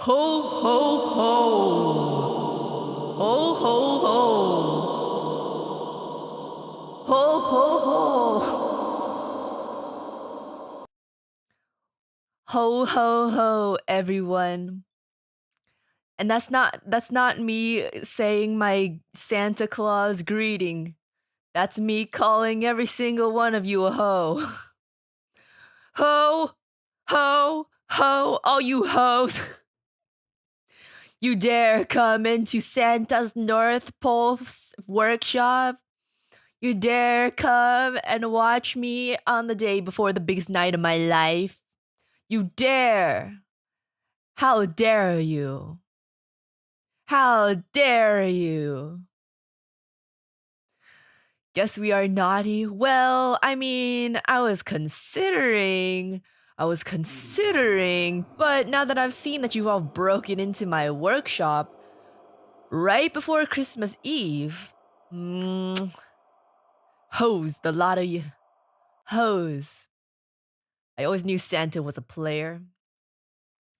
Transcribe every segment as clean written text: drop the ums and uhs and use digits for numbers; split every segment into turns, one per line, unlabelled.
Ho ho ho! Ho ho ho! Ho ho ho! Ho ho ho, everyone. And that's not me saying my Santa Claus greeting. That's me calling every single one of you a hoe. Ho ho ho, all you hoes. You dare come into Santa's North Pole workshop? You dare come and watch me on the day before the biggest night of my life? You dare! How dare you? How dare you? Guess we are naughty? Well, I mean, I was considering, but now that I've seen that you've all broken into my workshop right before Christmas Eve, hose, the lot of you. Hose. I always knew Santa was a player.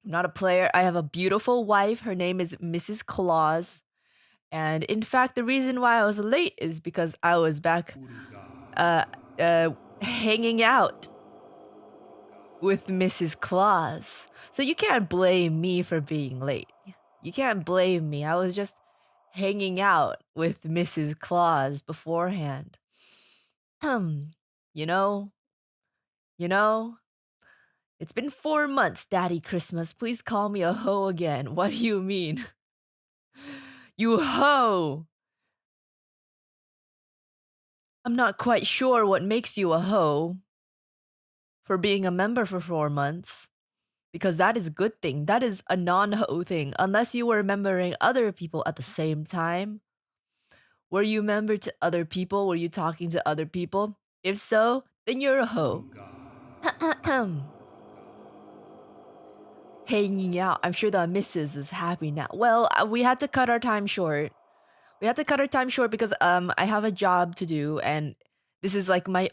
I'm not a player. I have a beautiful wife. Her name is Mrs. Claus. And in fact, the reason why I was late is because I was back uh, hanging out with Mrs. Claus. So you can't blame me for being late. You can't blame me. I was just hanging out with Mrs. Claus beforehand. You know, you know, it's been 4 months, Daddy Christmas. Please call me a hoe again. What do you mean? You hoe! I'm not quite sure what makes you a hoe for being a member for 4 months. Because that is a good thing. That is a non-hoe thing. Unless you were remembering other people at the same time. Were you member to other people? Were you talking to other people? If so, then you're a hoe. Hanging out. I'm sure the missus is happy now. Well, we had to cut our time short. We had to cut our time short because I have a job to do, and this is like my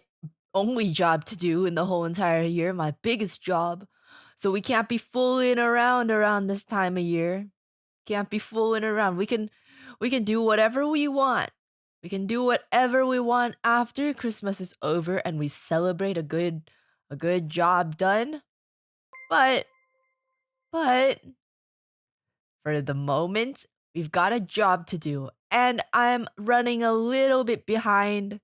only job to do in the whole entire year, my biggest job. So we can't be fooling around this time of year. Can't be fooling around. We can do whatever we want. We can do whatever we want after Christmas is over and we celebrate a good job done. But for the moment, we've got a job to do and I'm running a little bit behind.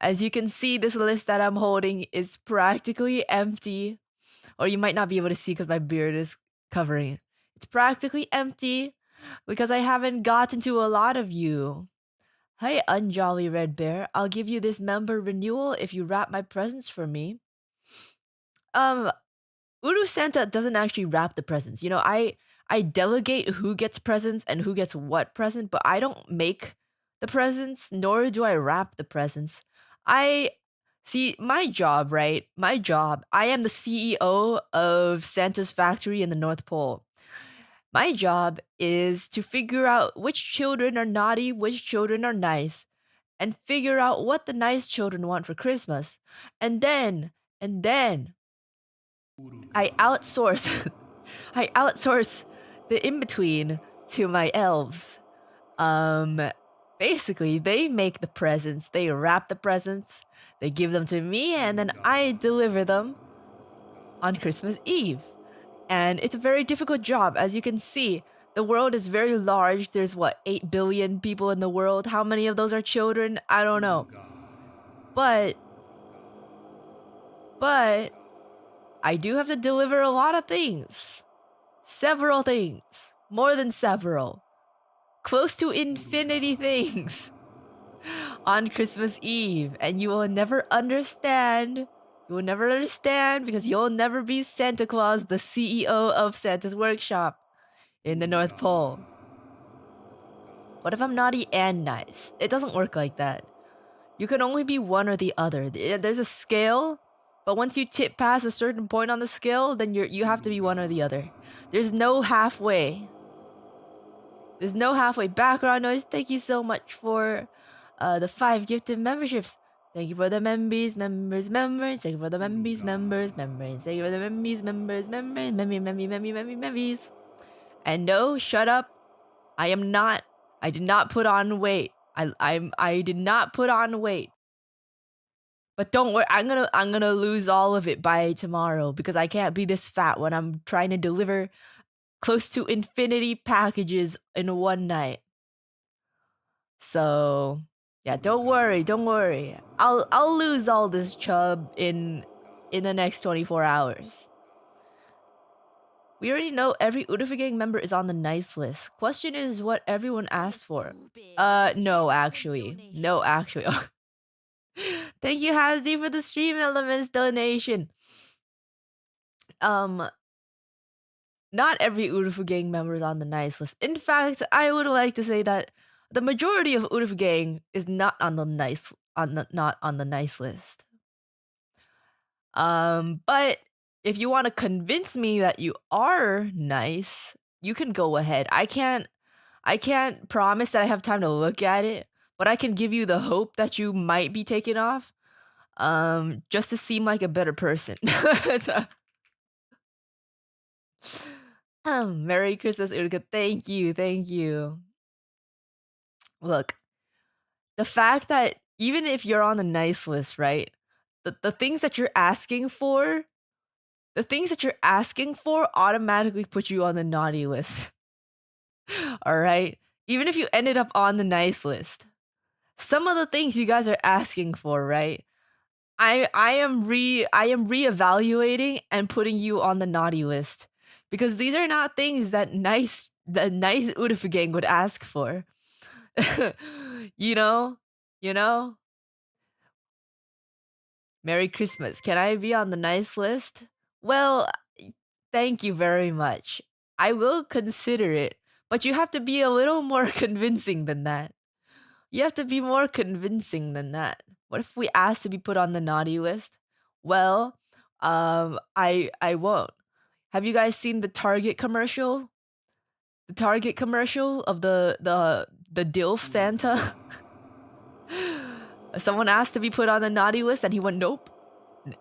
As you can see, this list that I'm holding is practically empty, or you might not be able to see because my beard is covering it. It's practically empty because I haven't gotten to a lot of you. Hey, Unjolly Red Bear, I'll give you this member renewal if you wrap my presents for me. Um, UruSanta doesn't actually wrap the presents. I delegate who gets presents and who gets what present, but I don't make the presents, nor do I wrap the presents. I see my job, right? My job. I am the CEO of Santa's factory in the North Pole. My job is to figure out which children are naughty, which children are nice, and figure out what the nice children want for Christmas. And then I outsource I outsource the in between to my elves. Um Basically they make the presents, they wrap the presents, they give them to me, and then I deliver them on Christmas Eve. And it's a very difficult job. As you can see, the world is very large. There's what, 8 billion people in the world. How many of those are children? I don't know. But I do have to deliver a lot of things. Several things. More than several. Close to infinity things on Christmas Eve. And you will never understand. You will never understand because you'll never be Santa Claus, the CEO of Santa's Workshop in the North Pole. What if I'm naughty and nice? It doesn't work like that. You can only be one or the other. There's a scale, but once you tip past a certain point on the scale, then you have to be one or the other. There's no halfway. There's no halfway. Background noise. Thank you so much for the 5 gifted memberships. Thank you for the members. Thank you for the members. Thank you for the members. And no, shut up. I am not. I did not put on weight. I did not put on weight. But don't worry, I'm gonna lose all of it by tomorrow because I can't be this fat when I'm trying to deliver close to infinity packages in one night. So yeah, don't worry, don't worry. I'll lose all this chub in the next 24 hours. We already know every Urufa gang member is on the nice list. Question is what everyone asked for. No, actually. No, actually. Thank you, Hazzy, for the stream elements donation. Not every Urufu gang member is on the nice list. In fact, I would like to say that the majority of Urufu gang is not on the nice list. But if you want to convince me that you are nice, you can go ahead. I can't promise that I have time to look at it, but I can give you the hope that you might be taken off. Just to seem like a better person. So, Merry Christmas, Uruka. Thank you, thank you. Look, the fact that even if you're on the nice list, right? The things that you're asking for, automatically put you on the naughty list. All right? Even if you ended up on the nice list. Some of the things you guys are asking for, right? I am reevaluating and putting you on the naughty list because these are not things that the nice Urufu gang would ask for. you know? Merry Christmas. Can I be on the nice list? Well, thank you very much. I will consider it, but you have to be a little more convincing than that. You have to be more convincing than that. What if we ask to be put on the naughty list? Well, I won't. Have you guys seen the Target commercial? The Target commercial of the DILF Santa? Someone asked to be put on the naughty list and he went, nope.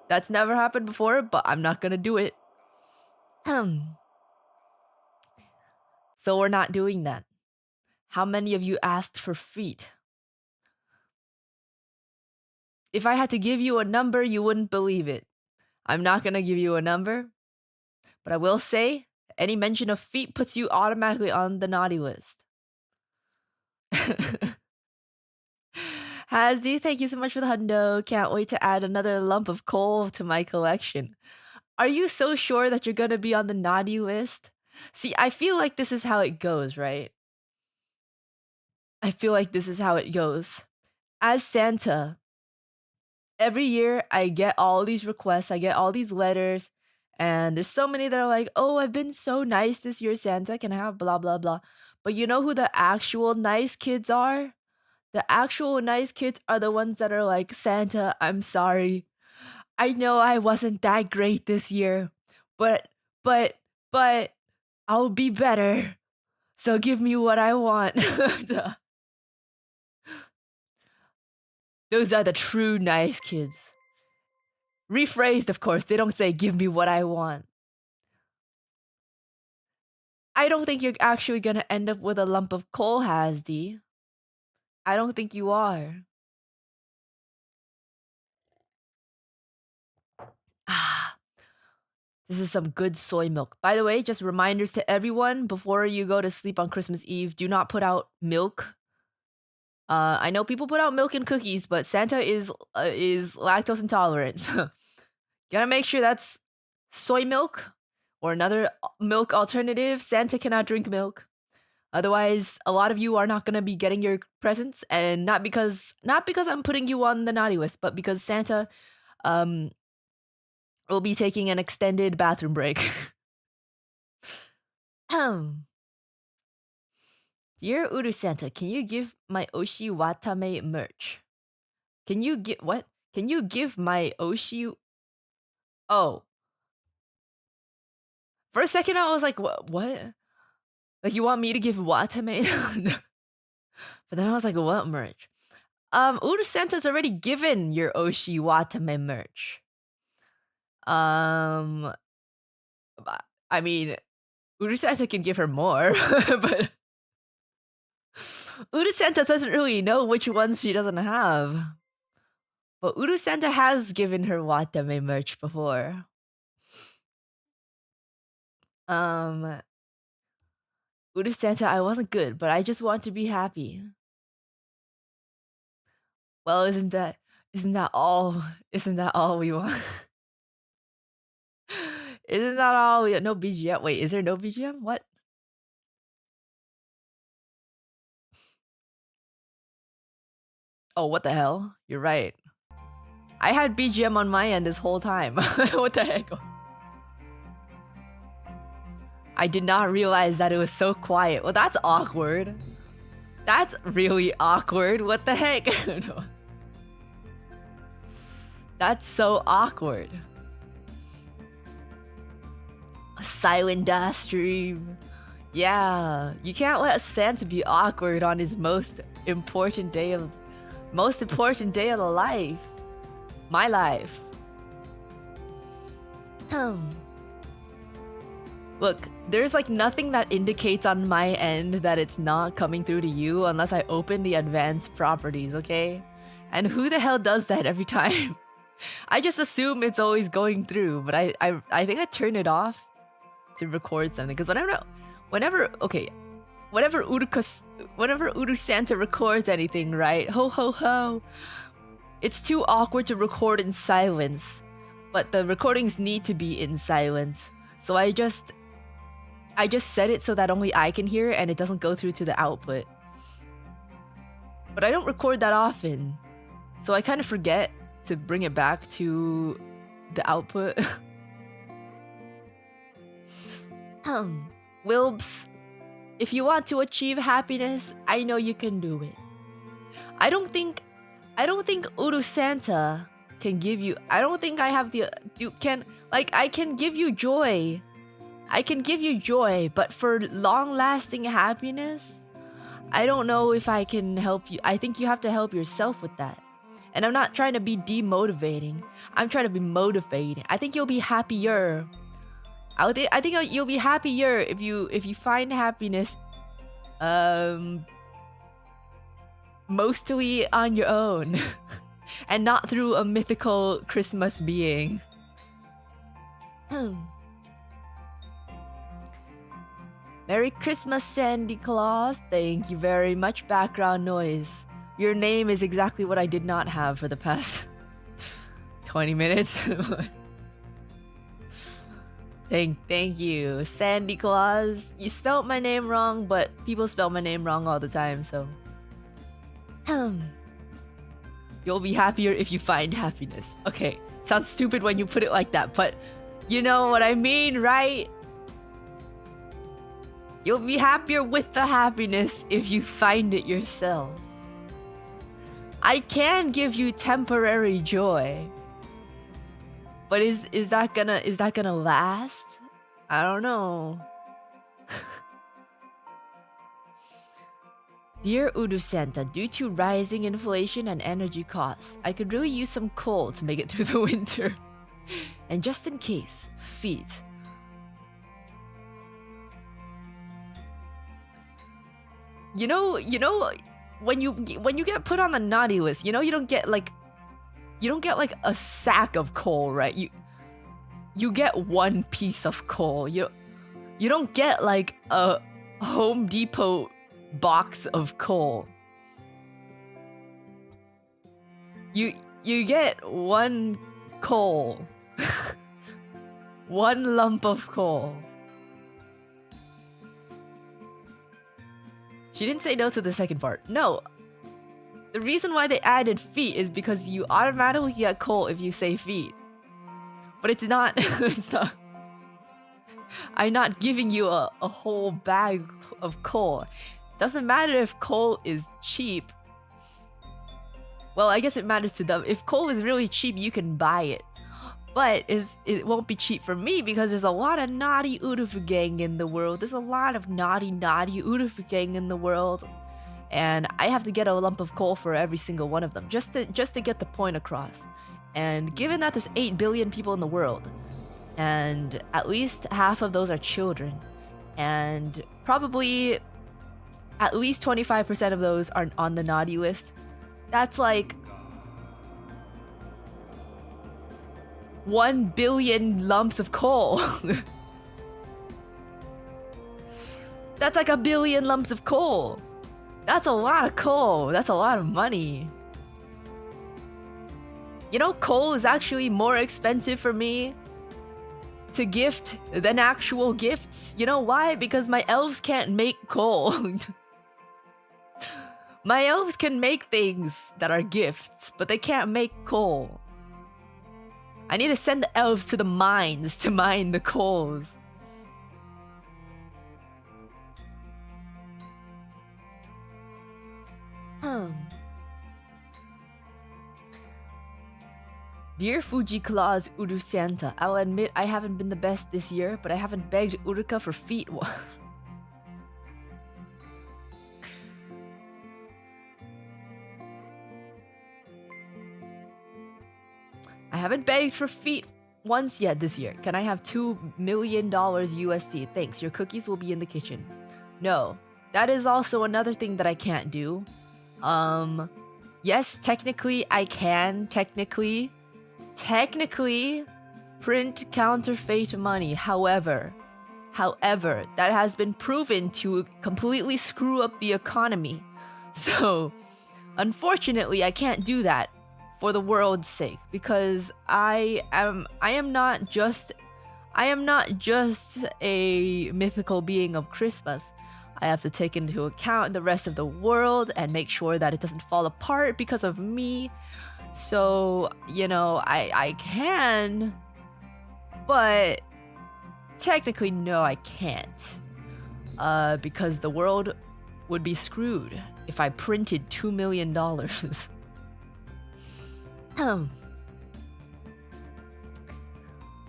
That's never happened before, but I'm not gonna do it. So we're not doing that. How many of you asked for feet? If I had to give you a number, you wouldn't believe it. I'm not gonna give you a number, but I will say any mention of feet puts you automatically on the naughty list. Hazzy, thank you so much for the hundo. Can't wait to add another lump of coal to my collection. Are you so sure that you're gonna be on the naughty list? See, I feel like this is how it goes, right? I feel like this is how it goes. As Santa, every year I get all these requests, I get all these letters, and there's so many that are like, oh, I've been so nice this year, Santa, can I have blah, blah, blah. But you know who the actual nice kids are? The actual nice kids are the ones that are like, Santa, I'm sorry. I know I wasn't that great this year, but, but, but I'll be better. So give me what I want. Those are the true nice kids. Rephrased, of course. They don't say, give me what I want. I don't think you're actually gonna end up with a lump of coal, Hasdi. I don't think you are. Ah, this is some good soy milk. By the way, just reminders to everyone before you go to sleep on Christmas Eve, do not put out milk. I know people put out milk and cookies, but Santa is lactose intolerant. Gotta make sure that's soy milk or another milk alternative. Santa cannot drink milk. Otherwise, a lot of you are not gonna be getting your presents, and not because I'm putting you on the naughty list, but because Santa will be taking an extended bathroom break. Dear UruSanta, can you give my Oshi Watame merch? Can you get what? Can you give my Oshi? Oh, for a second I was like, what? Like you want me to give Watame? But then I was like, what merch? UruSanta's already given your Oshi Watame merch. I mean, UruSanta can give her more, but UruSanta doesn't really know which ones she doesn't have. But UruSanta has given her Watame merch before. Um, UruSanta, I wasn't good, but I just want to be happy. Well, isn't that all we want? Isn't that all we no BGM? Wait, is there no BGM? What? Oh, what the hell? You're right. I had BGM on my end this whole time. What the heck? I did not realize that it was so quiet. Well, that's awkward. That's really awkward. What the heck? No. That's so awkward. A silent dance stream. Yeah, you can't let Santa be awkward on his most important day of the life. My life. Look, there's like nothing that indicates on my end that it's not coming through to you unless I open the advanced properties, okay? And who the hell does that every time? I just assume it's always going through, but I think I turn it off to record something because whenever UruSanta records anything, right? Ho ho ho. It's too awkward to record in silence, but the recordings need to be in silence. So I just set it so that only I can hear it and it doesn't go through to the output. But I don't record that often, so I kind of forget to bring it back to the output. Wilbs, if you want to achieve happiness, I know you can do it. I don't think UruSanta can give you. I don't think I have the. I can give you joy. I can give you joy, but for long-lasting happiness, I don't know if I can help you. I think you have to help yourself with that. And I'm not trying to be demotivating. I'm trying to be motivating. I think you'll be happier. I think you'll be happier if you find happiness mostly on your own and not through a mythical Christmas being. Merry Christmas, Sandy Claus. Thank you very much, background noise. Your name is exactly what I did not have for the past 20 minutes. Thank you, Sandy Claus. You spelled my name wrong, but people spell my name wrong all the time, so. You'll be happier if you find happiness. Okay, sounds stupid when you put it like that, but you know what I mean, right? You'll be happier with the happiness if you find it yourself. I can give you temporary joy, but is that gonna last? I don't know. Dear UruSanta, due to rising inflation and energy costs, I could really use some coal to make it through the winter. And just in case, feet. You know, when you get put on the naughty list, you know you don't get like a sack of coal, right? You get one piece of coal. You don't get like a Home Depot box of coal. You get one coal. One lump of coal. She didn't say no to the second part. No. The reason why they added feet is because you automatically get coal if you say feet. But it's not, I'm not giving you a whole bag of coal. Doesn't matter if coal is cheap. Well, I guess it matters to them. If coal is really cheap, you can buy it. But it won't be cheap for me because there's a lot of naughty Urufu gang in the world. There's a lot of naughty Urufu gang in the world. And I have to get a lump of coal for every single one of them just to get the point across. And given that there's 8 billion people in the world, and at least half of those are children, and probably at least 25% of those are on the naughty list. That's like 1 billion lumps of coal. That's like 1 billion lumps of coal. That's a lot of coal. That's a lot of money. You know, coal is actually more expensive for me to gift than actual gifts. You know why? Because my elves can't make coal. My elves can make things that are gifts, but they can't make coal. I need to send the elves to the mines to mine the coals. Dear Fujikura Uruka, I'll admit I haven't been the best this year, but I haven't begged Uruka for feet. I haven't begged for feet once yet this year. Can I have $2 million USD? Thanks, your cookies will be in the kitchen. No, that is also another thing that I can't do. Yes, technically I can technically print counterfeit money. However, that has been proven to completely screw up the economy. So, unfortunately, I can't do that for the world's sake, because I am not just a mythical being of Christmas. I have to take into account the rest of the world and make sure that it doesn't fall apart because of me. So, you know, I can, but technically no, I can't. Because the world would be screwed if I printed $2 million.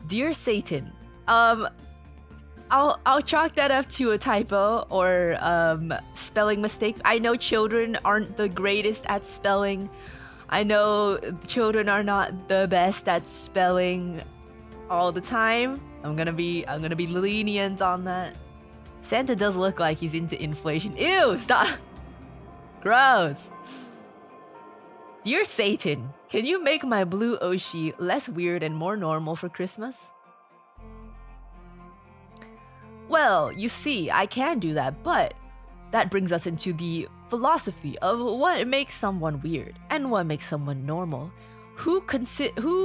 Dear Satan, I'll chalk that up to a typo or spelling mistake. I know children aren't the greatest at spelling. I know children are not the best at spelling all the time. I'm gonna be lenient on that. Santa does look like he's into inflation. Ew, stop. Gross. Dear Satan, can you make my blue Oshi less weird and more normal for Christmas? Well, you see, I can do that, but that brings us into the philosophy of what makes someone weird and what makes someone normal. Who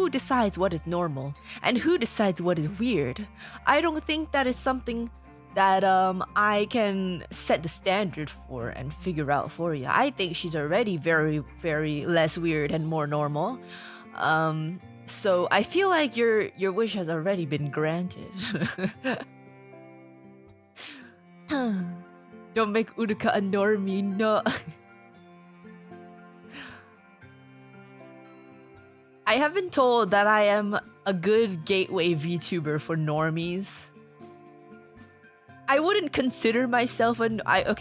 decides what is normal and who decides what is weird? I don't think that is something that I can set the standard for and figure out for you. I think she's already very, very less weird and more normal. So I feel like your wish has already been granted. Don't make Uruka a normie, no. I have been told that I am a good gateway VTuber for normies. I wouldn't consider myself I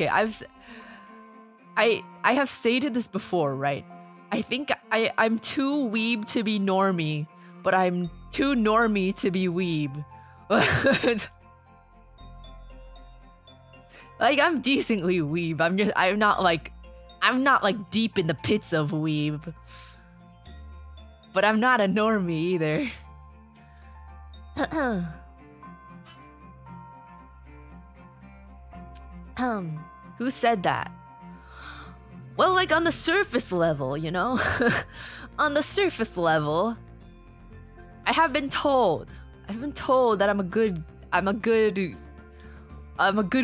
have stated this before, right? I think I'm too weeb to be normie, but I'm too normie to be weeb. Like, I'm decently weeb. I'm not like deep in the pits of weeb. But I'm not a normie either. Who said that? Well, like on the surface level, you know? On the surface level, I have been told that I'm a good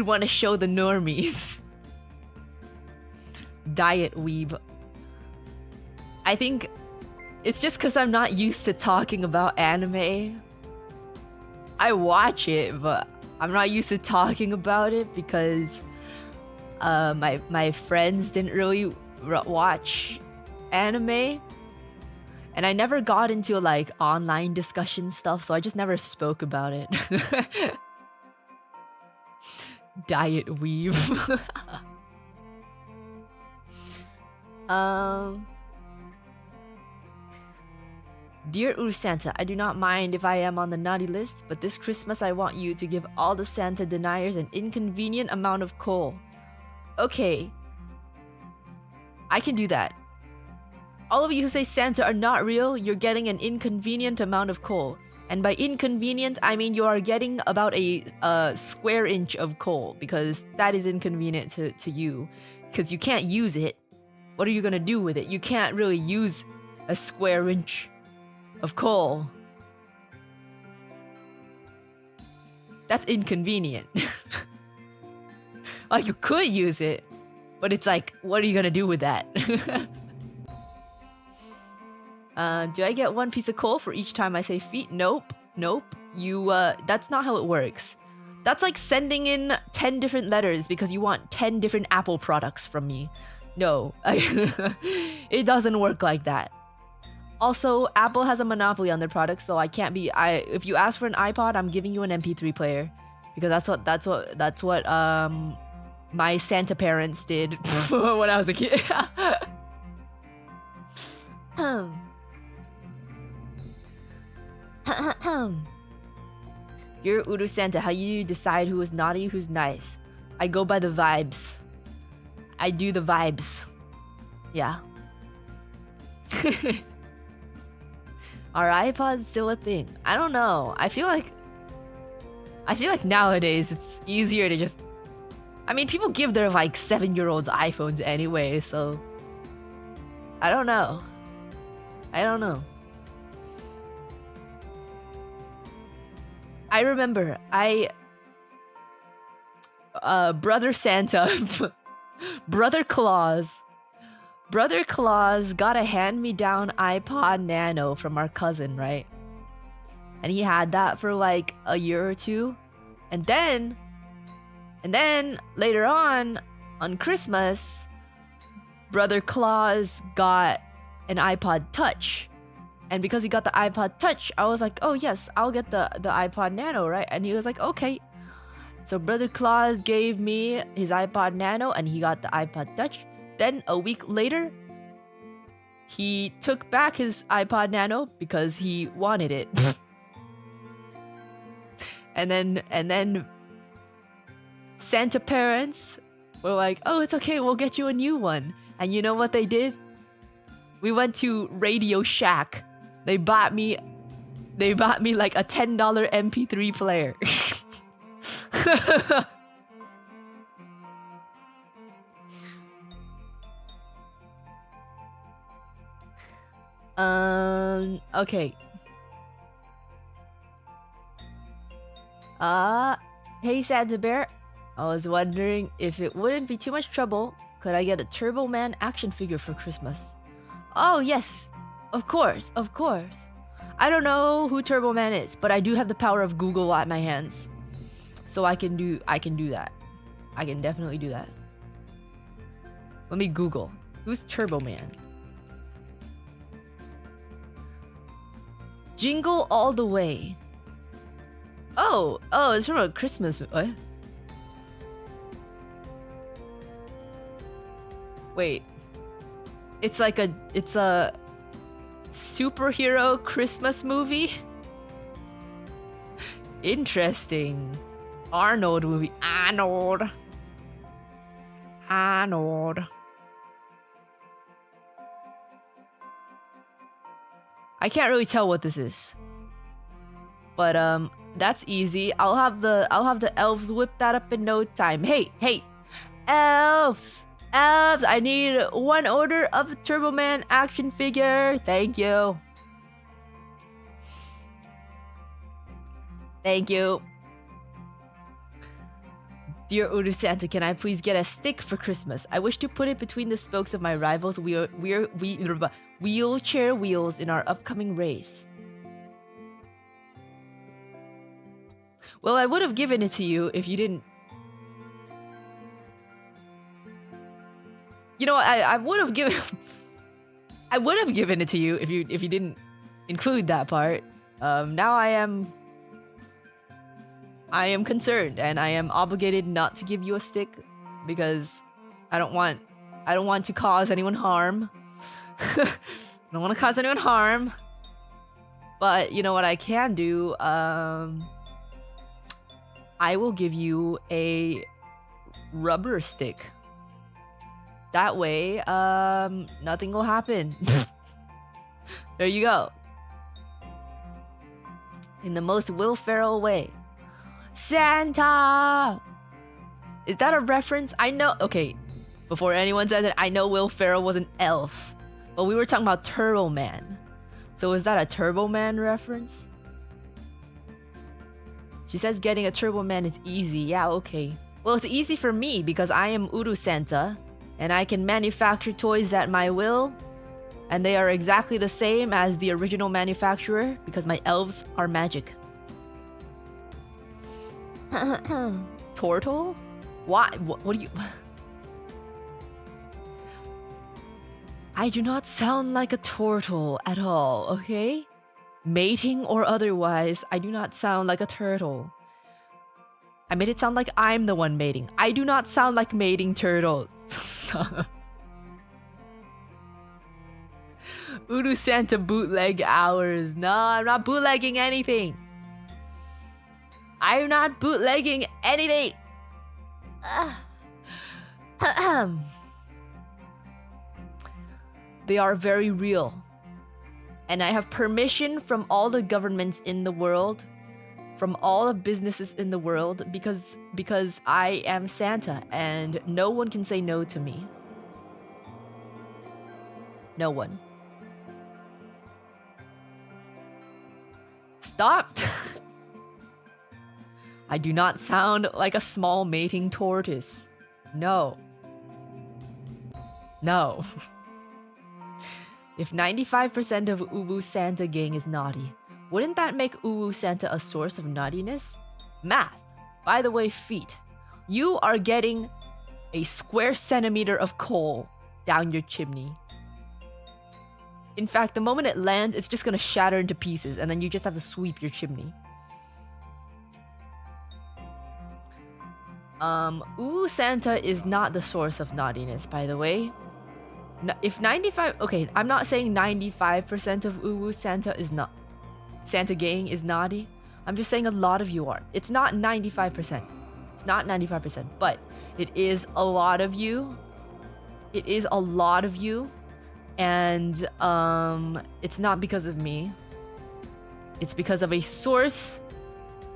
one to show the normies. Diet weeb. I think it's just because I'm not used to talking about anime. I watch it, but I'm not used to talking about it because my friends didn't really watch anime. And I never got into like online discussion stuff, so I just never spoke about it. Diet weave. Dear UruSanta, I do not mind if I am on the naughty list, but this Christmas I want you to give all the Santa deniers an inconvenient amount of coal. Okay. I can do that. All of you who say Santa are not real, you're getting an inconvenient amount of coal. And by inconvenient, I mean you are getting about a square inch of coal, because that is inconvenient to you. Because you can't use it. What are you gonna do with it? You can't really use a square inch of coal. That's inconvenient. Like, you could use it, but it's like, what are you gonna do with that? Do I get 1 piece of coal for each time I say feet? Nope. Nope. You, that's not how it works. That's like sending in 10 different letters because you want 10 different Apple products from me. No. It doesn't work like that. Also, Apple has a monopoly on their products, so I can't be. If you ask for an iPod, I'm giving you an MP3 player, because that's what my Santa parents did when I was a kid. Dear UruSanta, how you decide who is naughty, who's nice? I go by the vibes. I do the vibes. Yeah. Are iPods still a thing? I don't know. I feel like nowadays it's easier to just... I mean, people give their like 7-year-olds iPhones anyway, so... I don't know. I don't know. I remember, Brother Santa... Brother Claus got a hand-me-down iPod Nano from our cousin, right? And he had that for like a year or two. And then later on Christmas, Brother Claus got an iPod Touch. And because he got the iPod Touch, I was like, oh yes, I'll get the iPod Nano, right? And he was like, okay. So Brother Claus gave me his iPod Nano and he got the iPod Touch. Then a week later, he took back his iPod Nano because he wanted it. and then Santa parents were like, "Oh, it's okay, we'll get you a new one." And you know what they did? We went to Radio Shack. They bought me like a $10 MP3 player. Okay. Hey Santa Bear. I was wondering if it wouldn't be too much trouble, could I get a Turbo Man action figure for Christmas? Oh yes, of course. I don't know who Turbo Man is, but I do have the power of Google at my hands. So I can do that. I can definitely do that. Let me Google. Who's Turbo Man? Jingle All the Way. Oh, it's from a Christmas. What? Wait. It's a superhero Christmas movie? Interesting. Arnold movie. Arnold. I can't really tell what this is. But that's easy. I'll have the elves whip that up in no time. Hey, elves, I need 1 order of a Turbo Man action figure. Thank you. Dear UruSanta, can I please get a stick for Christmas? I wish to put it between the spokes of my rival's wheelchair wheels in our upcoming race. Well, I would have given it to you if you didn't... You know what, I would have given... I would have given it to you if you didn't include that part. Now I am concerned and I am obligated not to give you a stick because I don't want to cause anyone harm. I don't want to cause anyone harm. But you know what I can do? I will give you a rubber stick. That way, nothing will happen. There you go. In the most Will Ferrell way. Santa! Is that a reference? I know. Okay, before anyone says it, I know Will Ferrell was an elf. But we were talking about Turbo Man. So is that a Turbo Man reference? She says getting a Turbo Man is easy. Yeah, okay. Well, it's easy for me because I am UruSanta. And I can manufacture toys at my will. And they are exactly the same as the original manufacturer because my elves are magic. Turtle? Why? What do you... I do not sound like a turtle at all, okay? Mating or otherwise, I do not sound like a turtle. I made it sound like I'm the one mating. I do not sound like mating turtles. UruSanta bootleg hours. No, I'm not bootlegging anything. I'm not bootlegging anything. They are very real. And I have permission from all the governments in the world, from all the businesses in the world, because I am Santa and no one can say no to me. No one. Stop! I do not sound like a small mating tortoise. No. No. If 95% of UruSanta gang is naughty, wouldn't that make UruSanta a source of naughtiness? Math. By the way, feet. You are getting a square centimeter of coal down your chimney. In fact, the moment it lands, it's just gonna shatter into pieces, and then you just have to sweep your chimney. UruSanta is not the source of naughtiness, by the way. If 95... Okay, I'm not saying 95% of UruSanta is not... Santa gang is naughty. I'm just saying a lot of you are. It's not 95%. It's not 95%, but it is a lot of you. It is a lot of you. And it's not because of me. It's because of a source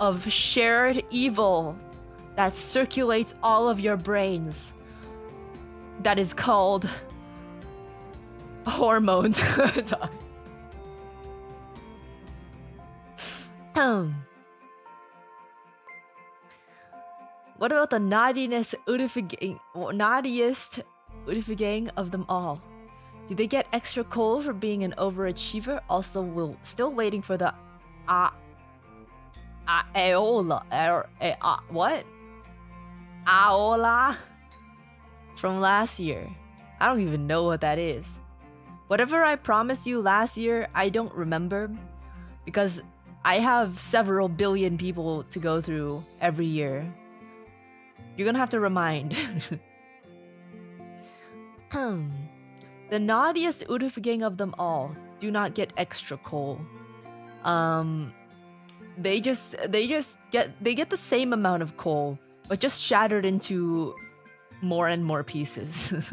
of shared evil that circulates all of your brains. That is called hormones. What about the naughtiest Urufa of them all? Do they get extra coal for being an overachiever? Also, we're still waiting for the what? Aola from last year. I don't even know what that is. Whatever I promised you last year, I don't remember because I have several billion people to go through every year. You're gonna have to remind. The naughtiest Urufa gang of them all do not get extra coal. They get the same amount of coal, but just shattered into more and more pieces.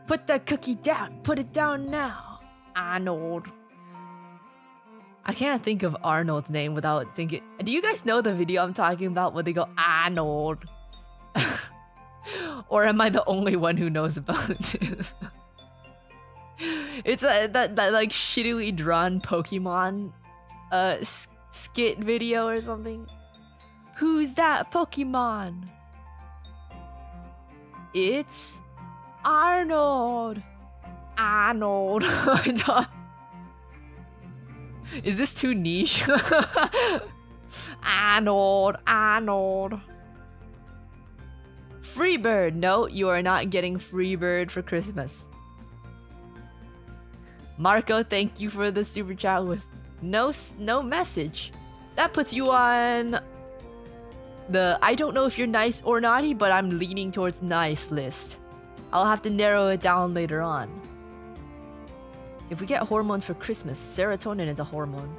Put that cookie down. Put it down now, Arnold. I can't think of Arnold's name without thinking... Do you guys know the video I'm talking about where they go, Arnold? Or am I the only one who knows about this? It's that like shittily drawn Pokemon skit video or something. Who's that Pokemon? It's Arnold. Arnold. Is this too niche? Arnold. Arnold. Freebird. No, you are not getting Freebird for Christmas. Marco, thank you for the super chat with no message. That puts you on the I don't know if you're nice or naughty, but I'm leaning towards nice list. I'll have to narrow it down later on. If we get hormones for Christmas, serotonin is a hormone.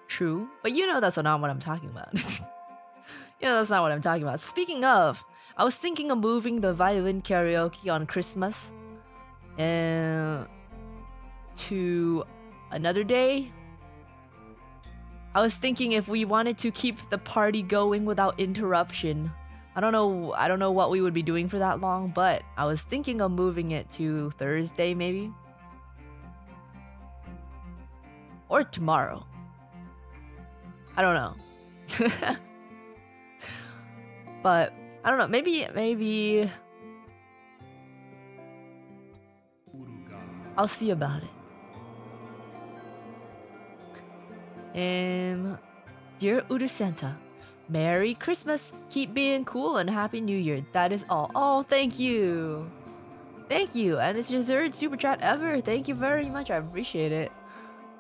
True, but you know that's not what I'm talking about. You know that's not what I'm talking about. Speaking of, I was thinking of moving the violin karaoke on Christmas to another day. I was thinking if we wanted to keep the party going without interruption. I don't know what we would be doing for that long, but I was thinking of moving it to Thursday maybe. Or tomorrow. I don't know. But I don't know, maybe I'll see about it. Dear UruSanta, Merry Christmas, keep being cool, and Happy New Year. That is all. Oh, thank you. Thank you. And it's your 3rd super chat ever. Thank you very much. I appreciate it.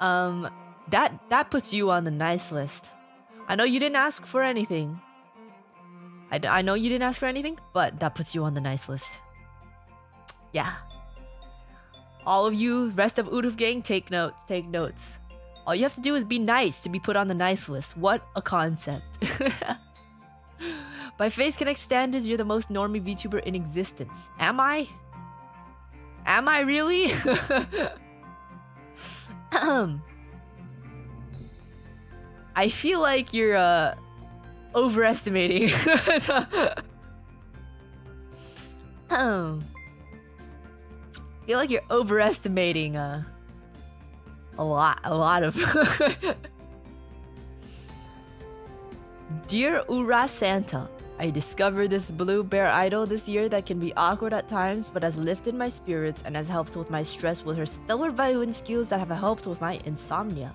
That puts you on the nice list. I know you didn't ask for anything. I know you didn't ask for anything, but that puts you on the nice list. Yeah. All of you, rest of Uruf gang, take notes. Take notes. All you have to do is be nice to be put on the nice list. What a concept. By Face Connect standards, you're the most normie VTuber in existence. Am I? Am I really? I feel like you're overestimating. I feel like you're overestimating a lot of Dear UruSanta, I discovered this blue bear idol this year that can be awkward at times but has lifted my spirits and has helped with my stress with her stellar violin skills that have helped with my insomnia.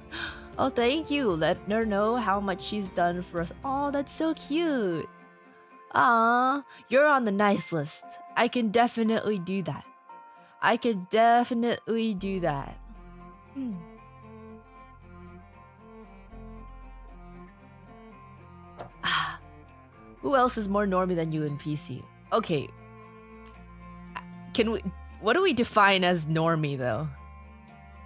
Oh, thank you. Let her know how much she's done for us. Oh, that's so cute. Aw, you're on the nice list. I can definitely do that. I can definitely do that. Who else is more normie than you in PC? Okay. What do we define as normie though?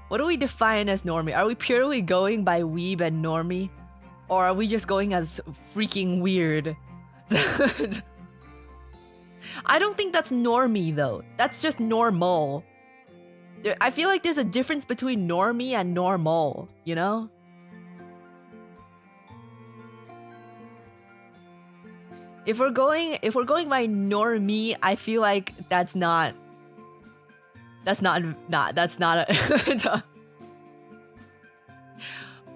What do we define as normie? Are we purely going by weeb and normie? Or are we just going as freaking weird? I don't think that's normie though. That's just normal. I feel like there's a difference between normie and normal, you know? If we're going by normie, I feel like that's not a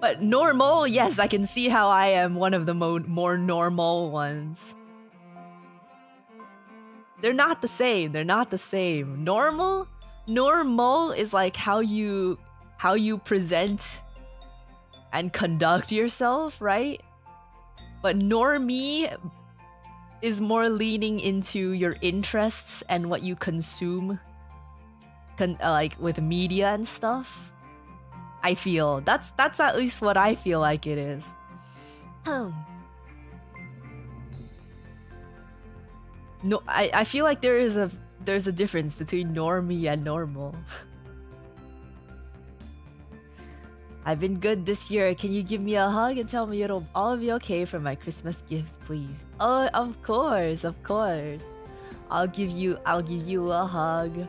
But normal, yes, I can see how I am one of the more normal ones. They're not the same. They're not the same. Normal is like how you present and conduct yourself, right? But normie is more leaning into your interests and what you consume, like with media and stuff. I feel that's at least what I feel like it is. No, I feel like there's a difference between normie and normal. I've been good this year. Can you give me a hug and tell me it'll all be okay for my Christmas gift, please? Oh, of course, of course. I'll give you a hug.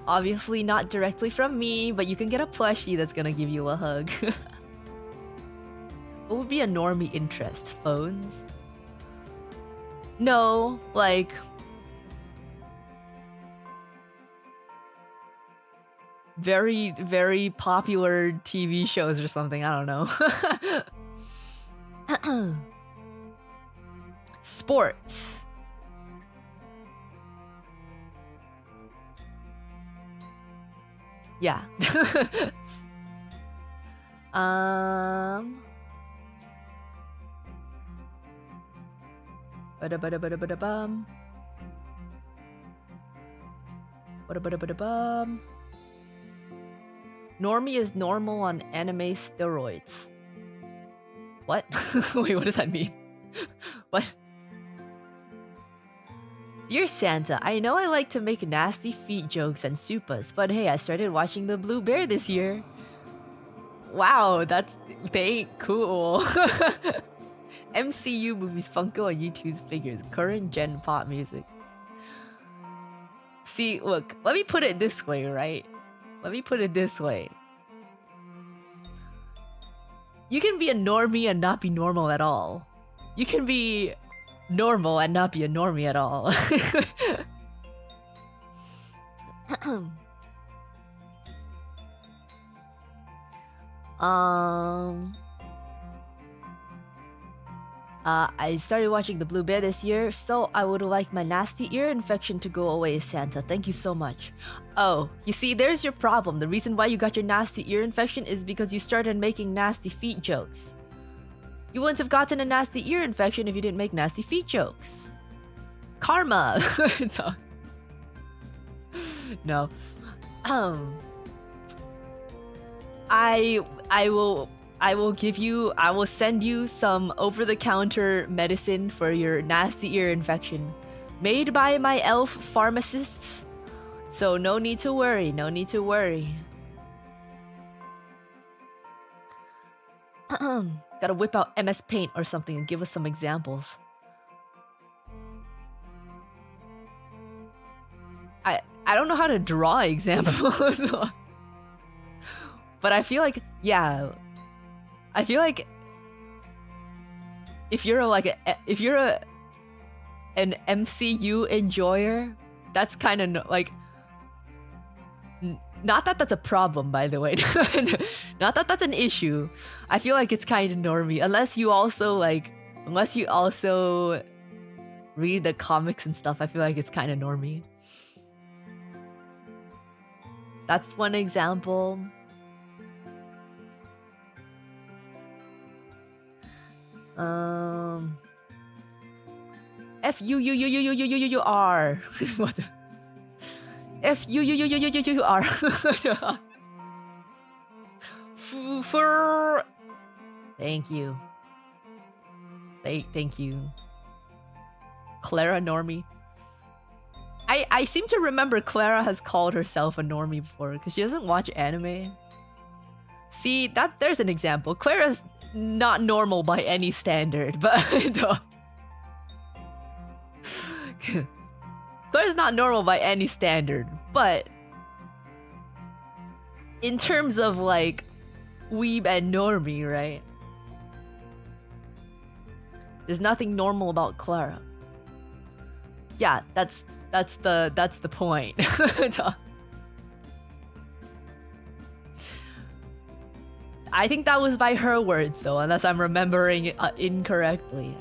Obviously not directly from me, but you can get a plushie that's gonna give you a hug. What would be a normie interest? Phones? No, like very, very popular TV shows or something. I don't know. Sports. Yeah. Ba-da-ba-da-ba-da-ba-da-bum. Ba-da-ba-da-ba-da-bum. Normie is normal on anime steroids. What? Wait, what does that mean? What? Dear Santa, I know I like to make nasty feet jokes and supas, but hey, I started watching The Blue Bear this year. Wow, that's cool. MCU movies, Funko, and YouTube's figures, current gen pop music. See, look, let me put it this way, right? Let me put it this way. You can be a normie and not be normal at all. You can be normal and not be a normie at all. I started watching The Blue Bear this year, so I would like my nasty ear infection to go away, Santa. Thank you so much. Oh, you see, there's your problem. The reason why you got your nasty ear infection is because you started making nasty feet jokes. You wouldn't have gotten a nasty ear infection if you didn't make nasty feet jokes. Karma. No. I will send you some over-the-counter medicine for your nasty ear infection, made by my elf pharmacists. So no need to worry, no need to worry. Gotta whip out MS Paint or something and give us some examples. I don't know how to draw examples. But I feel like, yeah. I feel like if you're an MCU enjoyer, that's kind of like, not that that's a problem, by the way. Not that that's an issue. I feel like it's kind of normie, unless you also read the comics and stuff. I feel like it's kind of normie. That's one example. F-U-U-U-U-U-U-U-U-R. What the? F-U-U-U-U-U-U-U-R. Thank you. Thank you. Clara Normie. I seem to remember Clara has called herself a normie before because she doesn't watch anime. See, there's an example. Clara's not normal by any standard, but Clara's not normal by any standard, but in terms of like weeb and normie, right? There's nothing normal about Clara. Yeah, that's the point. I think that was by her words though, unless I'm remembering it incorrectly.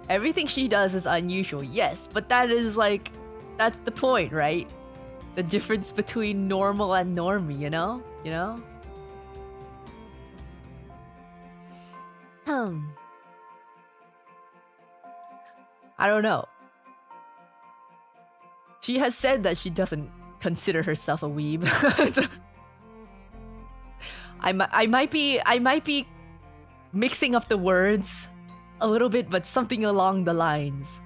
Everything she does is unusual, yes, but that's the point, right? The difference between normal and normie, you know? I don't know. She has said that she doesn't consider herself a weeb. I might be mixing up the words a little bit, but something along the lines.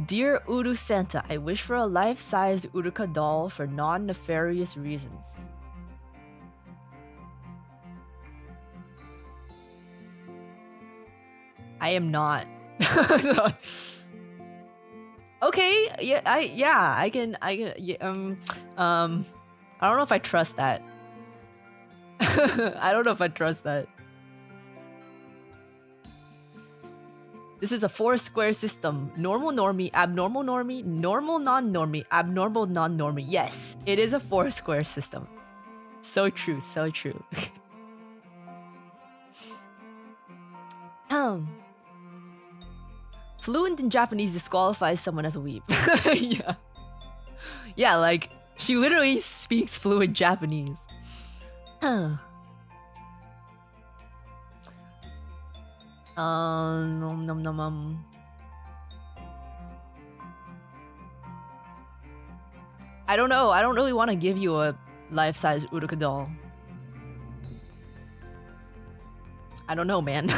Dear UruSanta, I wish for a life-sized Uruka doll for non-nefarious reasons. I am not. Okay, yeah, I can, yeah, I don't know if I trust that. I don't know if I trust that. This is a 4-square system. Normal normie, abnormal normie, normal non-normie, abnormal non-normie. Yes, it is a 4-square system. So true, so true. Fluent in Japanese disqualifies someone as a weeb. Yeah. Yeah, like, she literally speaks fluent Japanese. I don't know. I don't really want to give you a life-size Uruka doll. I don't know, man.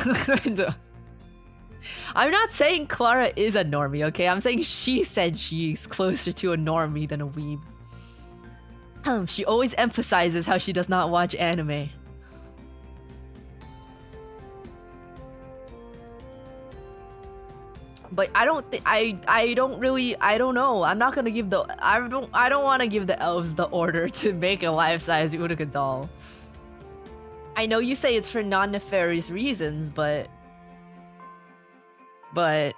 I'm not saying Clara is a normie, okay? I'm saying she said she's closer to a normie than a weeb. She always emphasizes how she does not watch anime. But I don't think I don't know. I'm not gonna give the I don't want to give the elves the order to make a life-size Uruka doll. I know you say it's for non-nefarious reasons, but I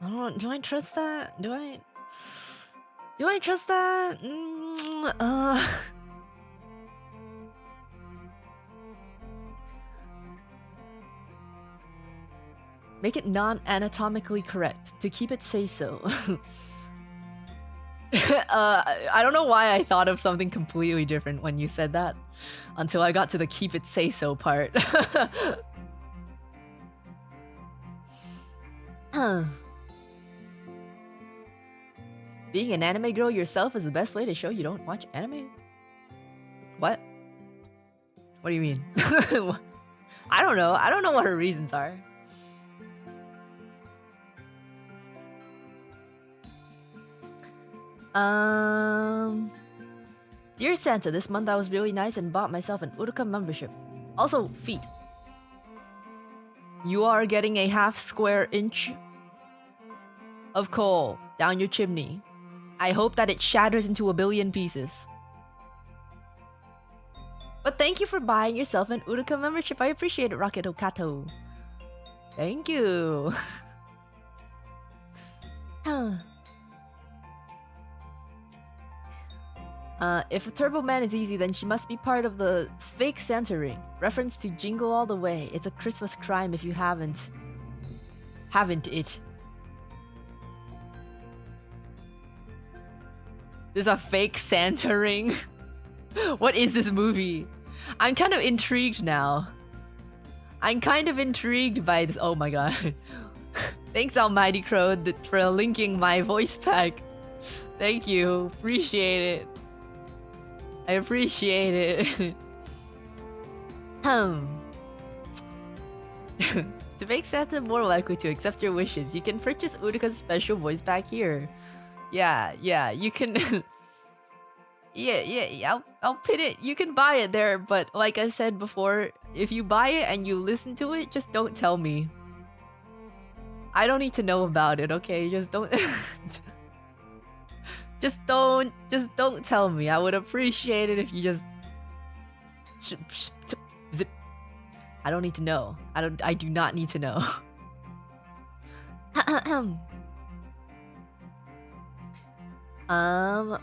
don't. Do I trust that? Do I trust that? Make it non-anatomically correct to keep it say-so. I don't know why I thought of something completely different when you said that until I got to the keep it say-so part. Being an anime girl yourself is the best way to show you don't watch anime? What? What do you mean? I don't know. I don't know what her reasons are. Dear Santa, this month I was really nice and bought myself an Uruka membership. Also, feet. You are getting a half square inch of coal down your chimney. I hope that it shatters into a billion pieces. But thank you for buying yourself an Uruka membership. I appreciate it, Rocket Okato. Thank you. If a Turbo Man is easy, then she must be part of the fake Santa ring. Reference to Jingle All the Way. It's a Christmas crime if you haven't it. There's a fake Santa ring? What is this movie? I'm kind of intrigued now. I'm kind of intrigued by this. Oh my god. Thanks, Almighty Crow, for linking my voice pack. Thank you. Appreciate it. I appreciate it. To make Santa more likely to accept your wishes, you can purchase Uruka's special voice pack here. Yeah, you can... yeah, I'll pin it. You can buy it there, but like I said before, if you buy it and you listen to it, just don't tell me. I don't need to know about it, okay? Just don't... Just don't tell me. I would appreciate it if you just... Zip. I don't need to know. I do not need to know.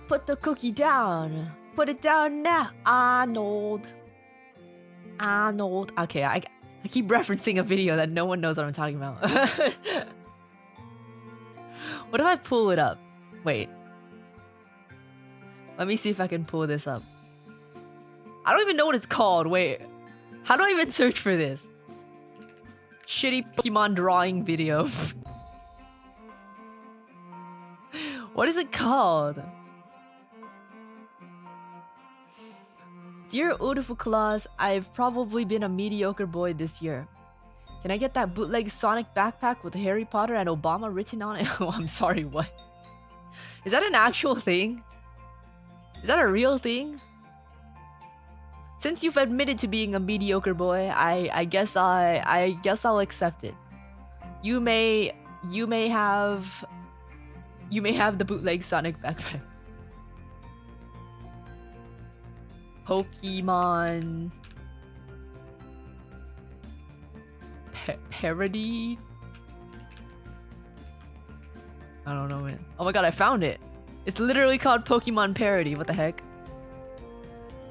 Put the cookie down. Put it down now, Arnold. Okay, I keep referencing a video that no one knows what I'm talking about. What if I pull it up? Wait. Let me see if I can pull this up. I don't even know what it's called. Wait. How do I even search for this? Shitty Pokemon drawing video. What is it called? Dear Beautiful Claus, I've probably been a mediocre boy this year. Can I get that bootleg Sonic backpack with Harry Potter and Obama written on it? Oh, I'm sorry, what? Is that an actual thing? Is that a real thing? Since you've admitted to being a mediocre boy, I guess I'll accept it. You may have the bootleg Sonic backpack. Pokemon parody? I don't know, man. Oh my god, I found it. It's literally called Pokemon Parody. What the heck?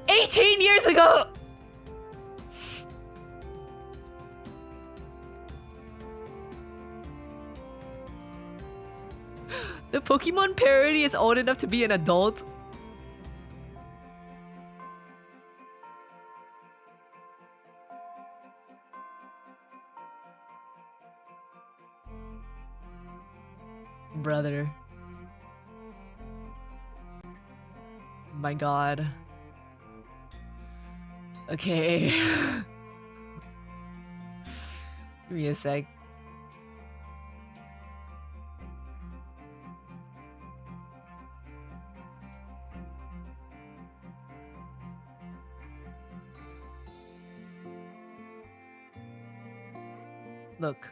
18 years ago! The Pokemon parody is old enough to be an adult. Brother. My god. Okay. Give me a sec. Look.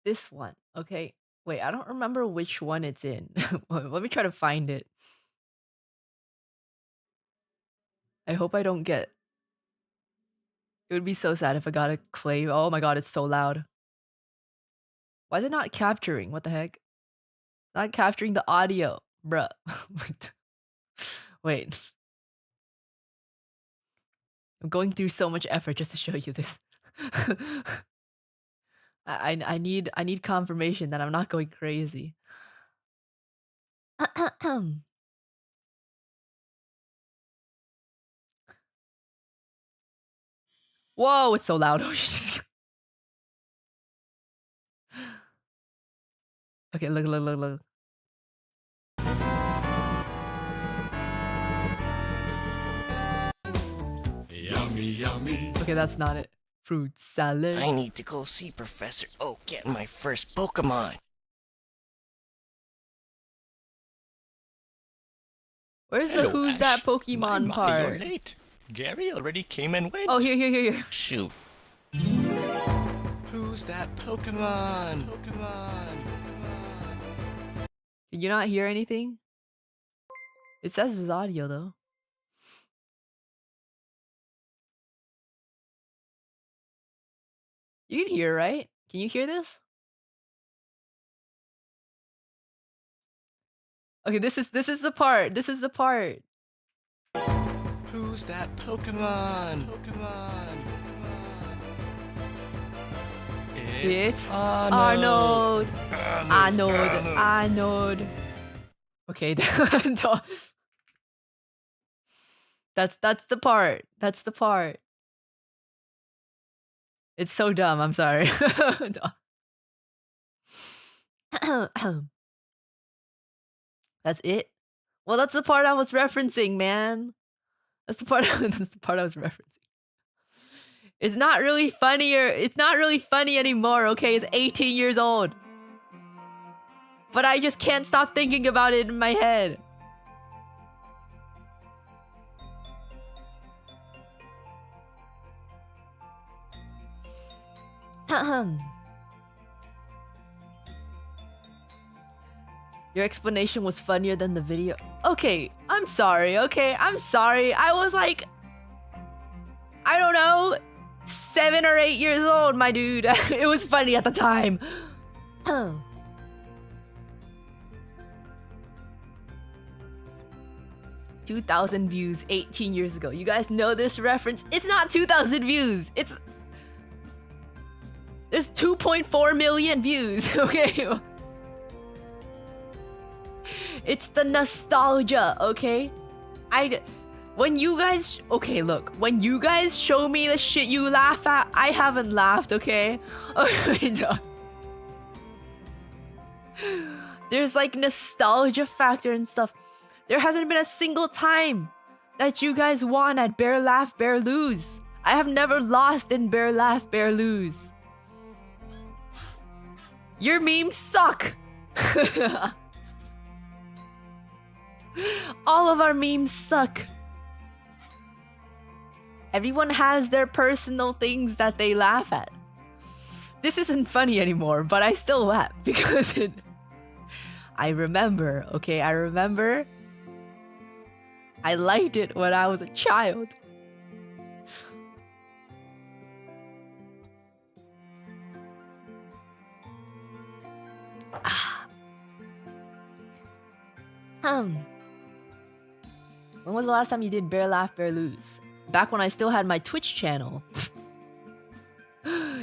This one. Okay. Wait, I don't remember which one it's in. Let me try to find it. I hope I don't get... It would be so sad if I got a claim. Oh my god, it's so loud. Why is it not capturing? What the heck? Not capturing the audio. Bruh. Wait. I'm going through so much effort just to show you this. I need confirmation that I'm not going crazy. Whoa, it's so loud. Okay, look.
Yummy.
Okay, that's not it. Fruit salad.
I need to go see Professor Oak get my first Pokemon.
Where's
Hello,
the who's
Ash.
that Pokemon part?
You're late. Gary already came and went.
Oh, here.
Shoot. Who's that Pokemon?
Can you not hear anything? It says it's audio though. You can hear, right? Can you hear this? Okay, this is the part. This is the part.
Who's that Pokemon?
It's Arnold. Okay, that's the part. That's the part. It's so dumb. I'm sorry. That's it. Well, that's the part I was referencing, man. That's the part I was referencing. It's not really funnier. It's not really funny anymore, okay? It's 18 years old. But I just can't stop thinking about it in my head. Your explanation was funnier than the video. Okay, I'm sorry, okay? I'm sorry. I was like... I don't know... 7 or 8 years old, my dude. It was funny at the time. 2,000 views 18 years ago. You guys know this reference? It's not 2,000 views. There's 2.4 million views, okay? It's the nostalgia, okay? When you guys... Okay, look. When you guys show me the shit you laugh at, I haven't laughed, okay? There's like nostalgia factor and stuff. There hasn't been a single time that you guys won at Bear Laugh, Bear Lose. I have never lost in Bear Laugh, Bear Lose. Your memes suck. All of our memes suck. Everyone has their personal things that they laugh at. This isn't funny anymore, but I still laugh because I remember, okay? I remember. I liked it when I was a child. When was the last time you did Bear Laugh, Bear Lose? Back when I still had my Twitch channel.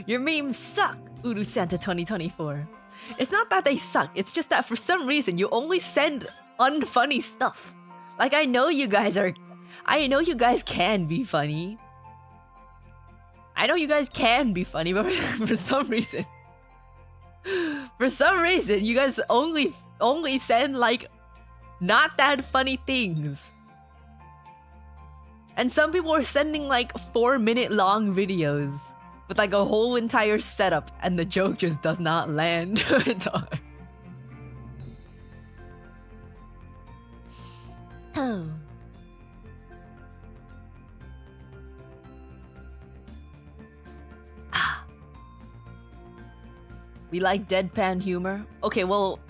Your memes suck, UruSanta 2024. It's not that they suck, it's just that for some reason you only send unfunny stuff. Like, I know you guys can be funny. I know you guys can be funny, but for some reason... For some reason, you guys only send, like, not that funny things. And some people are sending, like, 4-minute long videos. with like a whole entire setup, and the joke just does not land. Oh. We like deadpan humor. Okay, well,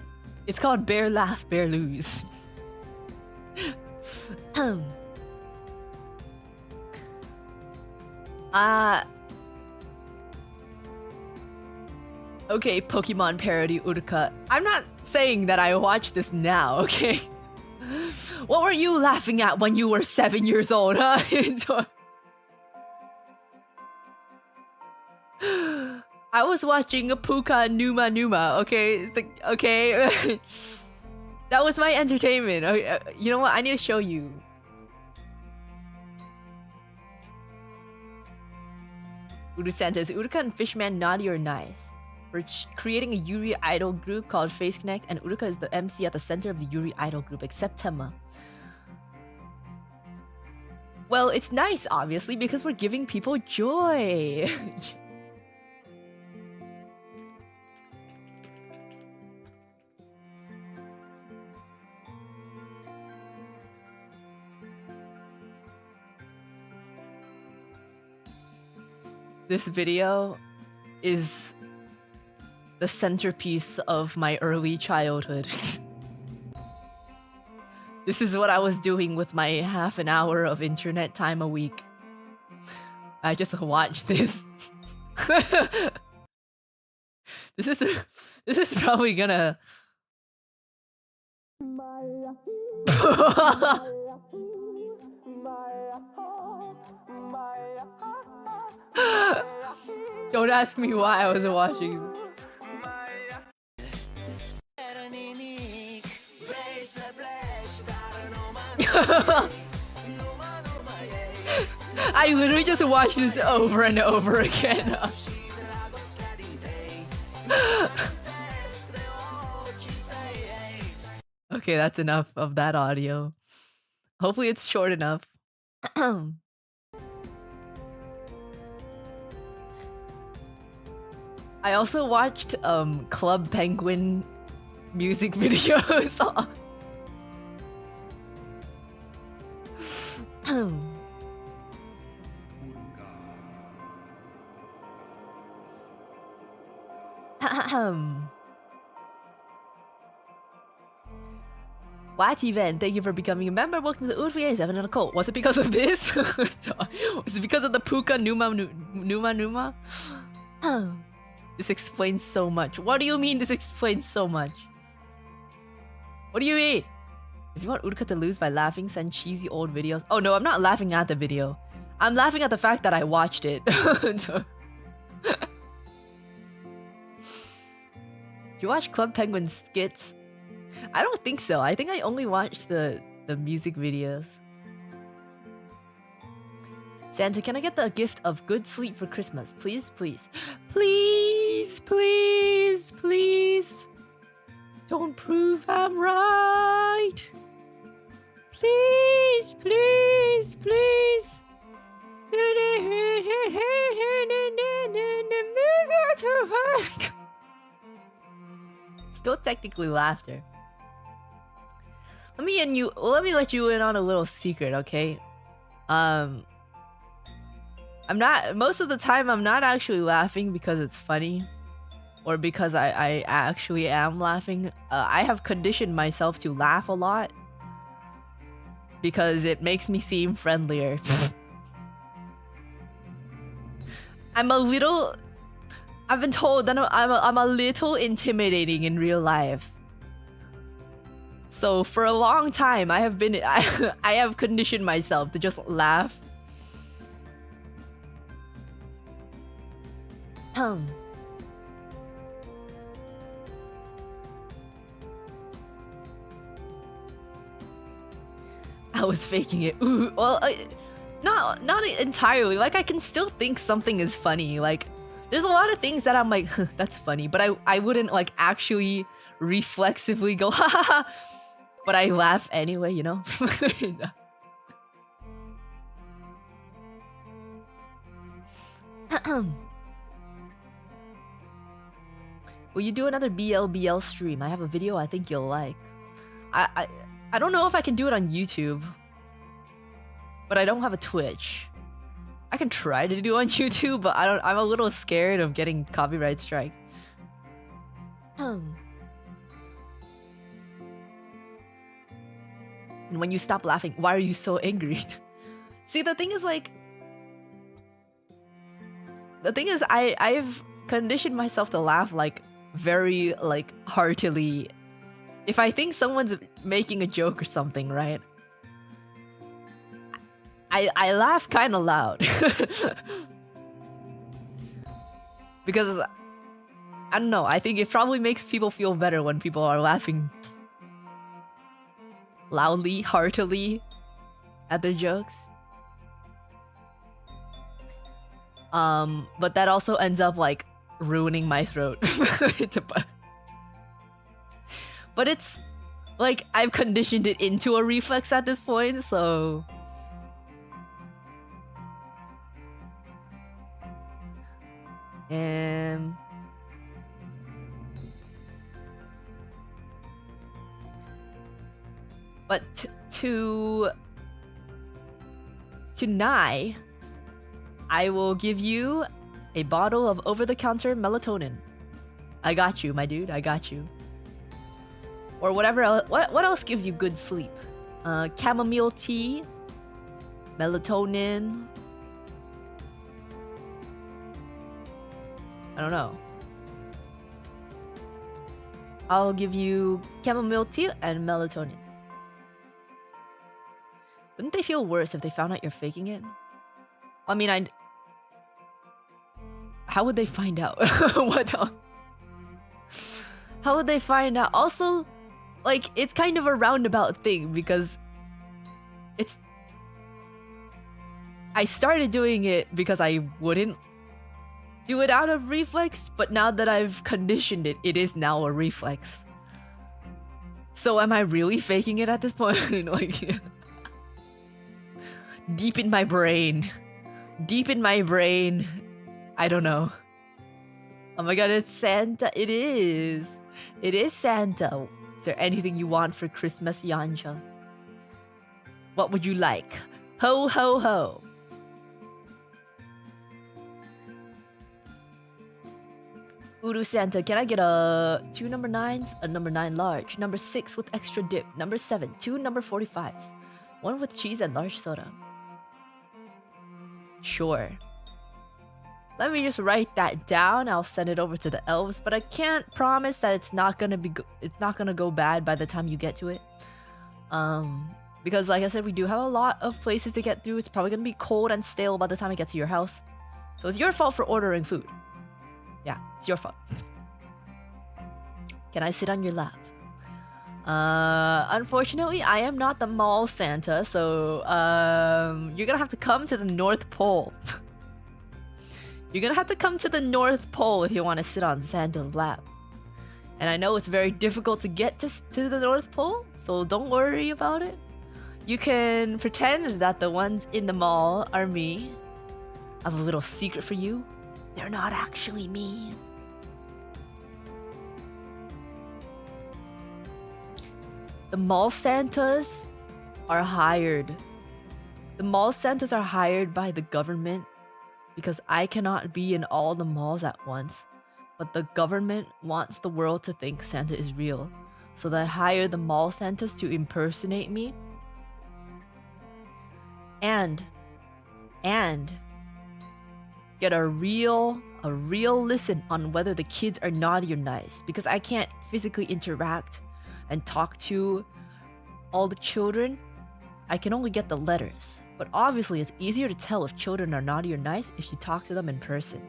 it's called Bear Laugh, Bear Lose. Okay, Pokemon parody Uruka. I'm not saying that I watched this now, okay? What were you laughing at when you were 7 years old, huh? I was watching a Puka Numa Numa, okay? It's like, okay. That was my entertainment. Okay, you know what? I need to show you. UruSanta, is Uruka and Fishman naughty or nice? We're creating a Yuri idol group called Face Connect, and Uruka is the MC at the center of the Yuri idol group, except Temma. Well, it's nice, obviously, because we're giving people joy. This video is the centerpiece of my early childhood. This is what I was doing with my half an hour of internet time a week. I just watched this. This is probably gonna... Don't ask me why I was watching. I literally just watched this over and over again. Okay, that's enough of that audio. Hopefully it's short enough. I also watched Club Penguin music videos. What event? Thank you for becoming a member. Welcome to the UruSanta 7 and a cult. Was it because of this? Was it because of the Puka Numa Numa? This explains so much. What do you mean this explains so much? What do you mean? If you want Uruka to lose by laughing, send cheesy old videos. Oh no, I'm not laughing at the video. I'm laughing at the fact that I watched it. Did you watch Club Penguin skits? I don't think so. I think I only watched the music videos. Santa, can I get the gift of good sleep for Christmas? Please, please. Please, please, please. Don't prove I'm right. Please, please, please. Still technically laughter. Let me let you in on a little secret, okay? Most of the time I'm not actually laughing because it's funny or because I actually am laughing. I have conditioned myself to laugh a lot because it makes me seem friendlier. I've been told that I'm a little intimidating in real life. So for a long time I have conditioned myself to just laugh. I was faking it. Ooh, well, not entirely. Like, I can still think something is funny. Like, there's a lot of things that I'm like, that's funny, but I wouldn't like actually reflexively go, ha ha ha. But I laugh anyway, you know? Will you do another BLBL stream? I have a video I think you'll like. I don't know if I can do it on YouTube, but I don't have a Twitch. I can try to do on YouTube, but I'm a little scared of getting copyright strike. And when you stop laughing, why are you so angry? See, the thing is I've conditioned myself to laugh like very like heartily. If I think someone's making a joke or something, right? I laugh kind of loud. Because I don't know, I think it probably makes people feel better when people are laughing loudly, heartily at their jokes. But that also ends up like ruining my throat. But it's like I've conditioned it into a reflex at this point, so but to Nye, I will give you a bottle of over-the-counter melatonin. I got you, my dude. I got you. Or whatever else. What else gives you good sleep? Chamomile tea, melatonin. I don't know. I'll give you chamomile tea and melatonin. Wouldn't they feel worse if they found out you're faking it? I mean, how would they find out? How would they find out? Also, like, it's kind of a roundabout thing because I started doing it because I wouldn't do it out of reflex, but now that I've conditioned it, it is now a reflex. So am I really faking it at this point? Like, deep in my brain, I don't know. Oh my god, it's Santa. It is Santa. Is there anything you want for Christmas, Yanja? What would you like? Ho ho ho. UruSanta, can I get a 2 number 9s, a number 9 large, number 6 with extra dip, number 7, 2 number 45s, 1 with cheese and large soda? Sure. Let me just write that down. I'll send it over to the elves, but I can't promise that it's not gonna go bad by the time you get to it. Because like I said, we do have a lot of places to get through. It's probably gonna be cold and stale by the time I get to your house. So it's your fault for ordering food. Yeah, it's your fault. Can I sit on your lap? Unfortunately, I am not the mall Santa, so you're gonna have to come to the North Pole. You're gonna have to come to the North Pole if you want to sit on Santa's lap. And I know it's very difficult to get to the North Pole, so don't worry about it. You can pretend that the ones in the mall are me. I have a little secret for you. They're not actually me. The mall Santas are hired. The mall Santas are hired by the government because I cannot be in all the malls at once. But the government wants the world to think Santa is real. So they hire the mall Santas to impersonate me. And get a real listen on whether the kids are naughty or nice, because I can't physically interact and talk to all the children. I can only get the letters, but obviously it's easier to tell if children are naughty or nice if you talk to them in person.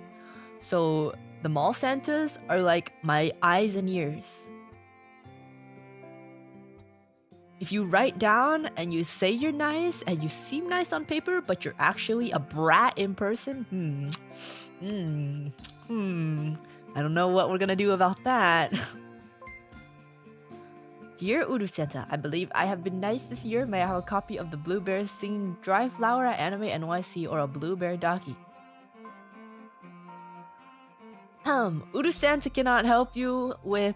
So the mall Santas are like my eyes and ears. If you write down and you say you're nice and you seem nice on paper, but you're actually a brat in person, I don't know what we're gonna do about that. Dear UruSanta, I believe I have been nice this year. May I have a copy of the Blue Bears singing Dry Flower at Anime NYC or a Blue Bear Doggy? UruSanta cannot help you with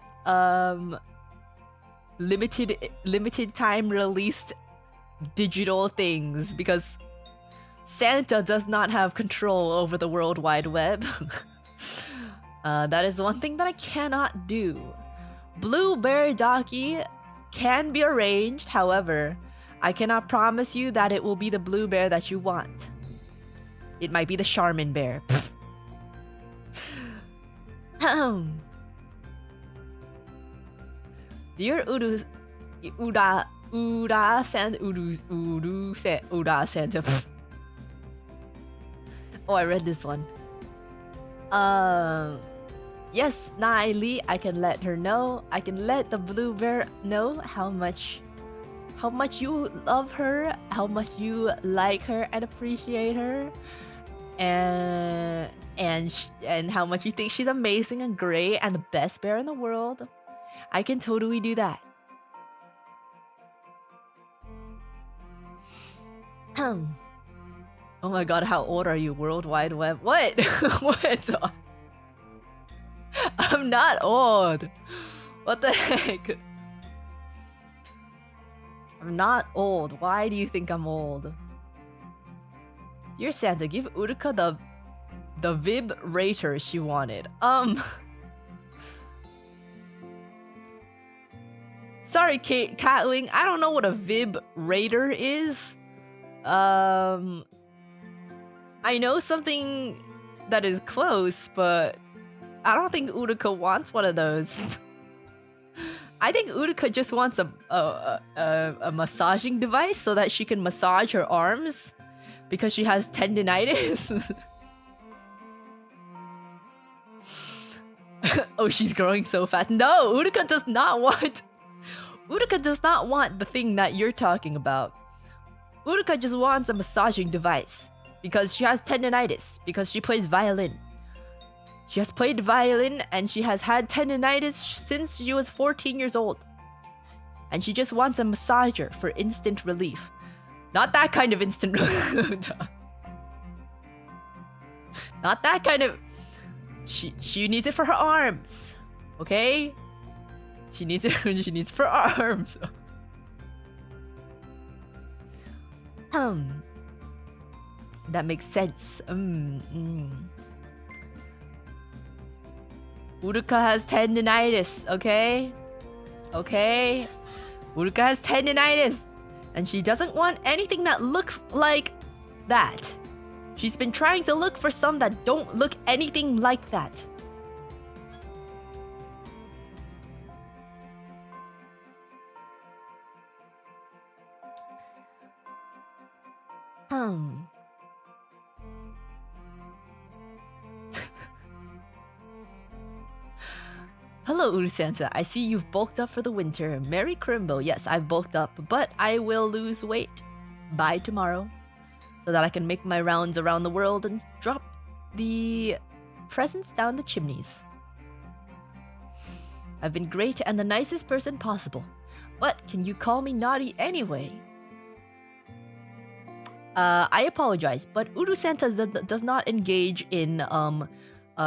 limited time released digital things because Santa does not have control over the World Wide Web. That is one thing that I cannot do. Blueberry Docky can be arranged, however, I cannot promise you that it will be the blue bear that you want. It might be the Charmin bear. Dear UruSanta. Oh, I read this one. Yes, Naili, I can let her know. I can let the blue bear know how much you love her, how much you like her and appreciate her, and how much you think she's amazing and great and the best bear in the world. I can totally do that. Oh my god, how old are you, World Wide Web? What? What? I'm not old. What the heck? I'm not old. Why do you think I'm old? Dear Santa, give Uruka the vibrator she wanted. Sorry, Catling. I don't know what a vibrator is. I know something that is close, but I don't think Uruka wants one of those. I think Uruka just wants a massaging device so that she can massage her arms because she has tendinitis. Oh, she's growing so fast. No, Uruka does not want... Uruka does not want the thing that you're talking about. Uruka just wants a massaging device because she has tendinitis, because she plays violin. She has played violin and she has had tendinitis since she was 14 years old. And she just wants a massager for instant relief. Not that kind of instant relief. Not that kind of... She needs it for her arms. Okay? She needs it for her arms. That makes sense. Uruka has tendinitis, okay? Okay? Uruka has tendinitis. And she doesn't want anything that looks like that. She's been trying to look for some that don't look anything like that. Hello, UruSanta. I see you've bulked up for the winter. Merry Crimbo. Yes, I've bulked up, but I will lose weight by tomorrow so that I can make my rounds around the world and drop the presents down the chimneys. I've been great and the nicest person possible, but can you call me naughty anyway? I apologize, but UruSanta does not engage in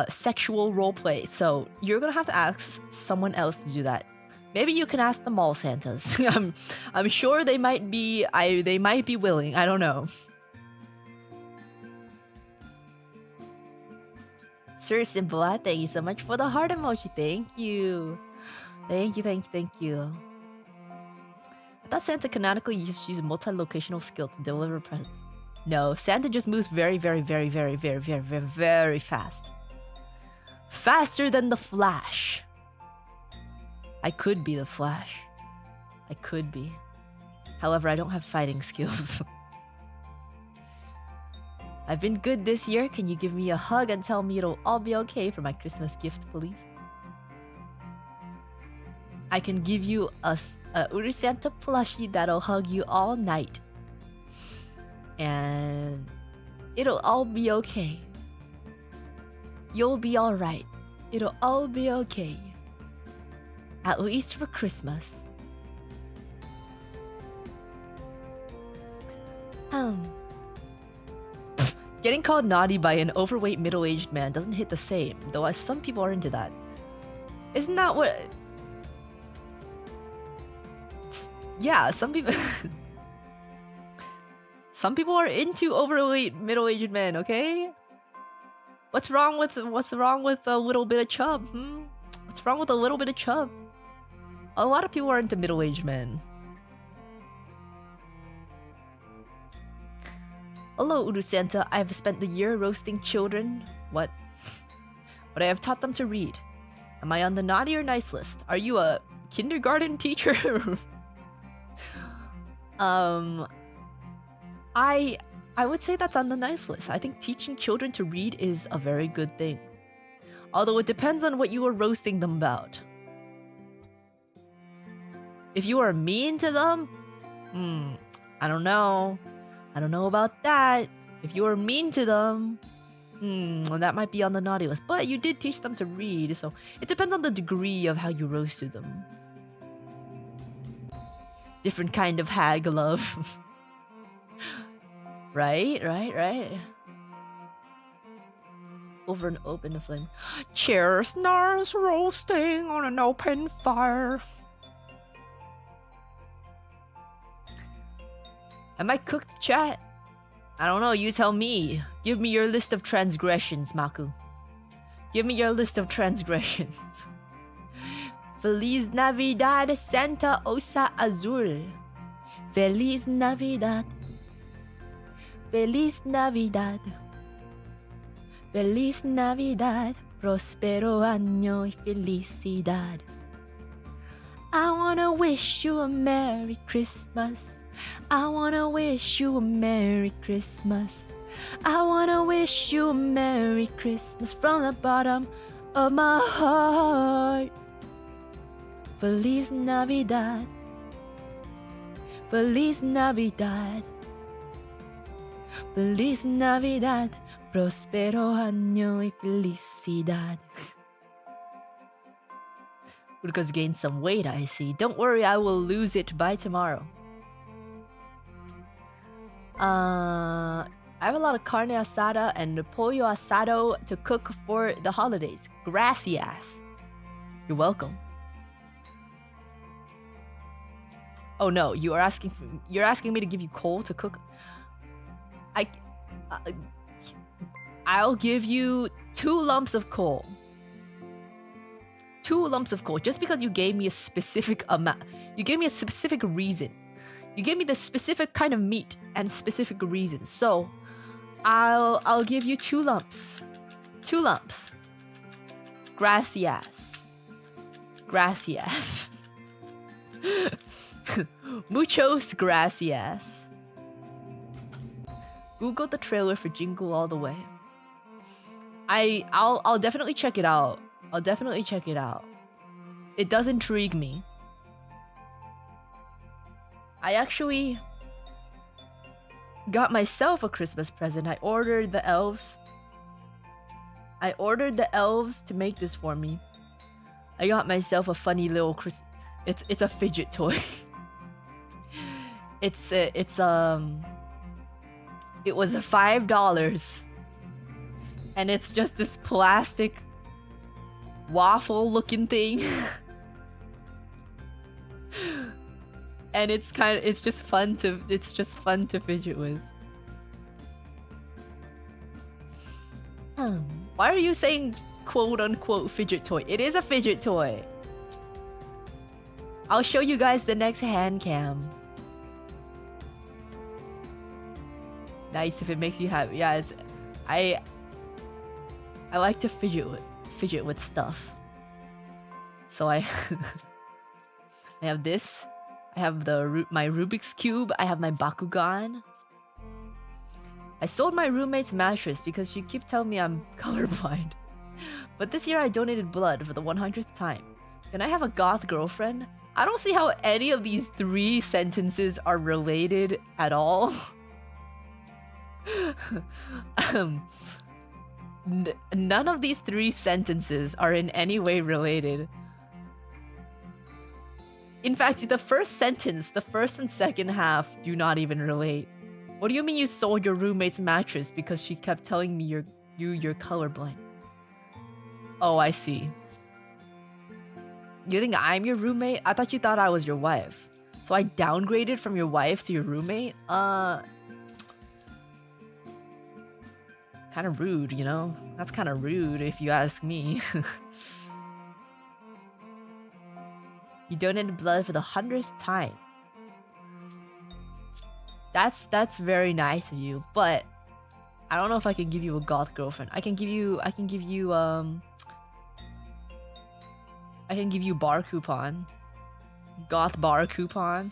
sexual roleplay, so you're gonna have to ask someone else to do that. Maybe you can ask the mall Santas. I'm sure they might be willing. I don't know. Sir Simboa, thank you so much for the heart emoji. Thank you. Thank you. I thought Santa canonically just used multi-locational skill to deliver presents. No, Santa just moves very fast. Faster than the Flash. I could be the Flash. I could be. However, I don't have fighting skills. I've been good this year. Can you give me a hug and tell me it'll all be okay for my Christmas gift, please? I can give you a UruSanta plushie that'll hug you all night. And it'll all be okay. You'll be alright. It'll all be okay. At least for Christmas. Getting called naughty by an overweight middle-aged man doesn't hit the same, though some people are into that. Isn't that what... Yeah, some people... Some people are into overweight middle-aged men, okay? What's wrong with a little bit of chub? What's wrong with a little bit of chub? A lot of people are into middle-aged men. Hello, UruSanta. I have spent the year roasting children. What? But I have taught them to read. Am I on the naughty or nice list? Are you a kindergarten teacher? I would say that's on the nice list. I think teaching children to read is a very good thing. Although it depends on what you are roasting them about. If you are mean to them, I don't know. I don't know about that. If you are mean to them, that might be on the naughty list. But you did teach them to read, so it depends on the degree of how you roasted them. Different kind of hag love. Right. Over an open flame. Cheers, nice roasting on an open fire. Am I cooked, chat? I don't know, you tell me. Give me your list of transgressions, Maku. Give me your list of transgressions. Feliz Navidad, Santa Osa Azul. Feliz Navidad. Feliz Navidad. Feliz Navidad. Prospero año y felicidad. I wanna wish you a Merry Christmas. I wanna wish you a Merry Christmas. I wanna wish you a Merry Christmas from the bottom of my heart. Feliz Navidad. Feliz Navidad. Feliz Navidad. Prospero año y felicidad. Uruka's gained some weight, I see. Don't worry, I will lose it by tomorrow. I have a lot of carne asada and pollo asado to cook for the holidays. Gracias. You're welcome. Oh no, you're asking me to give you coal to cook. I'll give you 2 lumps of coal. 2 lumps of coal, just because you gave me a specific amount. You gave me a specific reason. You gave me the specific kind of meat and specific reason. So, I'll give you 2 lumps. 2 lumps. Gracias. Gracias. Muchos gracias. Google the trailer for Jingle All the Way. I'll definitely check it out. I'll definitely check it out. It does intrigue me. I actually got myself a Christmas present. I ordered the elves. I ordered the elves to make this for me. I got myself a funny little it's a fidget toy. It was $5. And it's just this plastic waffle looking thing. And it's just fun to fidget with. Why are you saying quote unquote fidget toy? It is a fidget toy. I'll show you guys the next hand cam. Nice if it makes you happy. Yeah, I like to fidget with stuff. So I have this. I have my Rubik's Cube. I have my Bakugan. I sold my roommate's mattress because she keeps telling me I'm colorblind. But this year I donated blood for the 100th time. Can I have a goth girlfriend? I don't see how any of these 3 sentences are related at all. None of these 3 sentences are in any way related. In fact, the first sentence, the first and second half do not even relate What do you mean you sold your roommate's mattress because she kept telling me you're colorblind? Oh, I see. You think I'm your roommate? I thought you thought I was your wife. So I downgraded from your wife to your roommate? Kind of rude, you know? That's kind of rude if you ask me. You donated blood for the 100th time. That's very nice of you, but I don't know if I can give you a goth girlfriend. I can give you bar coupon. Goth bar coupon.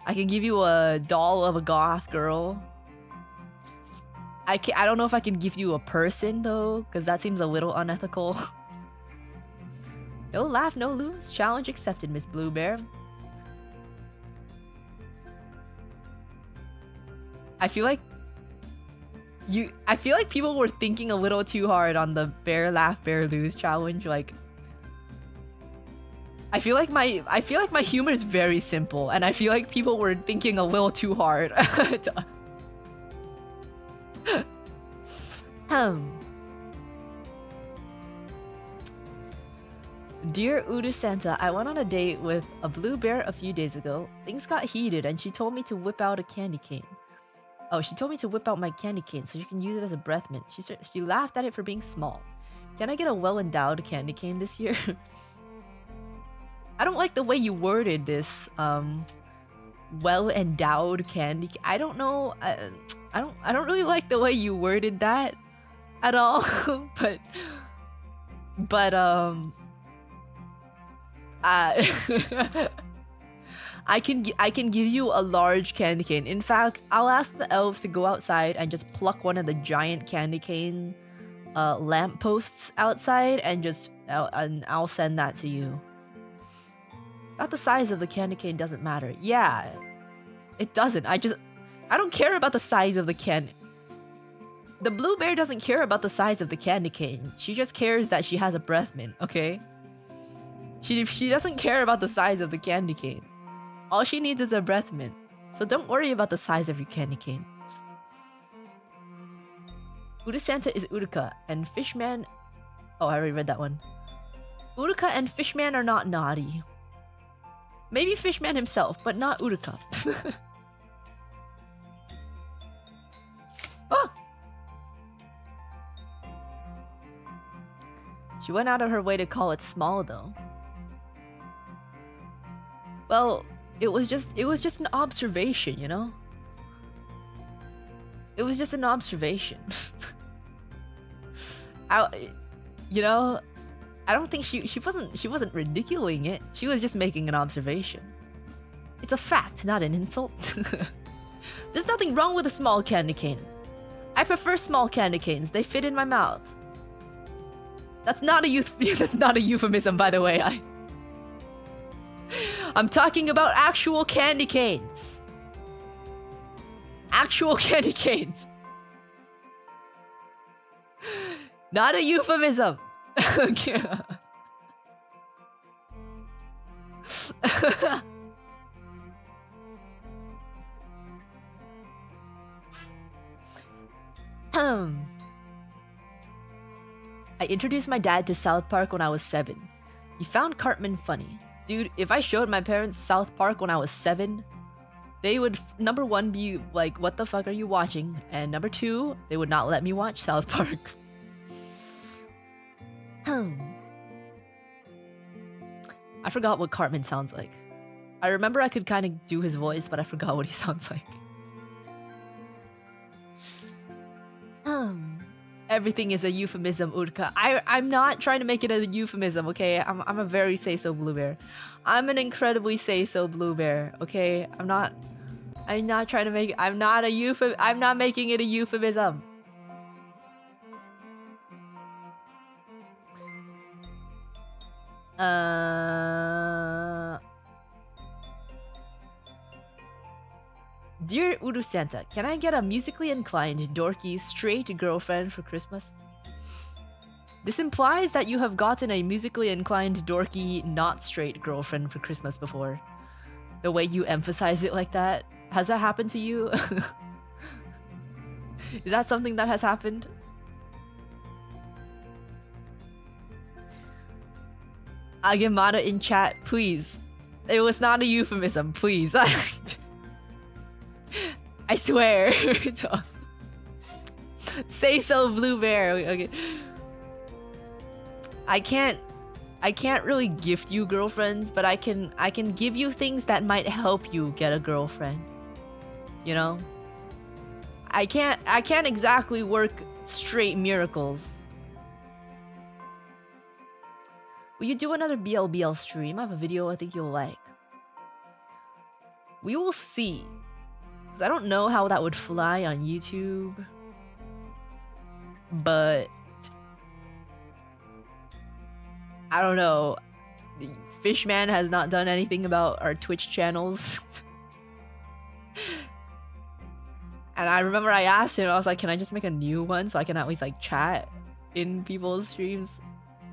I can give you a doll of a goth girl. I don't know if I can give you a person though, because that seems a little unethical. No laugh, no lose. Challenge accepted, Miss Blue Bear. I feel like people were thinking a little too hard on the bear laugh, bear lose challenge. Like, I feel like my humor is very simple, and I feel like people were thinking a little too hard. Dear UruSanta, I went on a date with a blue bear a few days ago. Things got heated and she told me to whip out a candy cane. Oh, she told me to whip out my candy cane so you can use it as a breath mint. She laughed at it for being small. Can I get a well-endowed candy cane this year? I don't like the way you worded this. Well-endowed candy. I don't know. I don't really like the way you worded that at all. but I can give you a large candy cane. In fact, I'll ask the elves to go outside and just pluck one of the giant candy cane lamp posts outside and I'll send that to you. Not the size of the candy cane doesn't matter. Yeah, it doesn't. I don't care about the size of the candy. The blue bear doesn't care about the size of the candy cane. She just cares that she has a breath mint, okay? She doesn't care about the size of the candy cane. All she needs is a breath mint. So don't worry about the size of your candy cane. UruSanta is Uruka, and Fishman... Oh, I already read that one. Uruka and Fishman are not naughty. Maybe Fishman himself, but not Uruka. Oh! She went out of her way to call it small, though. Well, it was just an observation, you know? It was just an observation. I don't think she wasn't ridiculing it. She was just making an observation. It's a fact, not an insult. There's nothing wrong with a small candy cane. I prefer small candy canes. They fit in my mouth. That's not a euphemism, by the way. I'm talking about actual candy canes. Actual candy canes. Not a euphemism. I introduced my dad to South Park when I was 7. He found Cartman funny. Dude, if I showed my parents South Park when I was 7, they would, number 1, be like, what the fuck are you watching? And number 2, they would not let me watch South Park. I forgot what Cartman sounds like. I remember I could kind of do his voice, but I forgot what he sounds like. Everything is a euphemism, Urka. I'm not trying to make it a euphemism, okay? I'm a very say-so blue bear. I'm an incredibly say-so blue bear, okay? I'm not trying to make it, I'm not making it a euphemism. Dear UruSanta, can I get a musically inclined, dorky, straight girlfriend for Christmas? This implies that you have gotten a musically inclined, dorky, not straight girlfriend for Christmas before. The way you emphasize it like that. Has that happened to you? Is that something that has happened? Agemata in chat, please. It was not a euphemism, please. I swear. Say so, Blue Bear. Okay. I can't really gift you girlfriends, but I can give you things that might help you get a girlfriend. You know? I can't exactly work straight miracles. Will you do another BLBL stream? I have a video I think you'll like. We will see. 'Cause I don't know how that would fly on YouTube. But I don't know. Fishman has not done anything about our Twitch channels. And I remember I asked him, I was like, can I just make a new one so I can at least like chat in people's streams?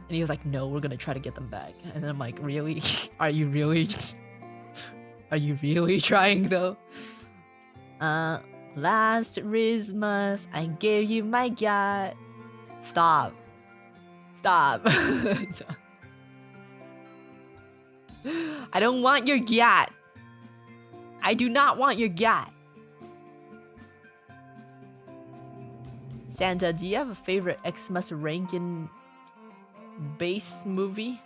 And he was like, no, we're gonna try to get them back. And then I'm like, really? Are you really? Are you really trying though? Last Christmas, I gave you my yacht. Stop. Stop. I don't want your yacht. I do not want your yacht. Santa, do you have a favorite Xmas Rankin bass movie?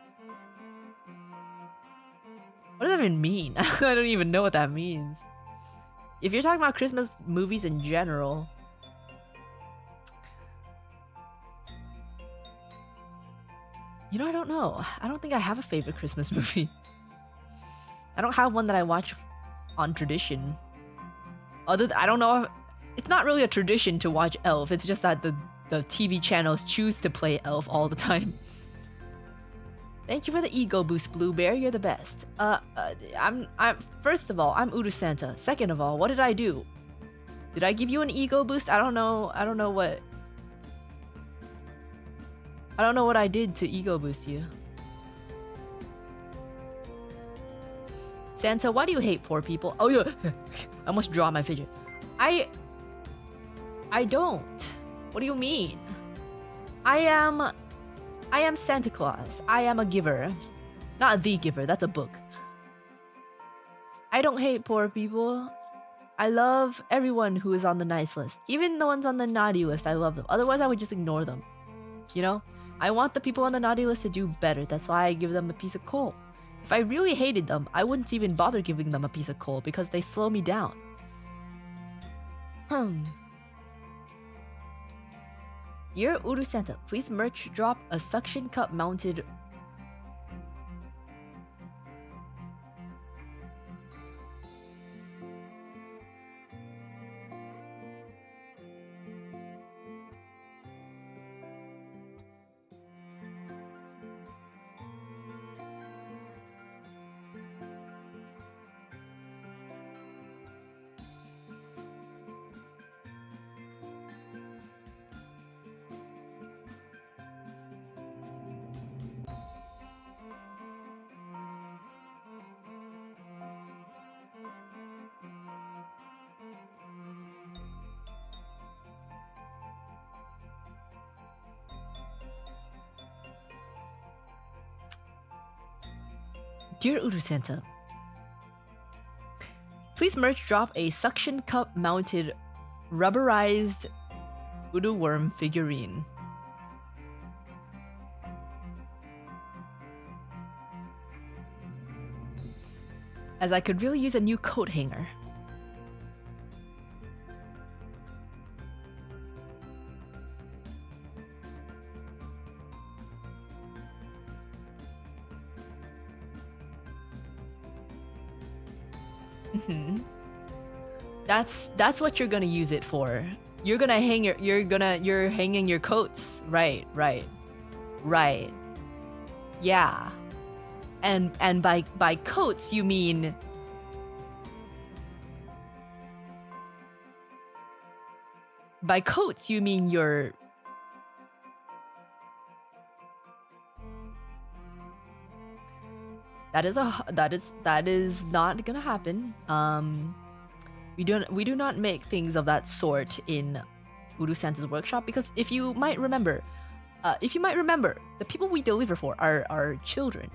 What does that even mean? I don't even know what that means. If you're talking about Christmas movies in general, you know, I don't know. I don't think I have a favorite Christmas movie. I don't have one that I watch on tradition. I don't know. It's not really a tradition to watch Elf. It's just that the TV channels choose to play Elf all the time. Thank you for the ego boost, Blue Bear. You're the best. I'm first of all, I'm UruSanta. Second of all, what did I do? Did I give you an ego boost? I don't know what. I don't know what I did to ego boost you. Santa, why do you hate poor people? Oh yeah, I almost draw my fidget. I don't. What do you mean? I am Santa Claus. I am a giver. Not the giver, that's a book. I don't hate poor people. I love everyone who is on the nice list. Even the ones on the naughty list, I love them. Otherwise, I would just ignore them. You know? I want the people on the naughty list to do better. That's why I give them a piece of coal. If I really hated them, I wouldn't even bother giving them a piece of coal because they slow me down. Dear UruSanta, please merch drop a suction cup mounted Dear UruSanta, please merch drop a suction cup mounted rubberized Uru worm figurine. As I could really use a new coat hanger. That's what you're gonna use it for. You're gonna hang you're hanging your coats. Right. Yeah. And by coats you mean your that is not gonna happen. We do not make things of that sort in UruSanta's workshop, because if you might remember, the people we deliver for are children.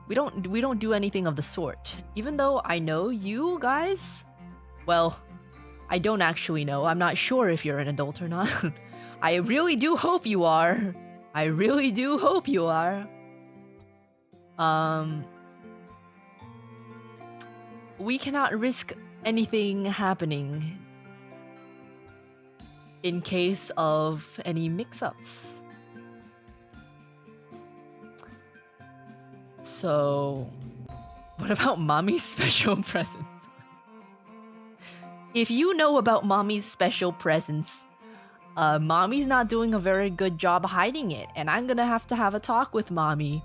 We don't do anything of the sort. Even though I know you guys, well, I don't actually know. I'm not sure if you're an adult or not. I really do hope you are. I really do hope you are. We cannot risk anything happening in case of any mix-ups. So, what about Mommy's special presents? If you know about Mommy's special presents, Mommy's not doing a very good job hiding it, and I'm gonna have to have a talk with Mommy.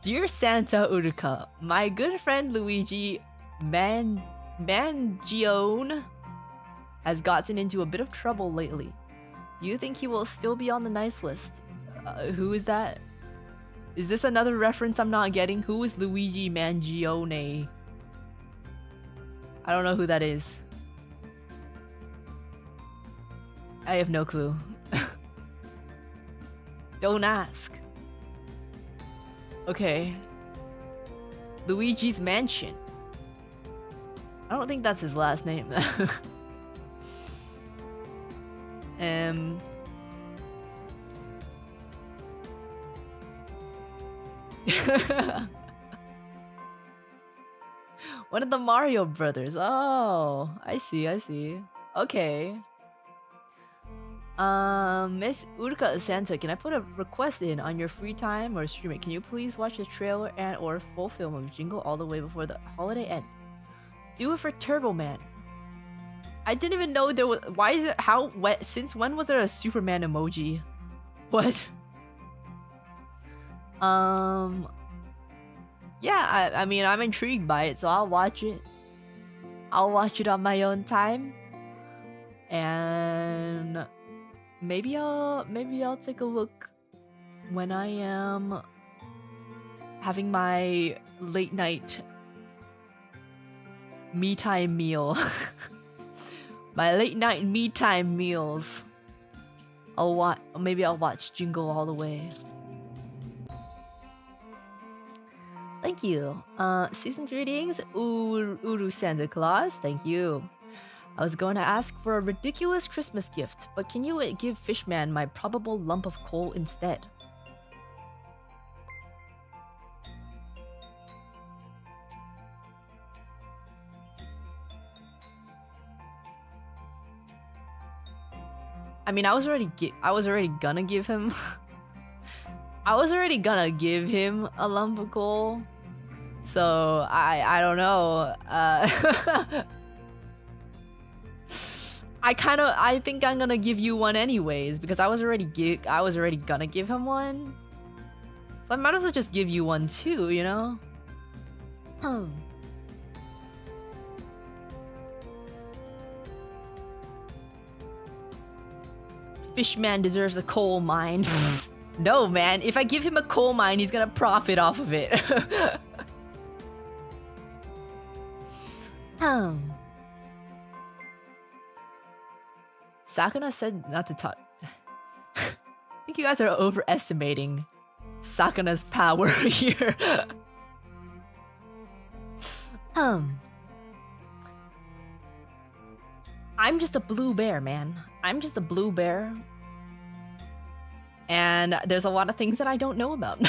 Dear Santa Uruka, my good friend Luigi Mangione has gotten into a bit of trouble lately. Do you think he will still be on the nice list? Who is that? Is this another reference I'm not getting? Who is Luigi Mangione? I don't know who that is. I have no clue. Don't ask. Okay. Luigi's Mansion. I don't think that's his last name. One of the Mario brothers. Oh, I see. Okay. Miss Uruka Santa, can I put a request in on your free time or stream it? Can you please watch the trailer and or full film of Jingle all the way before the holiday end? Do it for Turbo Man. I didn't even know there was. Why is it? How? What? Since when was there a Superman emoji? What? Yeah. I mean, I'm intrigued by it, so I'll watch it. I'll watch it on my own time, and maybe I'll take a look when I am having my late night me time meal. My late night me time meals. Maybe I'll watch Jingle all the way. Thank you. Season greetings, Uru Santa Claus. Thank you. I was going to ask for a ridiculous Christmas gift, but can you give Fishman my probable lump of coal instead? I mean, I was already gonna give him a lump of coal. So I don't know. I think I'm gonna give you one anyways because I was already gonna give him one. So I might as well just give you one too, you know? Fishman deserves a coal mine. No, man. If I give him a coal mine, he's gonna profit off of it. Sakuna said not to talk. I think you guys are overestimating Sakuna's power here. I'm just a blue bear, man. I'm just a blue bear. And there's a lot of things that I don't know about.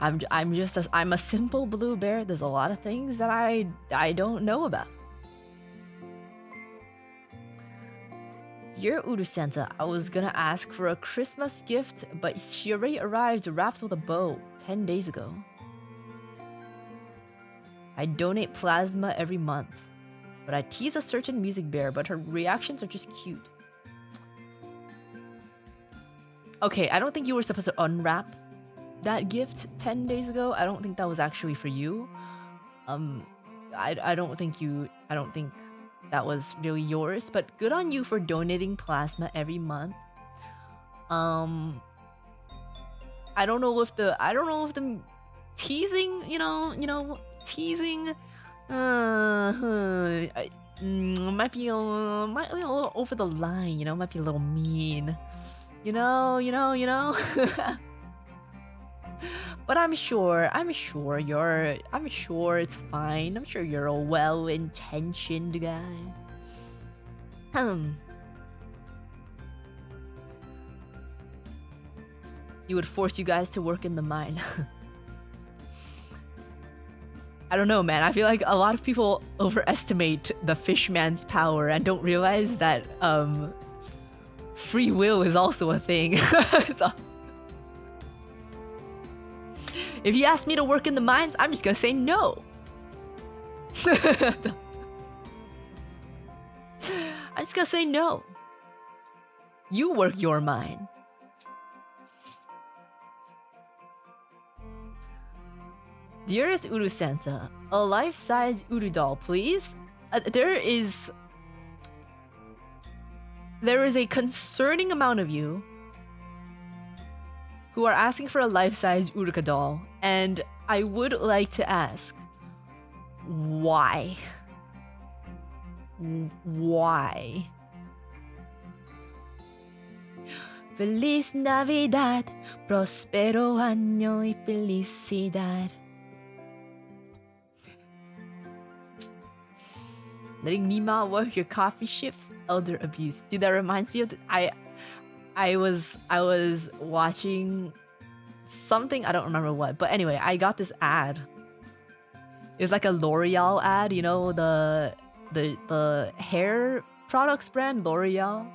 I'm a simple blue bear. There's a lot of things that I don't know about. Dear UruSanta, I was gonna ask for a Christmas gift, but she already arrived wrapped with a bow 10 days ago. I donate plasma every month, but I tease a certain music bear, but her reactions are just cute. Okay, I don't think you were supposed to unwrap that gift 10 days ago. I don't think that was actually for you. I don't think that was really yours, but good on you for donating plasma every month. I don't know if the teasing, teasing might be a little over the line, might be a little mean. But I'm sure it's fine. I'm sure you're a well-intentioned guy. He would force you guys to work in the mine. I don't know, man. I feel like a lot of people overestimate the fishman's power and don't realize that free will is also a thing. If you ask me to work in the mines, I'm just gonna say no. I'm just gonna say no. You work your mine. Dearest UruSanta, a life-size Uru doll, please. There is a concerning amount of you who are asking for a life-size Uruka doll, and I would like to ask, why? Why? Feliz Navidad, prospero año y felicidad. Letting Nima work your coffee shifts, elder abuse. Dude, that reminds me of I was watching something, I don't remember what, but anyway, I got this ad. It was like a L'Oreal ad, the hair products brand L'Oreal.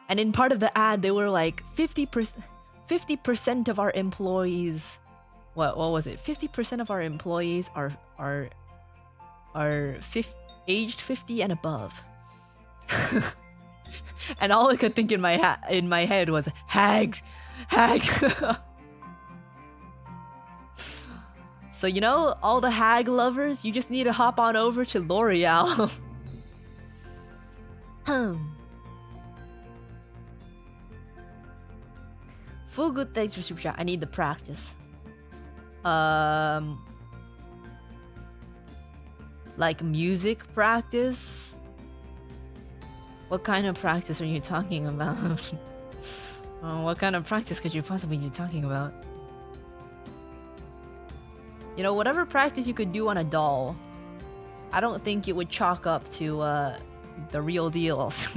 And in part of the ad, they were like 50% of our employees. What was it? 50% of our employees are aged 50 and above. And all I could think in my head was hags. So all the hag lovers, you just need to hop on over to L'Oreal. Full good, thanks for super chat. I need the practice. Like music practice? What kind of practice are you talking about? What kind of practice could you possibly be talking about? Whatever practice you could do on a doll, I don't think it would chalk up to the real deals.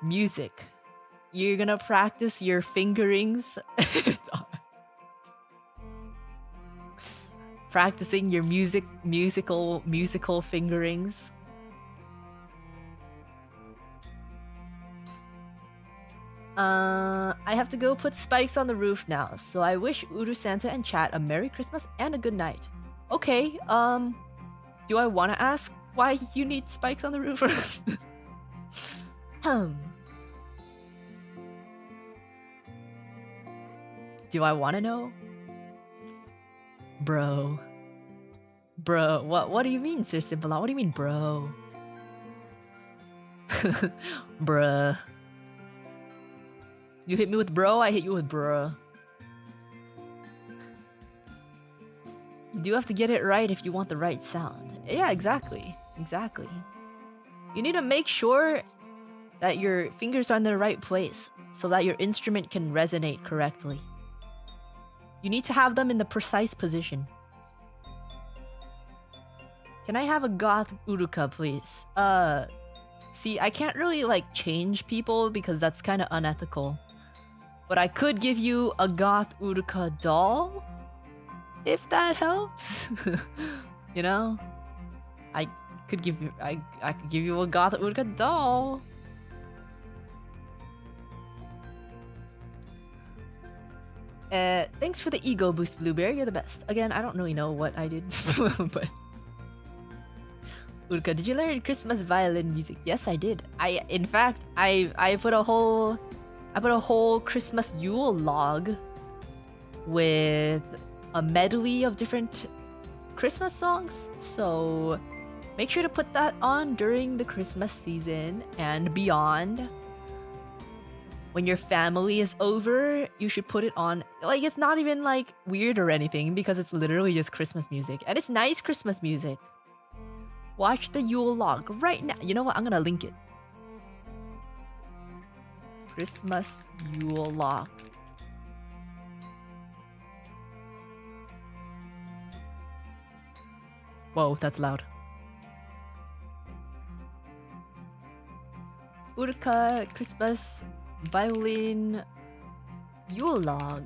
Music. You're gonna practice your fingerings. Practicing your musical fingerings. I have to go put spikes on the roof now, so I wish UruSanta and chat a Merry Christmas and a good night. Okay, do I want to ask why you need spikes on the roof? Do I want to know? Bro, what do you mean, Sir Simple? What do you mean, bro? Bruh. You hit me with bro, I hit you with bruh. You do have to get it right if you want the right sound. Yeah, exactly. You need to make sure that your fingers are in the right place so that your instrument can resonate correctly. You need to have them in the precise position. Can I have a goth Uruka, please? See, I can't really change people because that's kind of unethical. But I could give you a goth Uruka doll, if that helps. I could give you a goth Uruka doll. Thanks for the ego boost, Blueberry. You're the best. Again, I don't really know what I did, but Uruka, did you learn Christmas violin music? Yes, I did. In fact, I put a whole Christmas Yule log with a medley of different Christmas songs. So make sure to put that on during the Christmas season and beyond. when your family is over, you should put it on. Like, it's not even like weird or anything because it's literally just Christmas music. And it's nice Christmas music. Watch the Yule log right now. You know what? I'm gonna link it. Christmas Yule log. Whoa, that's loud. Uruka, Christmas, Violin, Yule log.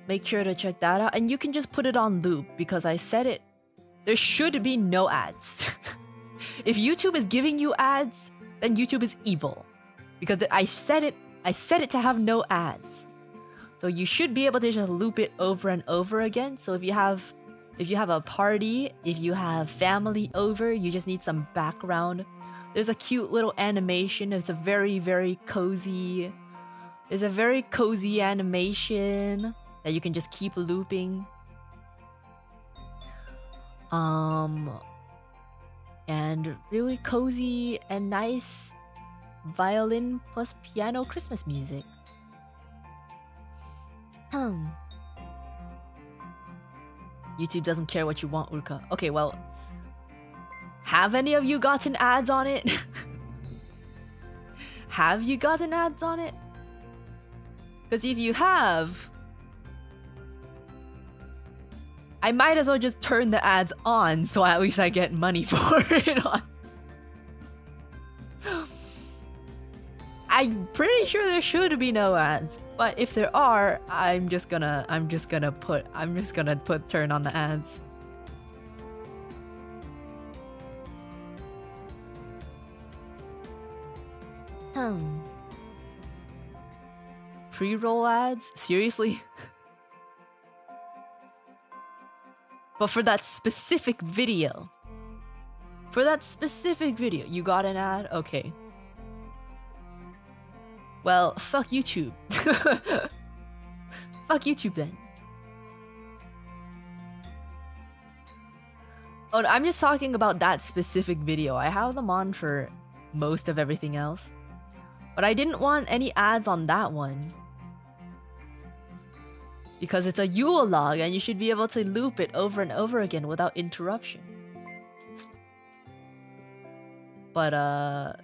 Make sure to check that out. And you can just put it on loop because I said it. There should be no ads. If YouTube is giving you ads, then YouTube is evil. Because I said it to have no ads. So you should be able to just loop it over and over again. So if you have a party, if you have family over, you just need some background. There's a cute little animation. It's a very, very cozy. There's a very cozy animation that you can just keep looping. And really cozy and nice violin plus piano Christmas music. YouTube doesn't care what you want, Uruka. Okay, well, have any of you gotten ads on it? Have you gotten ads on it? Because if you have, I might as well just turn the ads on so at least I get money for it on. I'm pretty sure there should be no ads, but if there are, I'm just gonna put turn on the ads. Pre-roll ads? Seriously? But for that specific video. For that specific video, you got an ad? Okay. Well, fuck YouTube. Fuck YouTube then. Oh, I'm just talking about that specific video. I have them on for most of everything else. But I didn't want any ads on that one. Because it's a Yule log and you should be able to loop it over and over again without interruption. But,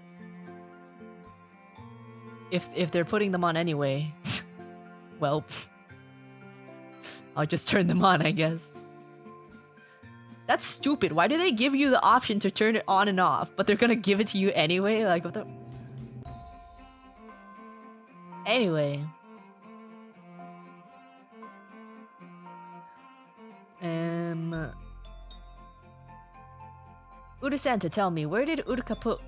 if they're putting them on anyway, well, I'll just turn them on, I guess. That's stupid. Why do they give you the option to turn it on and off, but they're gonna give it to you anyway? Like, what the... Anyway. UruSanta, tell me, where did Uruka put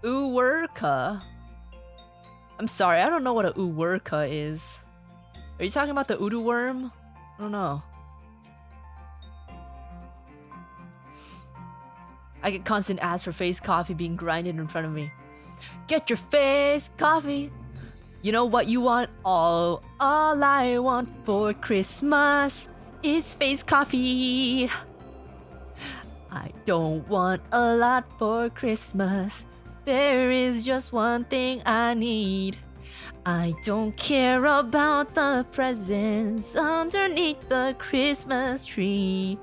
Uruka? I'm sorry, I don't know what a Uruka is. Are you talking about the Udu worm? I don't know. I get constant ads for face coffee being grinded in front of me. Get your face coffee. You know what you want? All I want for Christmas is face coffee. I don't want a lot for Christmas. There is just one thing I need. I don't care about the presents underneath the Christmas tree.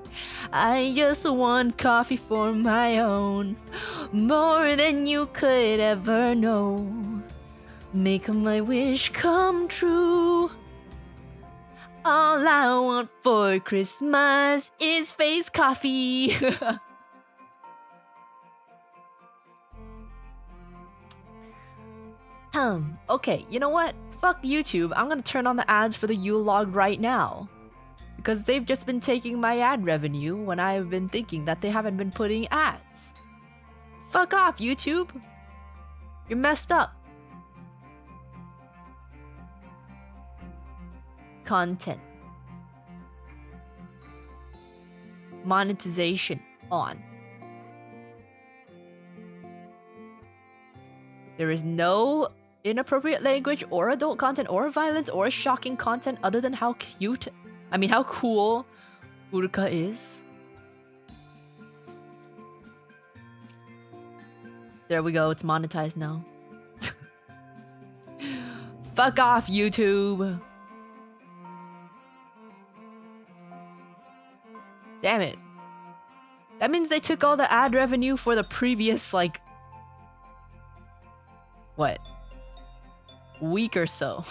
I just want coffee for my own, more than you could ever know. Make my wish come true. All I want for Christmas is face coffee. Okay, you know what? Fuck YouTube. I'm gonna turn on the ads for the Yule log right now. Because they've just been taking my ad revenue when I've been thinking that they haven't been putting ads. Fuck off, YouTube. You're messed up. Content. Monetization on. There is no inappropriate language or adult content or violence or shocking content other than how cool Uruka is. There we go. It's monetized now. Fuck off, YouTube. Damn it. That means they took all the ad revenue for the previous, like... what? Week or so.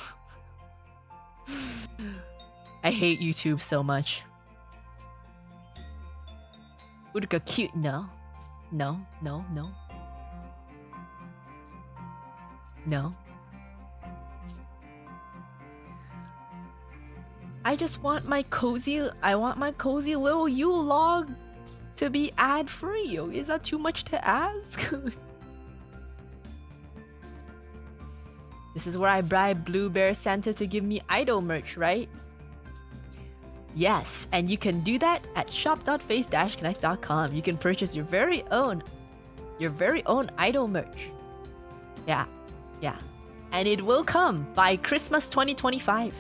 I hate YouTube so much. Uruka cute. No. No. No. No. No. I just want my cozy... I want my cozy little Yule log to be ad-free. Is that too much to ask? This is where I bribe Blue Bear Santa to give me idol merch, right? Yes, and you can do that at shop.face-connect.com. You can purchase your very own idol merch. Yeah, yeah. And it will come by Christmas 2025.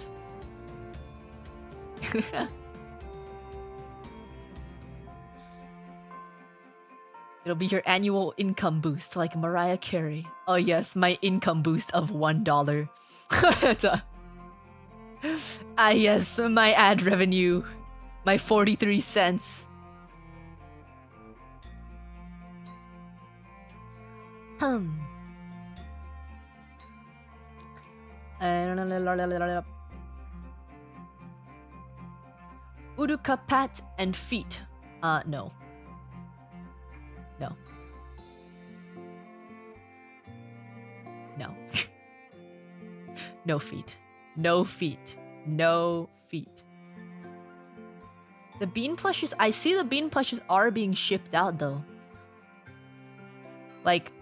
It'll be your annual income boost like Mariah Carey. Oh yes, my income boost of $1. Ah yes, my ad revenue. My 43 cents. Uruka pat and feet. No. No. No. No feet. No feet. No feet. The bean plushes, I see the bean plushes are being shipped out though. Like,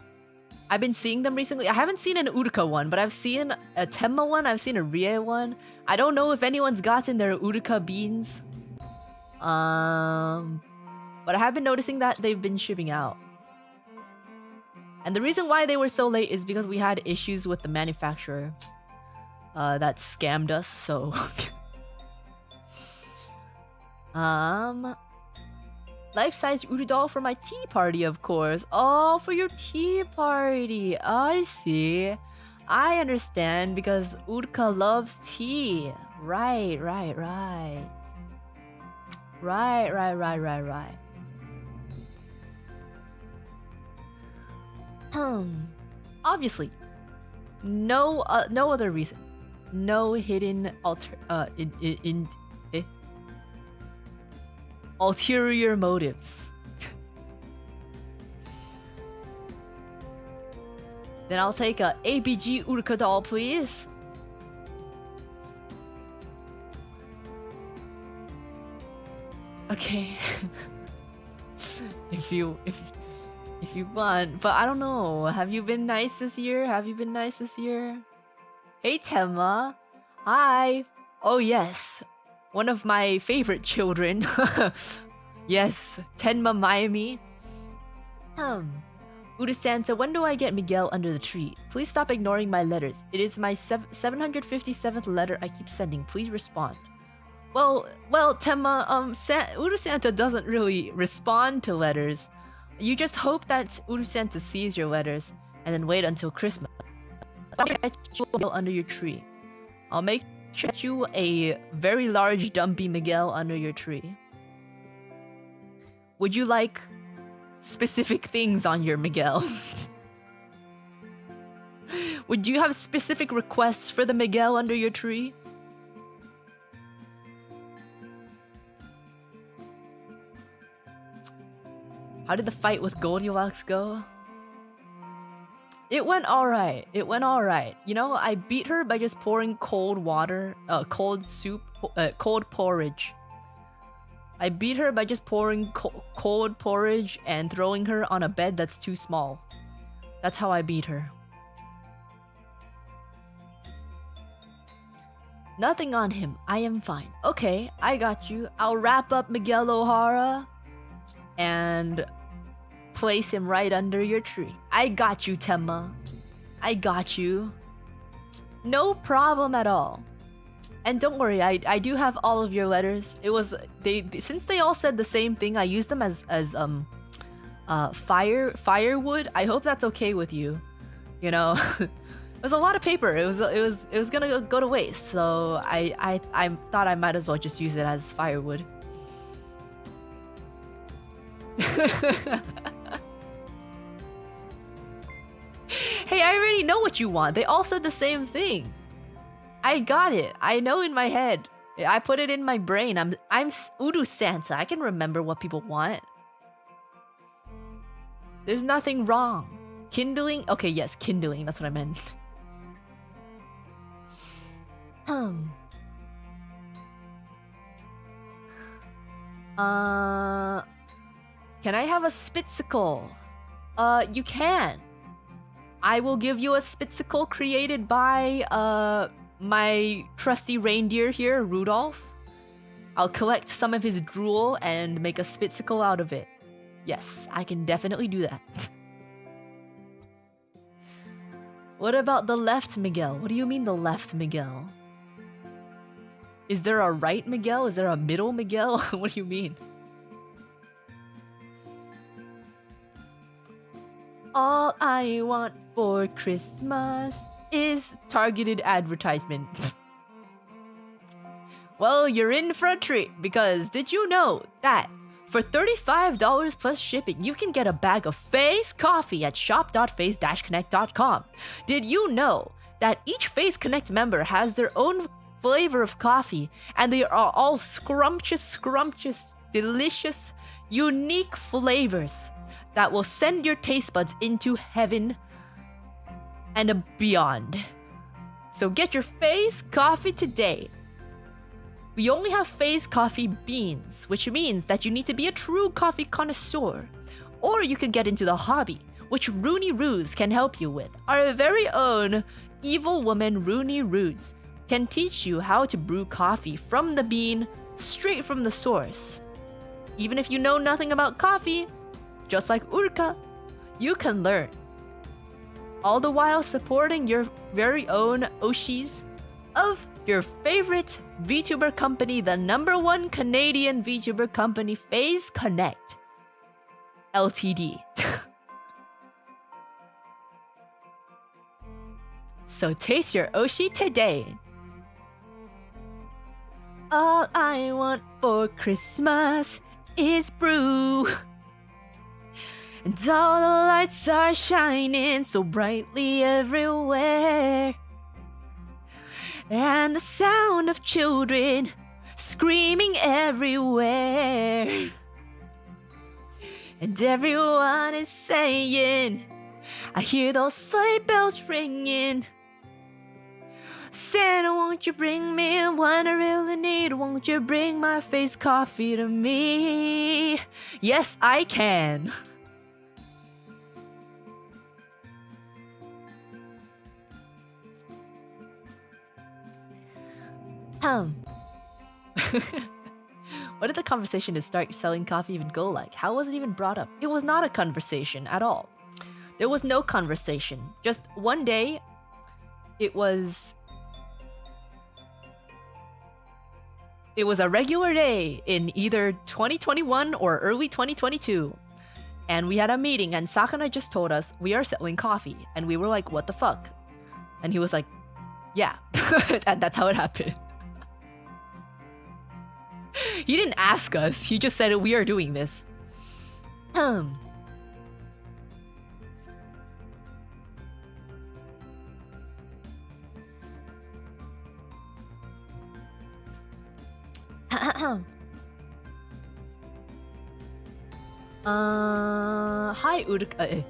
I've been seeing them recently. I haven't seen an Uruka one, but I've seen a Tenma one. I've seen a Rie one. I don't know if anyone's gotten their Uruka beans. But I have been noticing that they've been shipping out. And the reason why they were so late is because we had issues with the manufacturer that scammed us, so... Life-size Uru doll for my tea party, of course. Oh, for your tea party. Oh, I see. I understand, because Uruka loves tea. Right. Right. Obviously, no other reason, no hidden ulterior motives. Then I'll take a ABG Uruka doll, please. Okay. if you want, but I don't know. Have you been nice this year? Hey Temma. Hi. Oh yes. One of my favorite children. Yes, Tenma Miami. UruSanta, when do I get Miguel under the tree? Please stop ignoring my letters. It is my 757th letter I keep sending. Please respond. Well, Temma, UruSanta doesn't really respond to letters. You just hope that UruSanta sees your letters and then wait until Christmas. I'll get you under your tree. I'll make sure you a very large dumpy Miguel under your tree. Would you like specific things on your Miguel? Would you have specific requests for the Miguel under your tree? How did the fight with Goldilocks go? It went alright. You know, I beat her by just pouring cold water, cold soup, cold porridge. I beat her by just pouring cold porridge and throwing her on a bed that's too small. That's how I beat her. Nothing on him. I am fine. Okay, I got you. I'll wrap up Miguel O'Hara and place him right under your tree. I got you, Temma. I got you. No problem at all. And don't worry, I do have all of your letters. It was since they all said the same thing, I used them as firewood. I hope that's okay with you. You know, it was a lot of paper. It was gonna go to waste. So I thought I might as well just use it as firewood. Hey, I already know what you want. They all said the same thing. I got it. I know in my head. I put it in my brain. I'm UruSanta. I can remember what people want. There's nothing wrong. Kindling? Okay, yes, kindling. That's what I meant. Can I have a spitzicle? You can. I will give you a spitzicle created by my trusty reindeer here, Rudolph. I'll collect some of his drool and make a spitzicle out of it. Yes, I can definitely do that. What about the left Miguel? What do you mean the left Miguel? Is there a right Miguel? Is there a middle Miguel? What do you mean? All I want for Christmas is targeted advertisement. Well, you're in for a treat because did you know that for $35 plus shipping, you can get a bag of Phase coffee at shop.phase-connect.com. Did you know that each Phase Connect member has their own flavor of coffee and they are all scrumptious, delicious, unique flavors that will send your taste buds into heaven and beyond. So get your Phase coffee today. We only have Phase coffee beans, which means that you need to be a true coffee connoisseur. Or you can get into the hobby, which Rooney Roos can help you with. Our very own evil woman Rooney Roos can teach you how to brew coffee from the bean, straight from the source. Even if you know nothing about coffee, just like Uruka, you can learn. All the while supporting your very own Oshis of your favorite Vtuber company, the #1 Canadian Vtuber company, Phase Connect Ltd. So taste your Oshi today. All I want for Christmas is brew. And all the lights are shining so brightly everywhere. And the sound of children screaming everywhere. And everyone is saying, I hear those sleigh bells ringing. Santa, won't you bring me what I really need? Won't you bring my Phase coffee to me? Yes, I can. What did the conversation to start selling coffee even go like? How was it even brought up? It was not a conversation at all. There was no conversation. Just one day, it was a regular day in either 2021 or early 2022. And we had a meeting and Sakana just told us we are selling coffee. And we were like, what the fuck? And he was like, yeah. And that's how it happened. He didn't ask us. He just said we are doing this. Hi Uruka.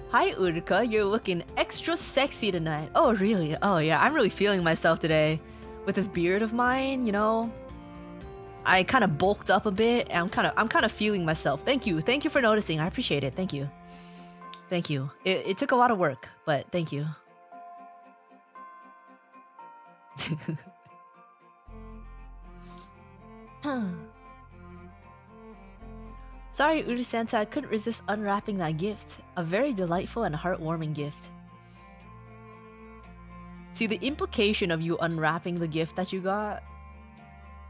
Hi Uruka, you're looking extra sexy tonight. Oh really? Oh yeah, I'm really feeling myself today. With this beard of mine, you know. I kind of bulked up a bit and I'm kind of feeling myself. Thank you for noticing. I appreciate it. Thank you. It took a lot of work, but thank you. Sorry, UruSanta, I couldn't resist unwrapping that gift. A very delightful and heartwarming gift. See, the implication of you unwrapping the gift that you got,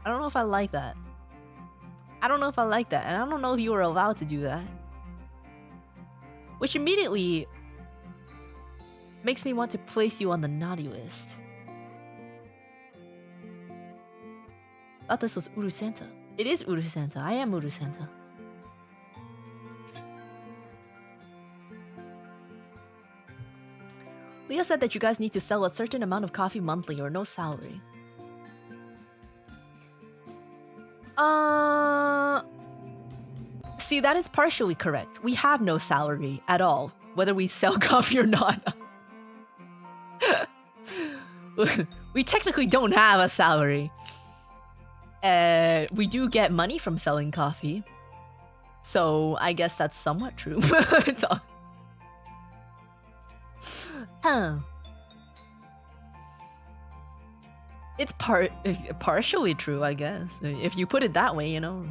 I don't know if I like that. And I don't know if you were allowed to do that. which immediately makes me want to place you on the naughty list. Thought this was UruSanta. It is UruSanta. I am UruSanta. Leah said that you guys need to sell a certain amount of coffee monthly or no salary. See, that is partially correct. We have no salary at all, whether we sell coffee or not. We technically don't have a salary. We do get money from selling coffee. So I guess that's somewhat true. It's partially true, I guess. If you put it that way, you know.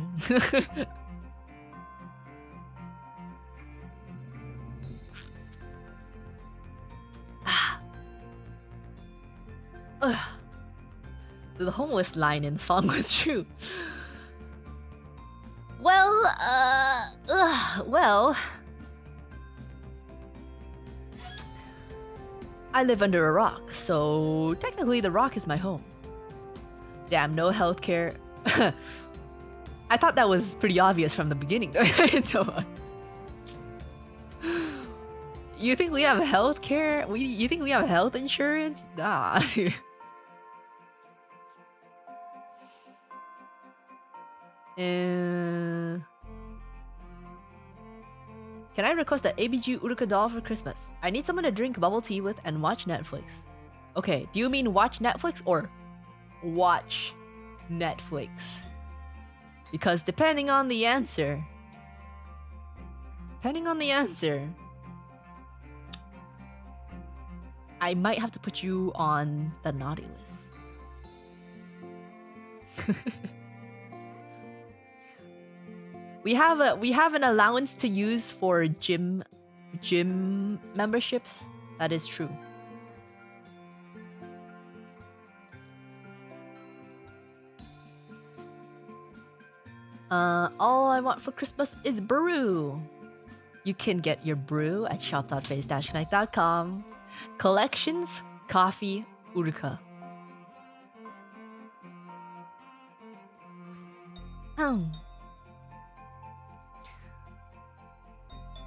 The homeless line in the song was true. Well, I live under a rock, so technically the rock is my home. Damn, no healthcare. I thought that was pretty obvious from the beginning. So, you think we have healthcare? You think we have health insurance? Nah. Can I request an ABG Uruka doll for Christmas? I need someone to drink bubble tea with and watch Netflix. Okay, do you mean watch Netflix or watch Netflix? Because depending on the answer, I might have to put you on the naughty list. We have an allowance to use for gym memberships. That is true. All I want for Christmas is brew. You can get your brew at shop.face-connect.com. Collections, coffee, Uruka.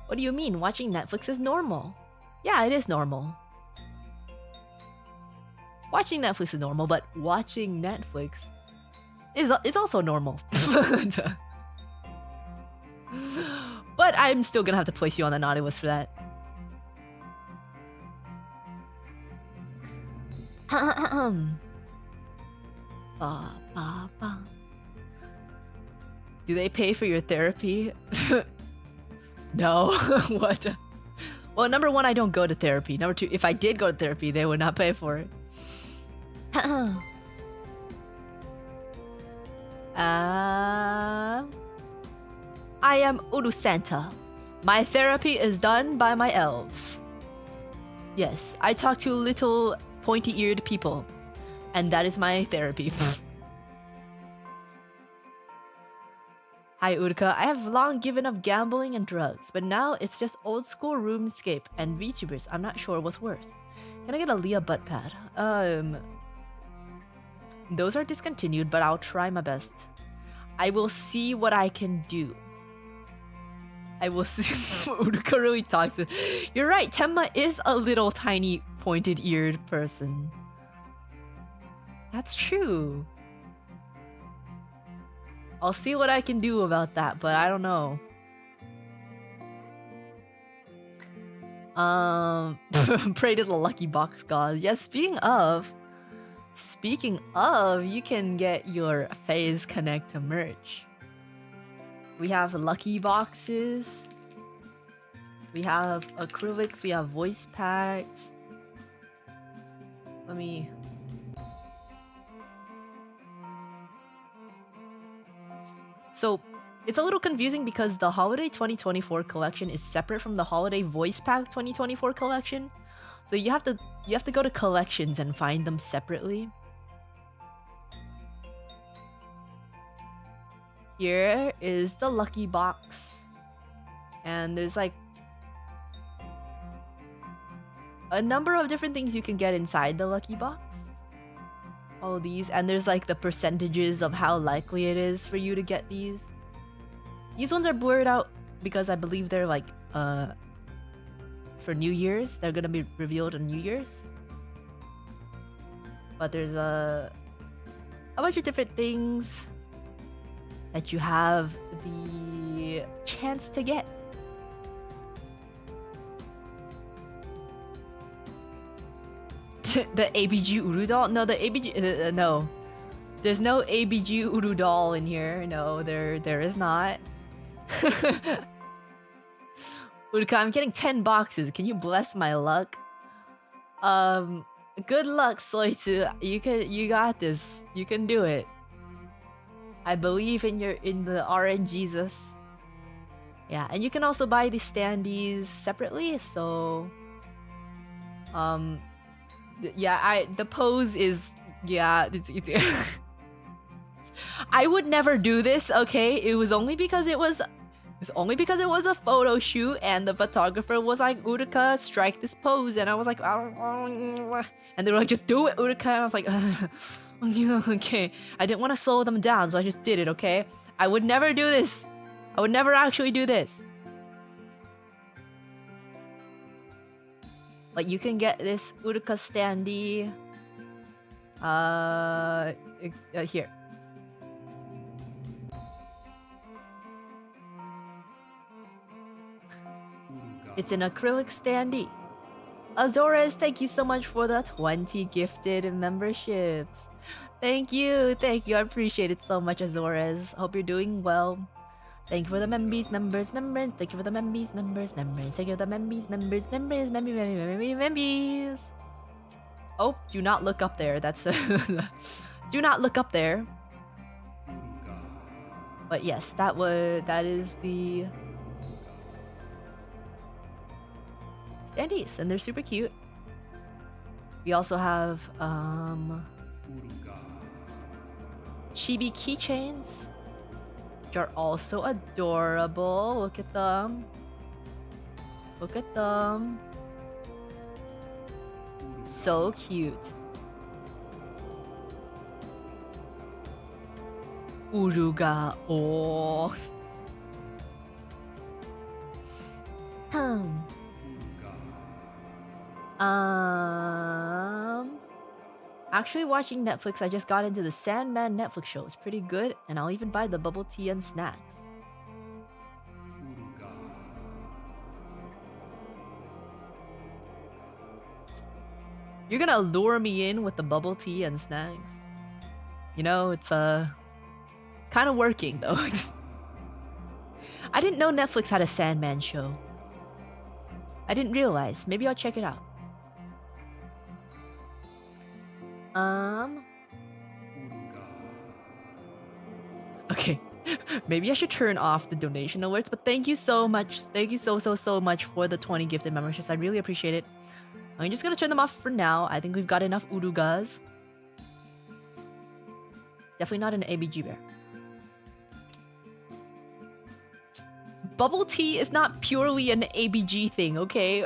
What do you mean? Watching Netflix is normal? Yeah, it is normal. Watching Netflix is normal, but watching Netflix is also normal. But I'm still gonna have to place you on the naughty list for that. Do they pay for your therapy? No. What? Well, number one, I don't go to therapy. Number two, if I did go to therapy, they would not pay for it. I am UruSanta. My therapy is done by my elves. Yes, I talk to little pointy-eared people, and that is my therapy. Hi Uruka, I have long given up gambling and drugs, but now it's just old school RuneScape and Vtubers. I'm not sure what's worse. Can I get a Leah butt pad? Those are discontinued, but I'll try my best. I will see what I can do. I will see. Uruka really talks. You're right, Tenma is a little tiny pointed-eared person. That's true. I'll see what I can do about that, but I don't know. Pray to the lucky box god. Yes, speaking of, you can get your Phase Connect merch. We have lucky boxes. We have acrylics. We have voice packs. Let me. So, it's a little confusing because the Holiday 2024 collection is separate from the Holiday Voice Pack 2024 collection. So you have to go to collections and find them separately. Here is the lucky box. And there's like a number of different things you can get inside the lucky box. All these, and there's like the percentages of how likely it is for you to get these. These ones are blurred out because I believe they're like for New Year's. They're gonna be revealed on New Year's. But there's a bunch of different things that you have the chance to get. The ABG Uru doll? No, the ABG no. There's no ABG Uru doll in here. No, there is not. Uruka, I'm getting 10 boxes. Can you bless my luck? Good luck, Soitu. You got this. You can do it. I believe in the RN Jesus. Yeah, and you can also buy these standees separately, so yeah, the pose is, yeah, it's I would never do this, okay? It was only because it was a photo shoot and the photographer was like, Uruka, strike this pose, and I was like, and they were like, just do it, Uruka, and I was like, okay. I didn't want to slow them down, so I just did it, okay? I would never do this. I would never actually do this. But you can get this Uruka standee here. It's an acrylic standee. Azores, thank you so much for the 20 gifted memberships. Thank you, I appreciate it so much, Azores. Hope you're doing well. Thank you for the members. Thank you for the members. Thank you for the members. Oh, do not look up there. That's do not look up there. But yes, that is the standees, and they're super cute. We also have chibi keychains, which are also adorable. Look at them. Look at them. So cute. Uruga. Oh. Actually watching Netflix, I just got into the Sandman Netflix show. It's pretty good, and I'll even buy the bubble tea and snacks. You're gonna lure me in with the bubble tea and snacks. You know, it's kind of working though. I didn't know Netflix had a Sandman show. I didn't realize. Maybe I'll check it out. Okay. Maybe I should turn off the donation alerts, but thank you so much. Thank you so much for the 20 gifted memberships. I really appreciate it. I'm just gonna turn them off for now. I think we've got enough Urugas. Definitely not an ABG bear. Bubble tea is not purely an ABG thing, okay?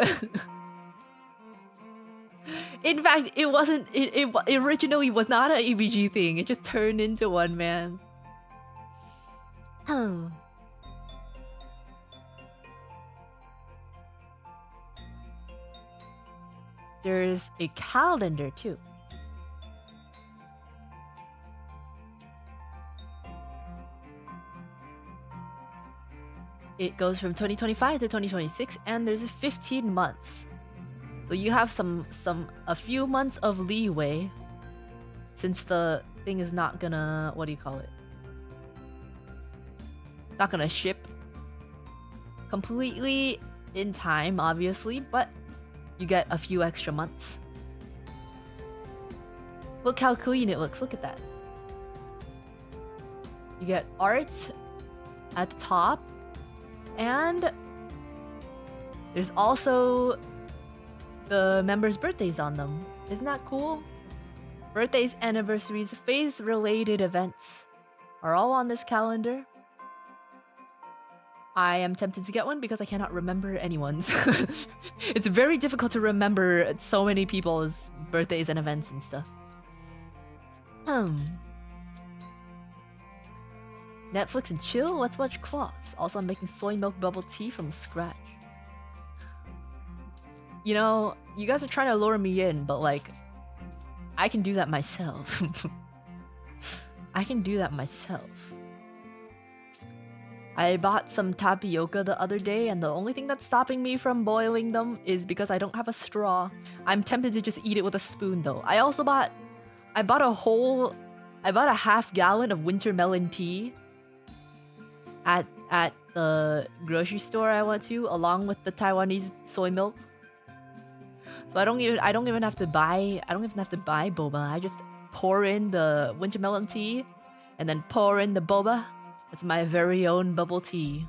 In fact, it wasn't. It originally was not an ABG thing. It just turned into one, man. Oh. There's a calendar too. It goes from 2025 to 2026, and there's 15 months. So you have a few months of leeway, since the thing is not gonna, what do you call it? Not gonna ship completely in time, obviously, but you get a few extra months. Look how clean it looks. Look at that. You get art at the top, and there's also the members' birthdays on them. Isn't that cool? Birthdays, anniversaries, phase-related events are all on this calendar. I am tempted to get one because I cannot remember anyone's. It's very difficult to remember so many people's birthdays and events and stuff. Netflix and chill? Let's watch Clocks. Also, I'm making soy milk bubble tea from scratch. You know, you guys are trying to lure me in, but like, I can do that myself. I can do that myself. I bought some tapioca the other day, and the only thing that's stopping me from boiling them is because I don't have a straw. I'm tempted to just eat it with a spoon though. I bought a half gallon of winter melon tea at the grocery store I went to, along with the Taiwanese soy milk. So I don't even have to buy boba. I just pour in the winter melon tea and then pour in the boba. It's my very own bubble tea.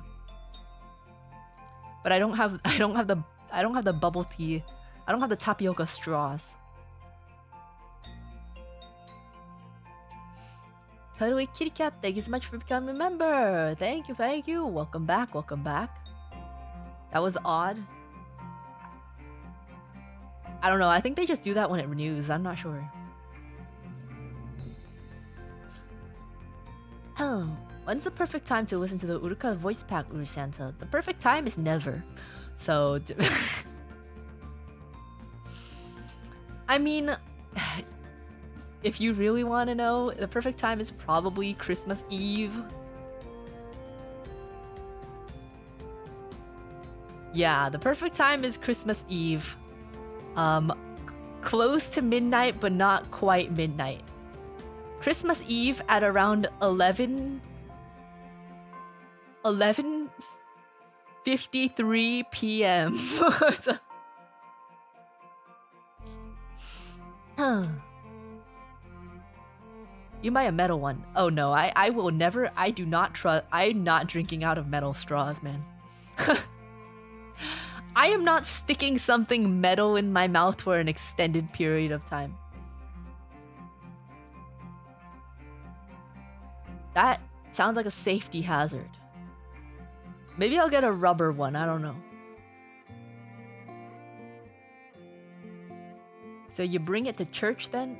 But I don't have the bubble tea. I don't have the tapioca straws. Cuddly Kitty Cat, thank you so much for becoming a member. Thank you. Welcome back. That was odd. I don't know, I think they just do that when it renews. I'm not sure. Oh, when's the perfect time to listen to the Uruka voice pack, UruSanta? The perfect time is never. So, I mean, if you really want to know, the perfect time is probably Christmas Eve. Yeah, the perfect time is Christmas Eve. Close to midnight, but not quite midnight. Christmas Eve at around 11:53 p.m. You buy a metal one. Oh no, I will never. I do not trust. I'm not drinking out of metal straws, man. I am not sticking something metal in my mouth for an extended period of time. That sounds like a safety hazard. Maybe I'll get a rubber one, I don't know. So you bring it to church then?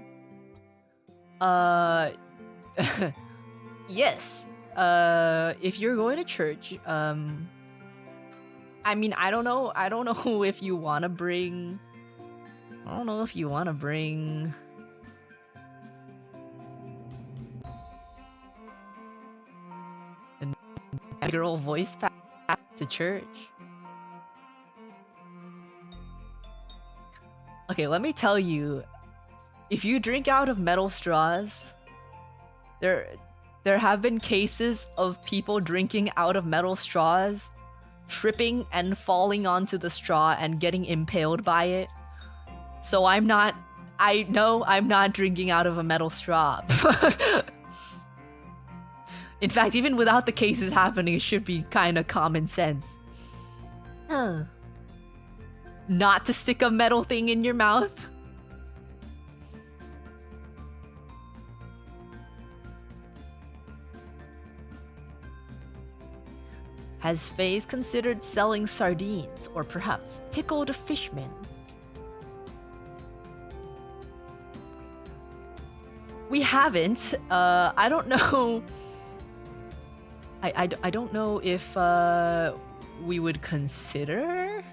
Yes. If you're going to church, I mean, I don't know if you want to bring... I don't know if you want to bring... a girl voice pack to church. Okay, let me tell you. If you drink out of metal straws, there have been cases of people drinking out of metal straws, tripping and falling onto the straw and getting impaled by it. So I know I'm not drinking out of a metal straw. In fact, even without the cases happening, it should be kind of common sense. Not to stick a metal thing in your mouth. Has FaZe considered selling sardines or perhaps pickled fishmen? We haven't. I don't know. I don't know if we would consider,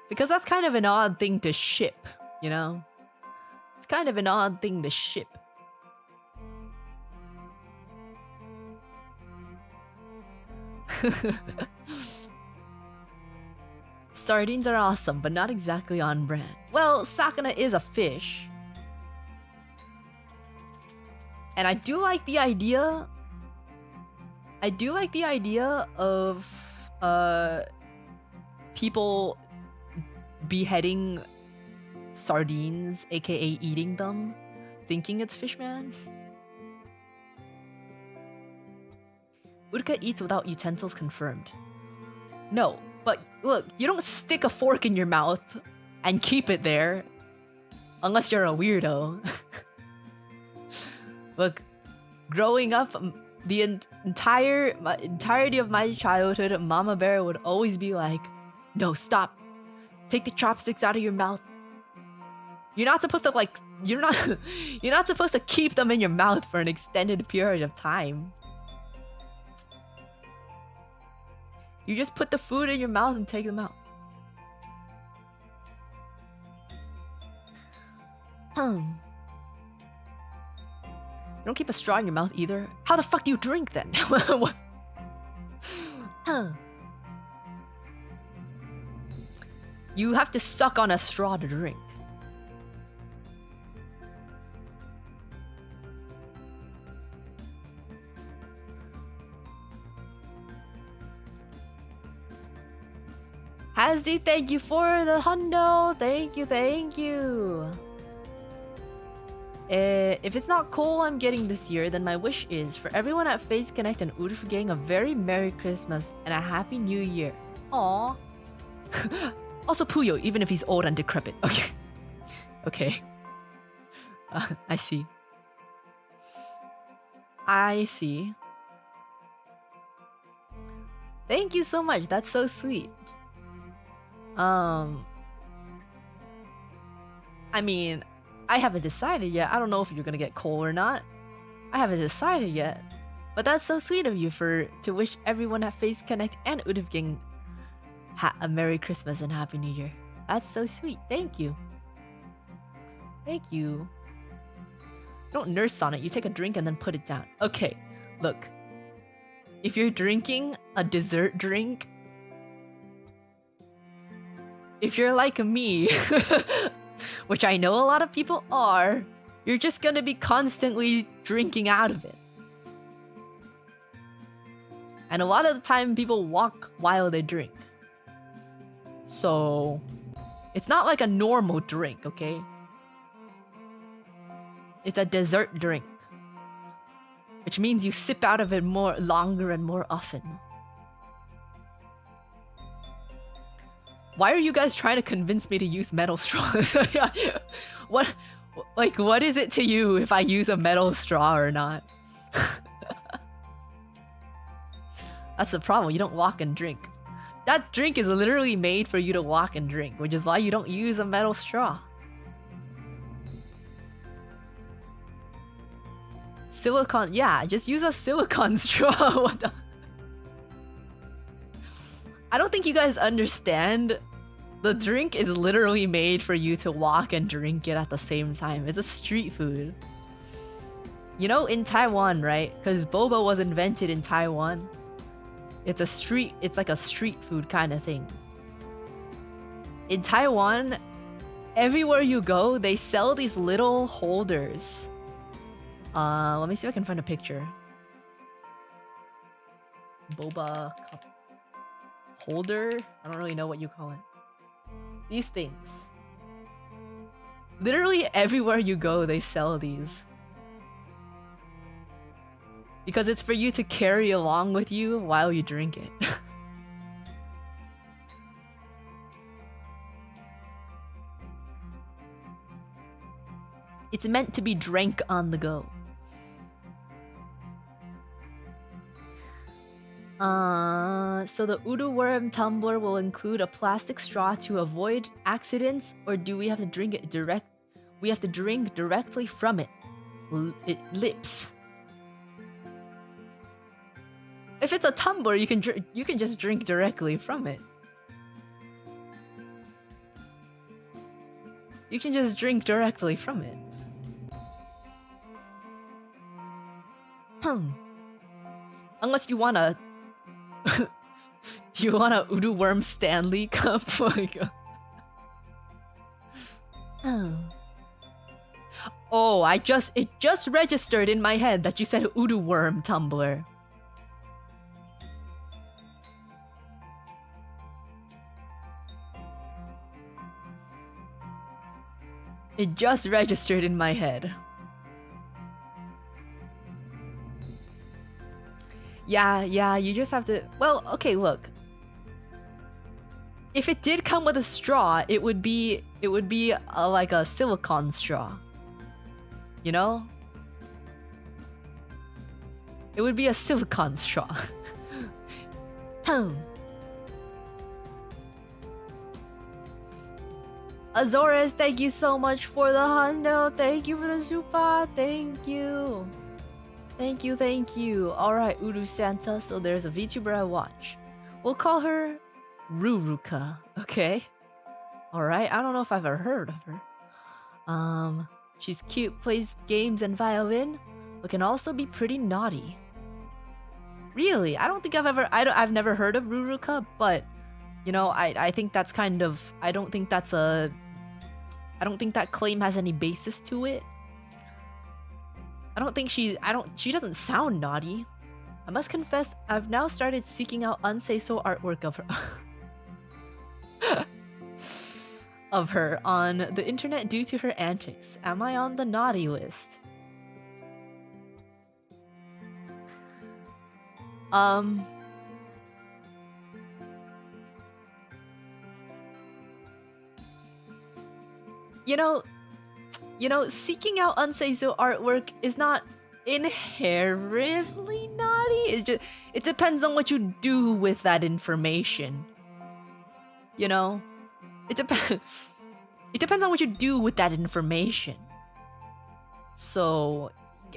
because that's kind of an odd thing to ship, you know? It's kind of an odd thing to ship. Sardines are awesome, but not exactly on brand. Well, sakana is a fish. And I do like the idea of people beheading sardines, aka eating them, thinking it's fishman. Uruka eats without utensils confirmed. No, but look, you don't stick a fork in your mouth and keep it there. Unless you're a weirdo. Look, growing up, the entirety of my childhood, Mama Bear would always be like, "No, stop! Take the chopsticks out of your mouth. You're not supposed to you're not supposed to keep them in your mouth for an extended period of time. You just put the food in your mouth and take them out." You don't keep a straw in your mouth either. How the fuck do you drink then? What? You have to suck on a straw to drink. Hazzy, thank you for the hundo. Thank you, thank you. If it's not cool I'm getting this year, then my wish is for everyone at Face Connect and Uruf Gang a very Merry Christmas and a Happy New Year. Aww. Also Puyo, even if he's old and decrepit. Okay. Okay. I see. I see. Thank you so much. That's so sweet. I mean, I haven't decided yet. I don't know if you're gonna get coal or not. I haven't decided yet. But that's so sweet of you to wish everyone at Face Connect and Uruf Gang a Merry Christmas and Happy New Year. That's so sweet. Thank you. Thank you. Don't nurse on it. You take a drink and then put it down. Okay, look. If you're drinking a dessert drink, if you're like me, which I know a lot of people are, you're just gonna be constantly drinking out of it. And a lot of the time people walk while they drink. So, it's not like a normal drink, okay? It's a dessert drink. Which means you sip out of it more longer and more often. Why are you guys trying to convince me to use metal straws? What is it to you if I use a metal straw or not? That's the problem, you don't walk and drink. That drink is literally made for you to walk and drink, which is why you don't use a metal straw. Silicone, yeah, just use a silicone straw. What the? I don't think you guys understand. The drink is literally made for you to walk and drink it at the same time. It's a street food. You know, in Taiwan, right? Because boba was invented in Taiwan. It's like a street food kind of thing. In Taiwan, everywhere you go, they sell these little holders. Let me see if I can find a picture. Boba cup holder? I don't really know what you call it. These things. Literally everywhere you go, they sell these. Because it's for you to carry along with you while you drink it. It's meant to be drank on the go. So the Uru worm tumbler will include a plastic straw to avoid accidents, or do we have to drink it direct? We have to drink directly from it. Lips. If it's a tumbler, you can just drink directly from it. You can just drink directly from it. Unless you wanna. Do you want a Udu Worm Stanley cup? Oh, it just registered in my head that you said Udu Worm tumbler. It just registered in my head. Yeah, you just have to... Well, okay, look. If it did come with a straw, it would be like a silicone straw. You know? It would be a silicone straw. Azores, thank you so much for the hundo. Thank you for the super. Thank you. Thank you, thank you. Alright, UruSanta. So there's a VTuber I watch. We'll call her Uruka, okay? Alright, I don't know if I've ever heard of her. She's cute, plays games and violin, but can also be pretty naughty. Really? I don't think I've never heard of Uruka, but you know, I think that's kind of, I don't think that claim has any basis to it. She doesn't sound naughty. I must confess, I've now started seeking out unsafe artwork of her of her on the internet due to her antics. Am I on the naughty list? You know, seeking out unsafe artwork is not inherently naughty. It depends on what you do with that information. You know? It depends on what you do with that information. So,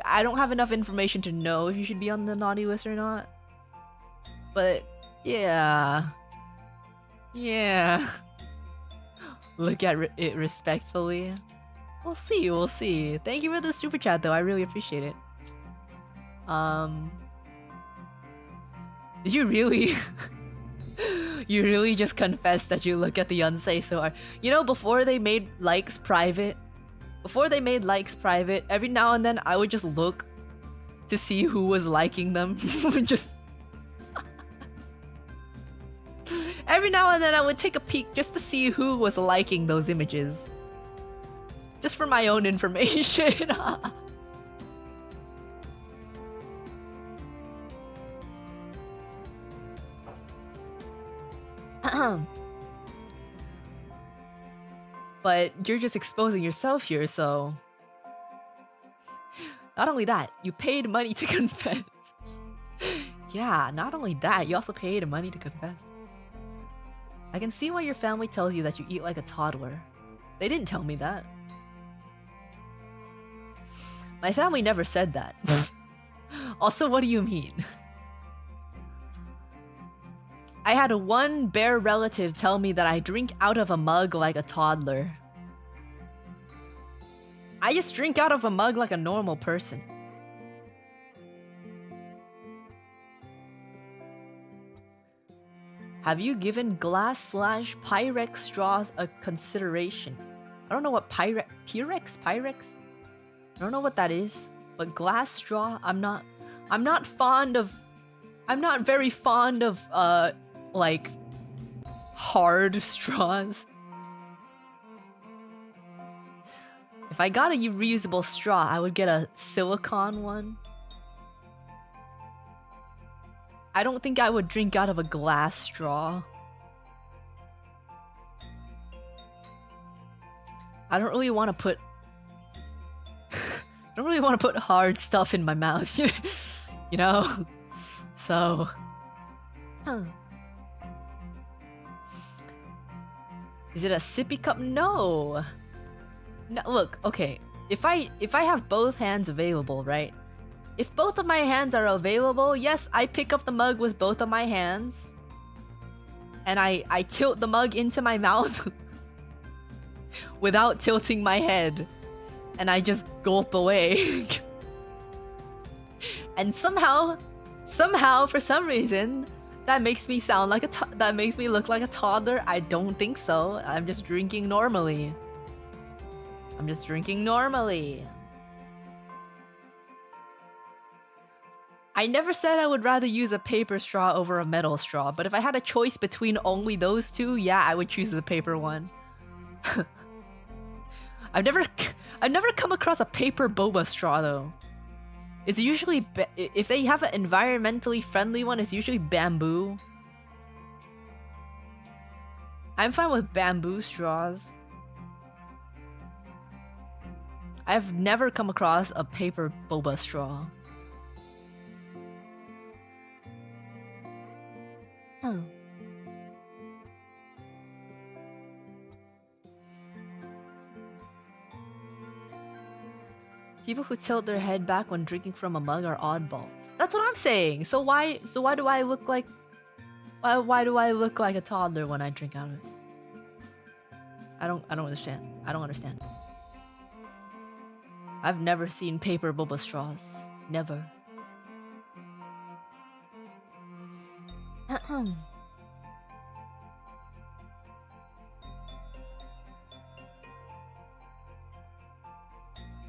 I don't have enough information to know if you should be on the naughty list or not. But, yeah. Yeah. Look at it respectfully. We'll see. Thank you for the super chat though, I really appreciate it. Did you really... You really just confessed that you look at the unsafe art? You know, before they made likes private, every now and then I would just look to see who was liking them. Just... Every now and then I would take a peek just to see who was liking those images. Just for my own information. But you're just exposing yourself here, so... Not only that, you paid money to confess. Yeah, not only that, you also paid money to confess. I can see why your family tells you that you eat like a toddler. They didn't tell me that. My family never said that. Also, what do you mean? I had one bare relative tell me that I drink out of a mug like a toddler. I just drink out of a mug like a normal person. Have you given glass/Pyrex straws a consideration? I don't know what Pyrex? Pyrex? I don't know what that is, but glass straw, I'm not very fond of like hard straws. If I got a reusable straw, I would get a silicone one. I don't think I would drink out of a glass straw. I don't really want to put hard stuff in my mouth, you know? So... Is it a sippy cup? No! No, look, okay. If I have both hands available, right? If both of my hands are available, yes, I pick up the mug with both of my hands. And I tilt the mug into my mouth without tilting my head. And I just gulp away. And somehow, for some reason, that makes me sound like that makes me look like a toddler. I don't think so. I'm just drinking normally. I never said I would rather use a paper straw over a metal straw, but if I had a choice between only those two, yeah, I would choose the paper one. I've never come across a paper boba straw though. It's usually if they have an environmentally friendly one, it's usually bamboo. I'm fine with bamboo straws. I've never come across a paper boba straw. People who tilt their head back when drinking from a mug are oddballs. That's what I'm saying. So why do I look like why do I look like a toddler when I drink out of it? I don't understand. I don't understand. I've never seen paper boba straws. Never.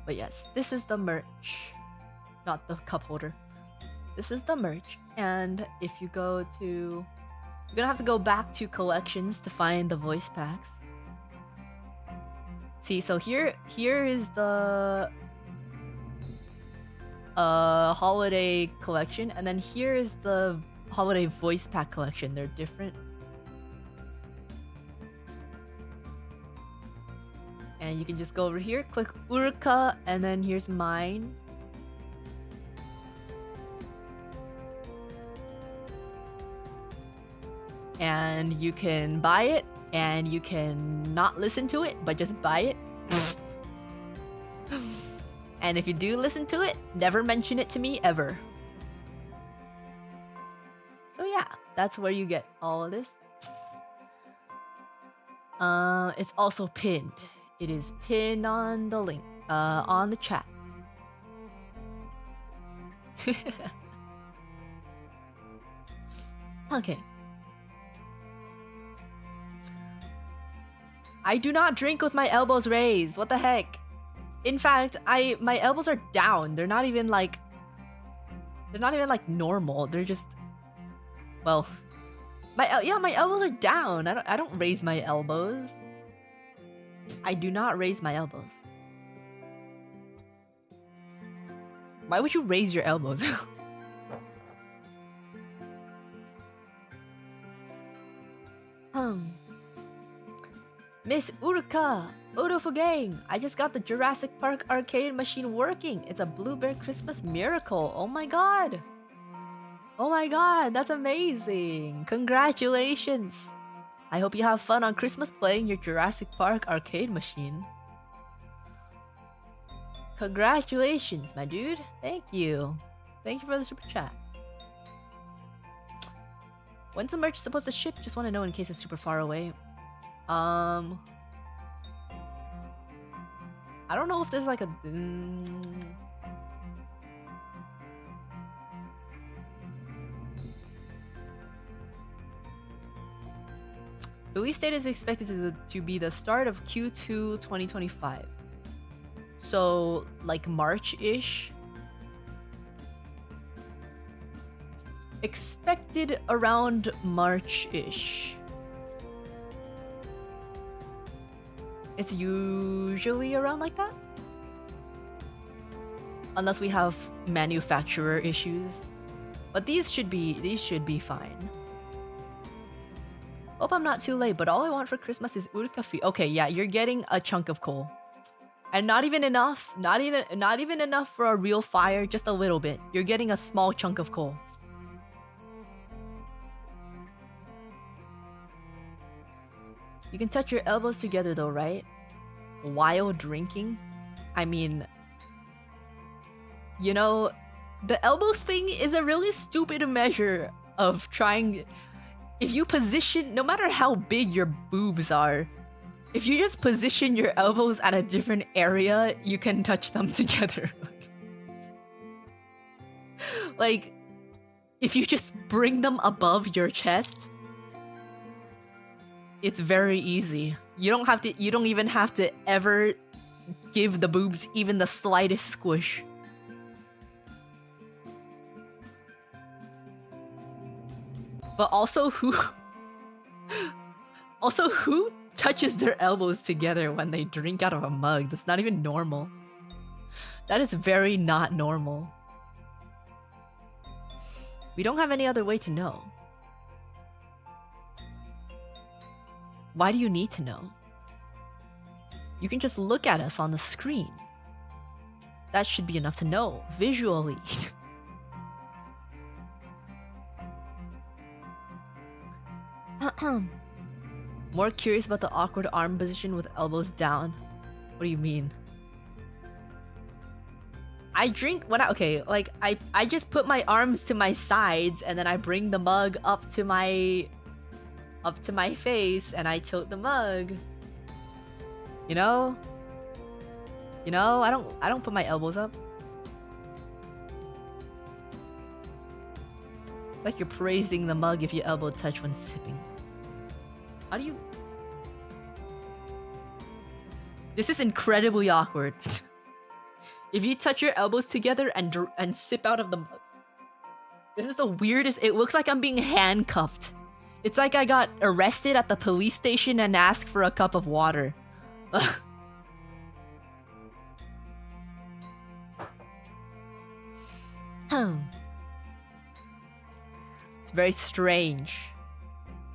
But yes, this is the merch. Not the cup holder. This is the merch. And if you go to... You're gonna have to go back to collections to find the voice packs. See, so here is the... holiday collection. And then here is the holiday voice pack collection. They're different. And you can just go over here, click Uruka, and then here's mine. And you can buy it, and you can not listen to it, but just buy it. And if you do listen to it, never mention it to me ever. So yeah, that's where you get all of this. It's also pinned. It is pinned on the link, on the chat. Okay. I do not drink with my elbows raised. What the heck? In fact, my elbows are down. They're not even like normal. They're just, well, my elbows are down. I don't raise my elbows. I do not raise my elbows. Why would you raise your elbows? Miss Uruka, Urufu gang, I just got the Jurassic Park arcade machine working. It's a Blueberry Christmas miracle. Oh my god. Oh my god, that's amazing. Congratulations. I hope you have fun on Christmas playing your Jurassic Park arcade machine. Congratulations, my dude. Thank you. Thank you for the super chat. When's the merch supposed to ship? Just want to know in case it's super far away. I don't know if there's like a... Release date is expected to be the start of Q2 2025. So, like March-ish. Expected around March-ish. It's usually around like that. Unless we have manufacturer issues. But these should be fine. Hope I'm not too late, but all I want for Christmas is Uruka fee. Okay, yeah, you're getting a chunk of coal. And not even enough. Not even enough for a real fire, just a little bit. You're getting a small chunk of coal. You can touch your elbows together though, right? While drinking? I mean, you know, the elbows thing is a really stupid measure of trying... If you position, no matter how big your boobs are, if you just position your elbows at a different area, you can touch them together. Like, if you just bring them above your chest, it's very easy. You don't even have to ever give the boobs even the slightest squish. But also who touches their elbows together when they drink out of a mug? That's not even normal. That is very not normal. We don't have any other way to know. Why do you need to know? You can just look at us on the screen. That should be enough to know, visually. More curious about the awkward arm position with elbows down. What do you mean? I drink when I just put my arms to my sides and then I bring the mug up to my face and I tilt the mug. You know? I don't put my elbows up. It's like you're praising the mug if your elbow touch when sipping. How do you? This is incredibly awkward. If you touch your elbows together and sip out of the mug. This is the weirdest. It looks like I'm being handcuffed. It's like I got arrested at the police station and asked for a cup of water. It's very strange.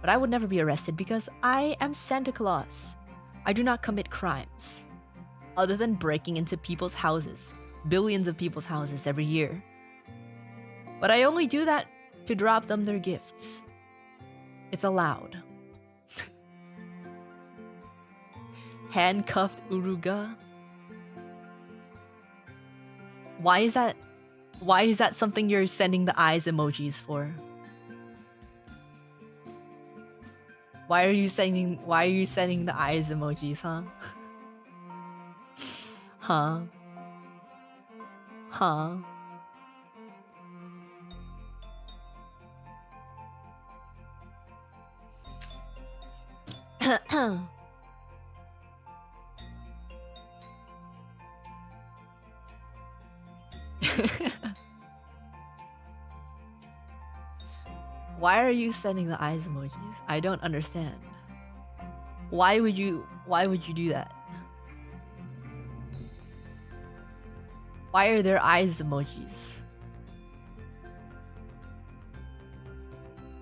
But I would never be arrested because I am Santa Claus. I do not commit crimes. Other than breaking into people's houses. Billions of people's houses every year. But I only do that to drop them their gifts. It's allowed. Handcuffed Uruka. Why is that something you're sending the eyes emojis for? Why are you sending the eyes emojis, huh? Huh? Huh? Why are you sending the eyes emojis? I don't understand. Why would you do that? Why are there eyes emojis?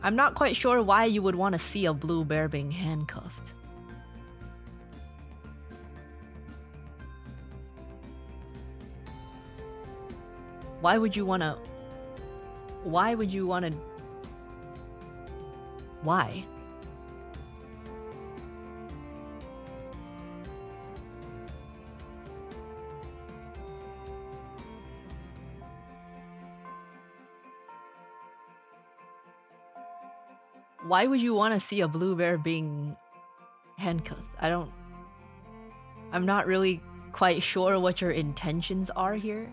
I'm not quite sure why you would want to see a blue bear being handcuffed. Why would you want to? Why? Why would you want to see a blue bear being handcuffed? I'm not really quite sure what your intentions are here.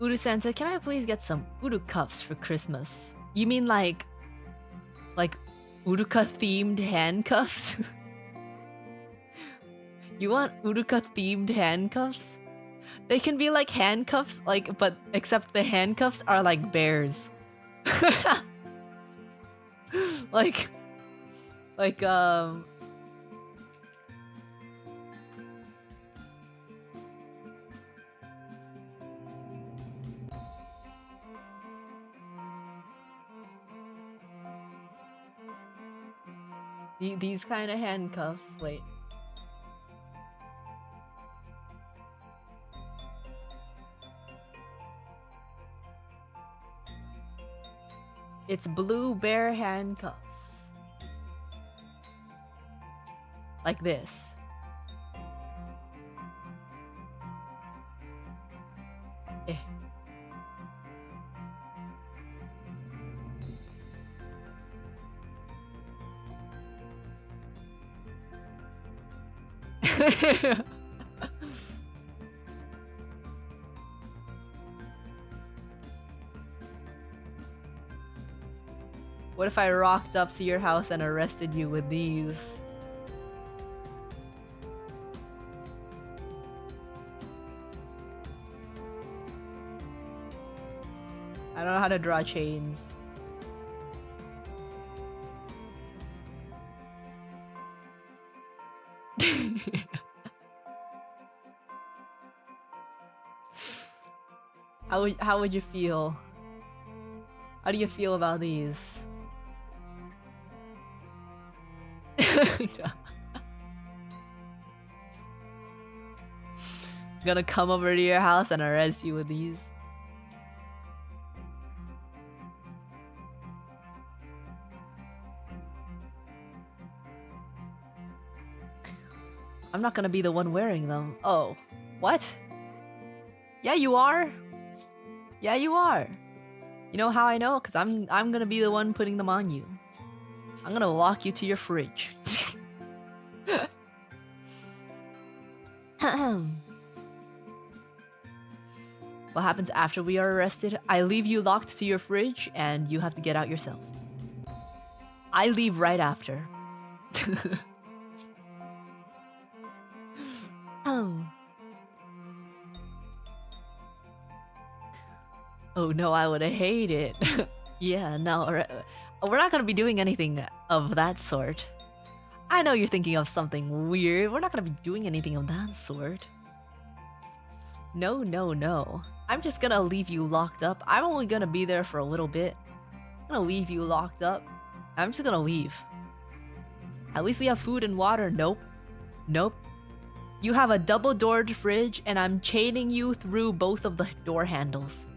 UruSanta, can I please get some Uru cuffs for Christmas? You mean like Uruka themed handcuffs? You want Uruka themed handcuffs? They can be like handcuffs, but except the handcuffs are like bears. like these kind of handcuffs. Wait. It's blue bear handcuffs. Like this. Eh. What if I rocked up to your house and arrested you with these? I don't know how to draw chains. How would you feel? How do you feel about these? Gonna come over to your house and arrest you with these. I'm not gonna be the one wearing them. Oh, what? Yeah, you are. Yeah, you are. You know how I know? Cause I'm gonna be the one putting them on you. I'm gonna lock you to your fridge. What happens after we are arrested? I leave you locked to your fridge and you have to get out yourself. I leave right after. Oh no, I would hate it. Yeah, no, we're not gonna be doing anything of that sort. I know you're thinking of something weird. We're not gonna be doing anything of that sort. No, no, no. I'm just gonna leave you locked up. I'm only gonna be there for a little bit. I'm gonna leave you locked up. I'm just gonna leave. At least we have food and water. Nope. Nope. You have a double-doored fridge and I'm chaining you through both of the door handles.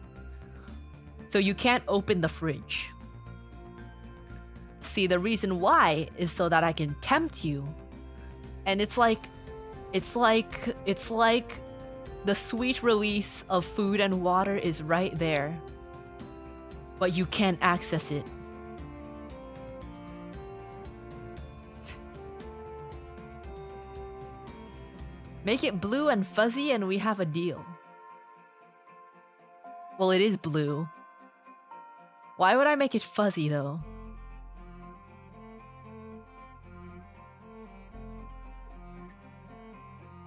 So you can't open the fridge. See, the reason why is so that I can tempt you. And it's like the sweet release of food and water is right there. But you can't access it. Make it blue and fuzzy and we have a deal. Well, it is blue. Why would I make it fuzzy though?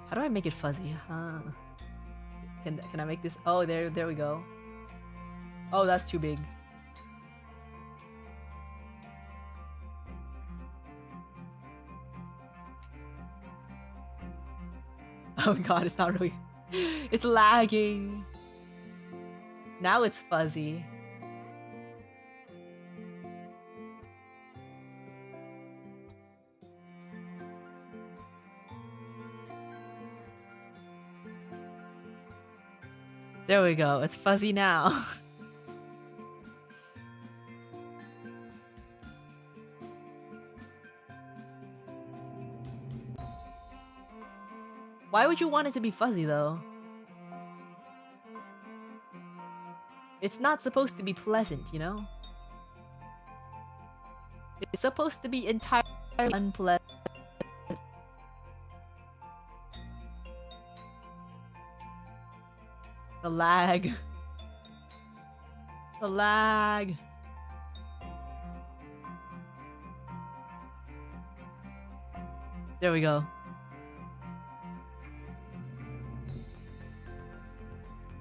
How do I make it fuzzy? Huh? Can I make this? Oh, there we go. Oh, that's too big. Oh god, it's not really... It's lagging. Now it's fuzzy. There we go, it's fuzzy now. Why would you want it to be fuzzy though? It's not supposed to be pleasant, you know? It's supposed to be entirely unpleasant. The lag. The lag. There we go.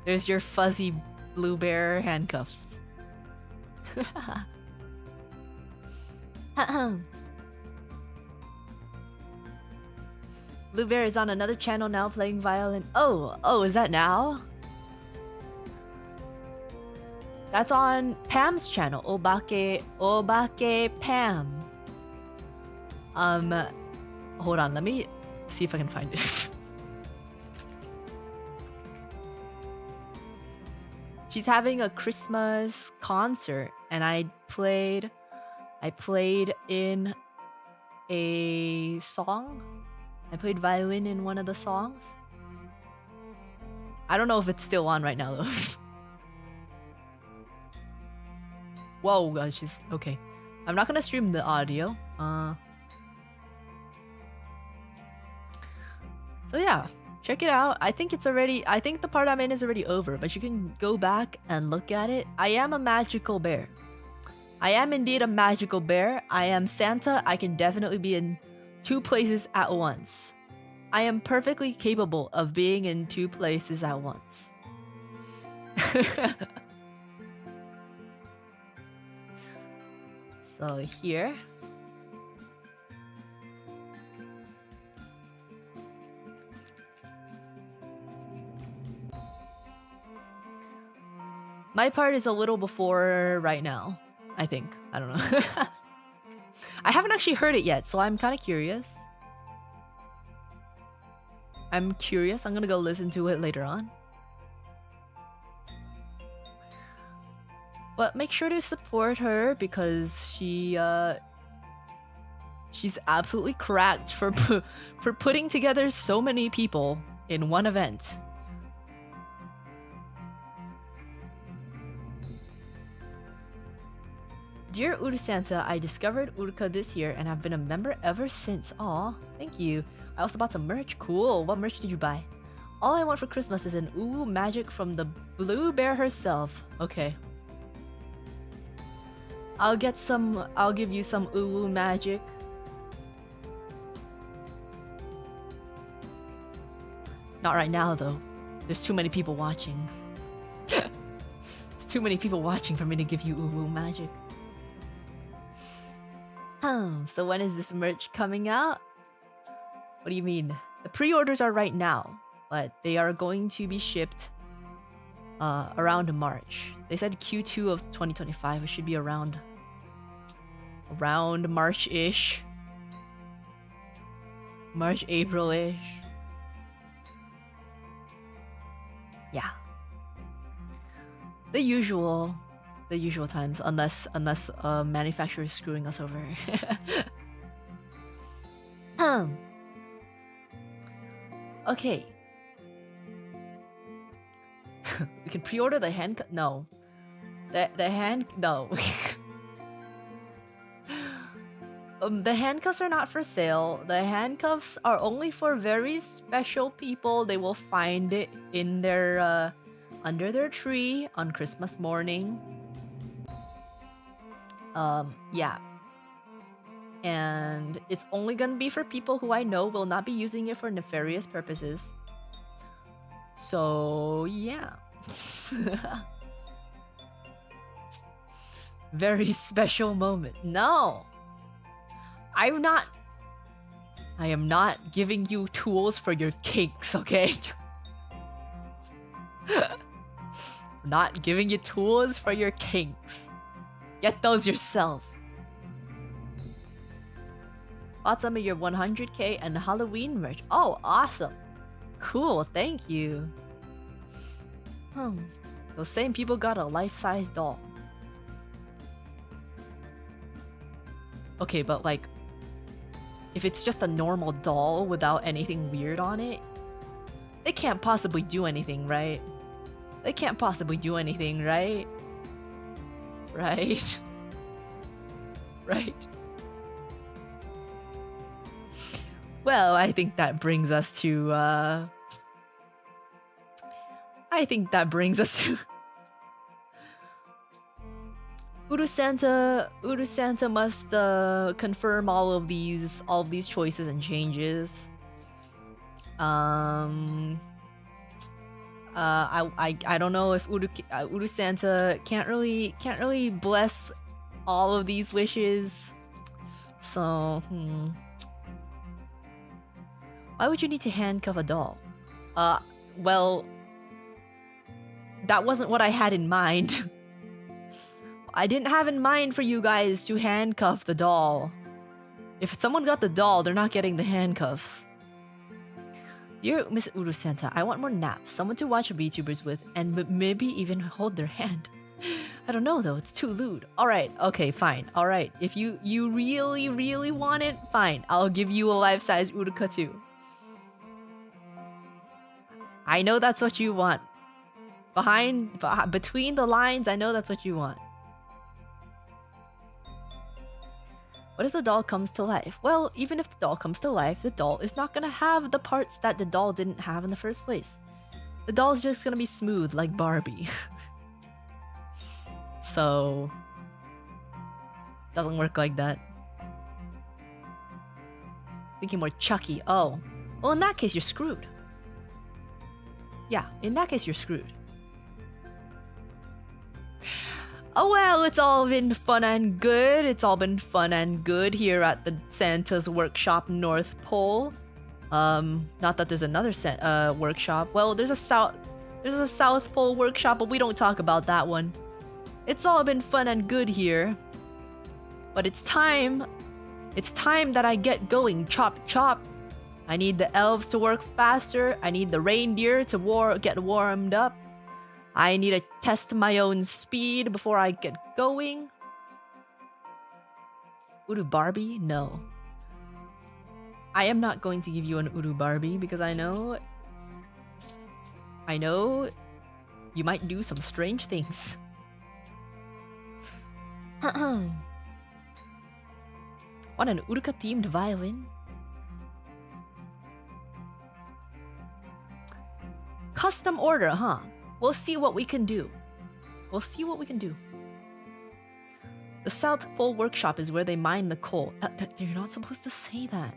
There's your fuzzy blue bear handcuffs. Blue Bear is on another channel now playing violin. Oh, is that now? That's on Pam's channel, Obake Pam. Hold on, let me see if I can find it. She's having a Christmas concert and I played in a song. I played violin in one of the songs. I don't know if it's still on right now though. Whoa, gosh, she's okay. I'm not gonna stream the audio. So yeah, check it out. I think the part I'm in is already over, but you can go back and look at it. I am a magical bear. I am indeed a magical bear. I am Santa. I can definitely be in 2 places at once. I am perfectly capable of being in 2 places at once. So here. My part is a little before right now, I think. I don't know. I haven't actually heard it yet, so I'm kind of curious. I'm gonna go listen to it later on. But make sure to support her because she She's absolutely cracked for for putting together so many people in one event. Dear UruSanta, I discovered Uruka this year and have been a member ever since. Aw, thank you. I also bought some merch. Cool. What merch did you buy? All I want for Christmas is an Uwu magic from the Blue Bear herself. Okay. I'll give you some Uwu magic. Not right now though. There's too many people watching. There's too many people watching for me to give you Uwu magic. So when is this merch coming out? What do you mean? The pre-orders are right now, but they are going to be shipped around March. They said Q2 of 2025. It should be around March-ish. March, April-ish. Yeah. The usual times, unless manufacturer is screwing us over. Okay. We can pre-order the handcuff. No, no. The handcuffs are not for sale. The handcuffs are only for very special people. They will find it in their under their tree on Christmas morning. Yeah. And it's only gonna be for people who I know will not be using it for nefarious purposes. So, yeah. Very special moment. No! I am not giving you tools for your kinks, okay? Not giving you tools for your kinks. Get those yourself. Bought some of your 100k and Halloween merch. Oh, awesome. Cool, thank you. Those same people got a life-size doll. Okay, but like, if it's just a normal doll without anything weird on it, they can't possibly do anything, right? They can't possibly do anything, right? Right? Right? Well, I think that brings us to, UruSanta must confirm all of these choices and changes. I don't know if UruSanta can't really bless all of these wishes. So, why would you need to handcuff a doll? Well, that wasn't what I had in mind. I didn't have in mind for you guys to handcuff the doll. If someone got the doll, they're not getting the handcuffs. Dear Miss UruSanta, I want more naps, someone to watch VTubers with, and maybe even hold their hand. I don't know though, it's too lewd. Alright, okay, fine. Alright, if you really want it, fine. I'll give you a life-size Uruka too. I know that's what you want. Between the lines, I know that's what you want. What if the doll comes to life? Well, even if the doll comes to life, the doll is not gonna have the parts that the doll didn't have in the first place. The doll's just gonna be smooth like Barbie. So, doesn't work like that. Thinking more Chucky. Oh, well, in that case, you're screwed. Yeah, in that case, you're screwed. Oh well, it's all been fun and good. It's all been fun and good here at the Santa's Workshop North Pole. Not that there's another workshop. Well, there's a South Pole workshop, but we don't talk about that one. It's all been fun and good here. But it's time that I get going. Chop chop. I need the elves to work faster. I need the reindeer to get warmed up. I need to test my own speed before I get going. Uru Barbie? No. I am not going to give you an Uru Barbie because I know you might do some strange things. Want an Uruka themed violin? Custom order, huh? We'll see what we can do. We'll see what we can do. The South Pole Workshop is where they mine the coal. You're not supposed to say that.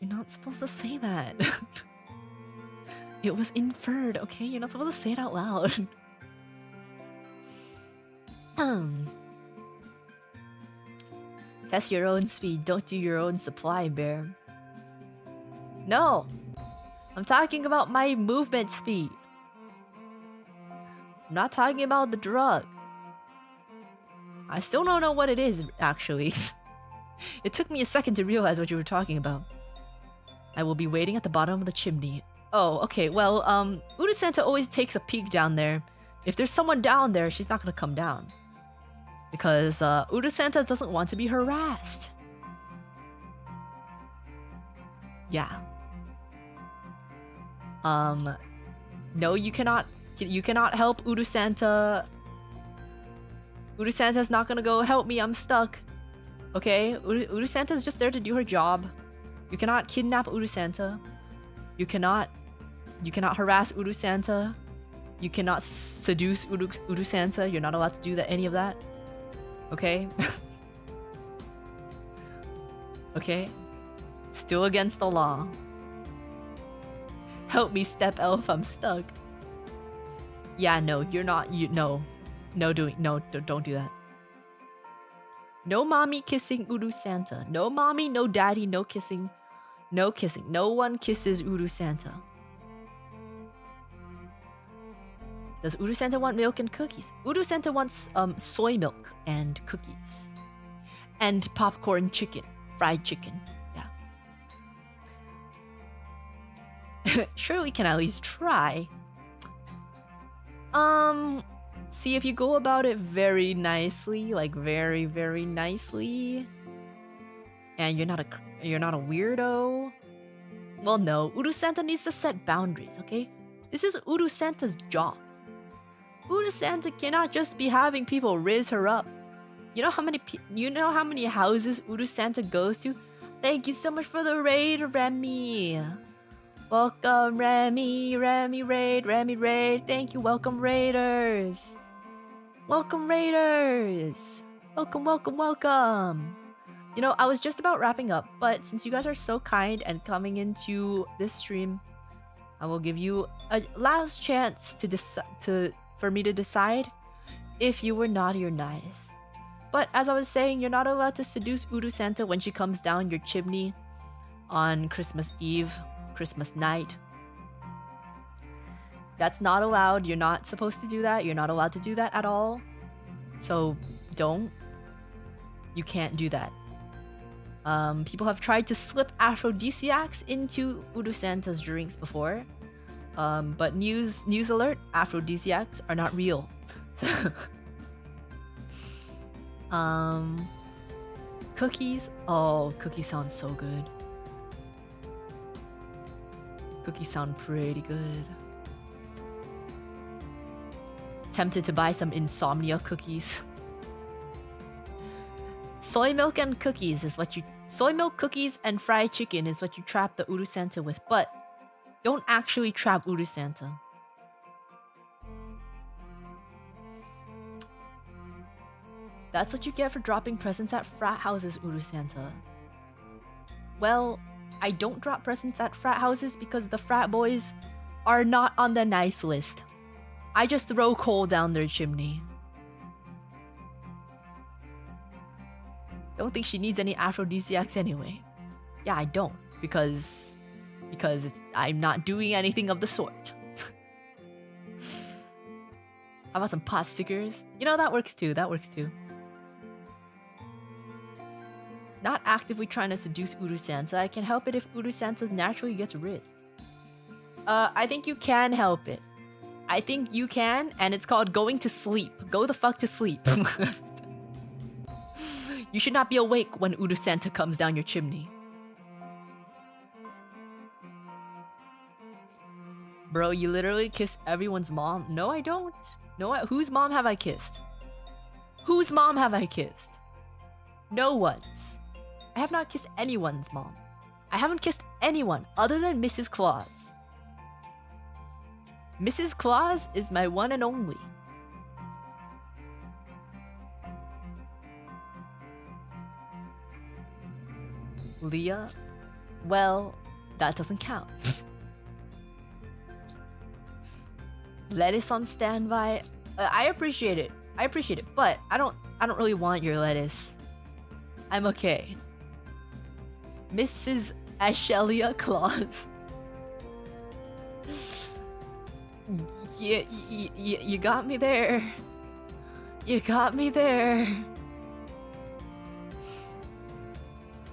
You're not supposed to say that. It was inferred, okay? You're not supposed to say it out loud. Test your own speed. Don't do your own supply, bear. No! I'm talking about my movement speed. I'm not talking about the drug. I still don't know what it is, actually. It took me a second to realize what you were talking about. I will be waiting at the bottom of the chimney. Oh, okay, well, UruSanta always takes a peek down there. If there's someone down there, she's not gonna come down. Because, UruSanta doesn't want to be harassed. Yeah. No, you cannot help UruSanta. UruSanta's not gonna go help me, I'm stuck. Okay? UruSanta's just there to do her job. You cannot kidnap UruSanta. You cannot harass UruSanta. You cannot seduce UruSanta. You're not allowed to do any of that. Okay? Okay? Still against the law. Help me, Step Elf, I'm stuck. Yeah, no, you're not. No, don't do that. No mommy kissing UruSanta. No mommy, no daddy, no kissing. No kissing. No one kisses UruSanta. Does UruSanta want milk and cookies? UruSanta wants soy milk and cookies. And popcorn chicken. Fried chicken. Yeah. Sure, we can at least try. See if you go about it very nicely, like very, very nicely. And you're not a weirdo. Well, no, UruSanta needs to set boundaries, okay? This is UruSanta's job. UruSanta cannot just be having people riz her up. You know how many houses UruSanta goes to? Thank you so much for the raid, Remy. Welcome, Remy raid. Thank you, welcome raiders. Welcome raiders. Welcome. You know, I was just about wrapping up, but since you guys are so kind and coming into this stream, I will give you a last chance for me to decide if you were naughty or nice. But as I was saying, you're not allowed to seduce UruSanta when she comes down your chimney on Christmas Eve, Christmas night. That's not allowed. You're not supposed to do that. You're not allowed to do that at all. So don't. You can't do that. People have tried to slip aphrodisiacs into UruSanta's drinks before. But news alert, aphrodisiacs are not real. Cookies. Oh, cookies sound so good. Cookies sound pretty good. Tempted to buy some insomnia cookies. Soy milk and cookies is what you... Soy milk, cookies, and fried chicken is what you trap the UruSanta with, but don't actually trap UruSanta. That's what you get for dropping presents at frat houses, UruSanta. Well, I don't drop presents at frat houses because the frat boys are not on the nice list. I just throw coal down their chimney. Don't think she needs any aphrodisiacs anyway. Yeah, I don't, because I'm not doing anything of the sort. How about some pot stickers? You know, that works too. Not actively trying to seduce UruSanta. I can help it if UruSanta naturally gets rid. I think you can help it. I think you can, and it's called going to sleep. Go the fuck to sleep. You should not be awake when UruSanta comes down your chimney. Bro, you literally kiss everyone's mom. No, I don't. No, whose mom have I kissed? Whose mom have I kissed? No one's. I have not kissed anyone's mom. I haven't kissed anyone other than Mrs. Claus. Mrs. Claus is my one and only. Leah? Well, that doesn't count. Lettuce on standby. I appreciate it. But I don't really want your lettuce. I'm okay. Mrs. Ashelia Claus. You got me there. You got me there.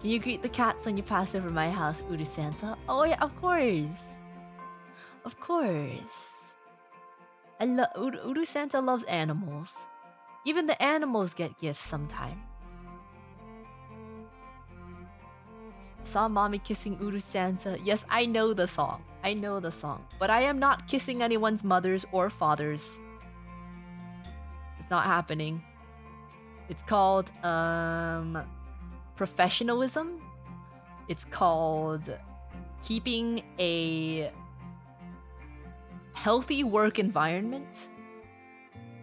Can you greet the cats when you pass over my house, UruSanta? Oh yeah, of course. Of course. UruSanta loves animals. Even the animals get gifts sometimes. Saw mommy kissing UruSanta. Yes, I know the song. I know the song. But I am not kissing anyone's mothers or fathers. It's not happening. It's called professionalism. It's called keeping a healthy work environment.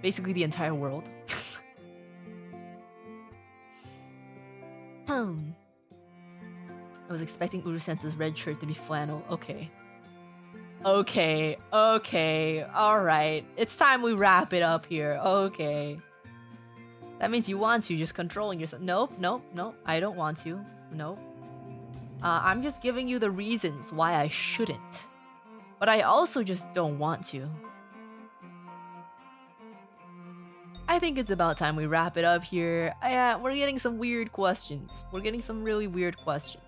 Basically the entire world. I was expecting UruSanta's red shirt to be flannel. Okay. Alright. It's time we wrap it up here. Okay. That means you want to, just controlling yourself. Nope. I don't want to. Nope. I'm just giving you the reasons why I shouldn't. But I also just don't want to. I think it's about time we wrap it up here. We're getting some weird questions. We're getting some really weird questions.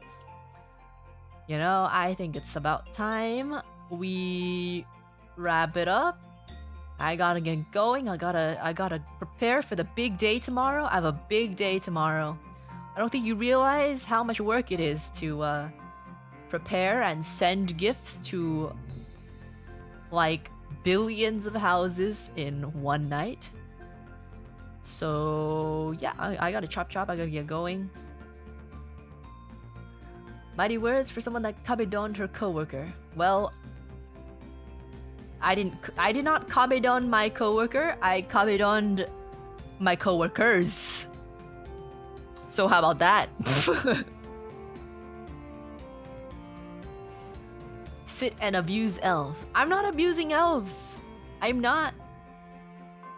You know, I think it's about time we wrap it up. I gotta get going. I gotta prepare for the big day tomorrow. I have a big day tomorrow. I don't think you realize how much work it is to prepare and send gifts to like billions of houses in one night. So yeah, I gotta chop. I gotta get going. Mighty words for someone that kabedoned her coworker. Well, I did not kabedon my coworker. I kabedoned my coworkers. So how about that? Sit and abuse elves. I'm not abusing elves. I'm not.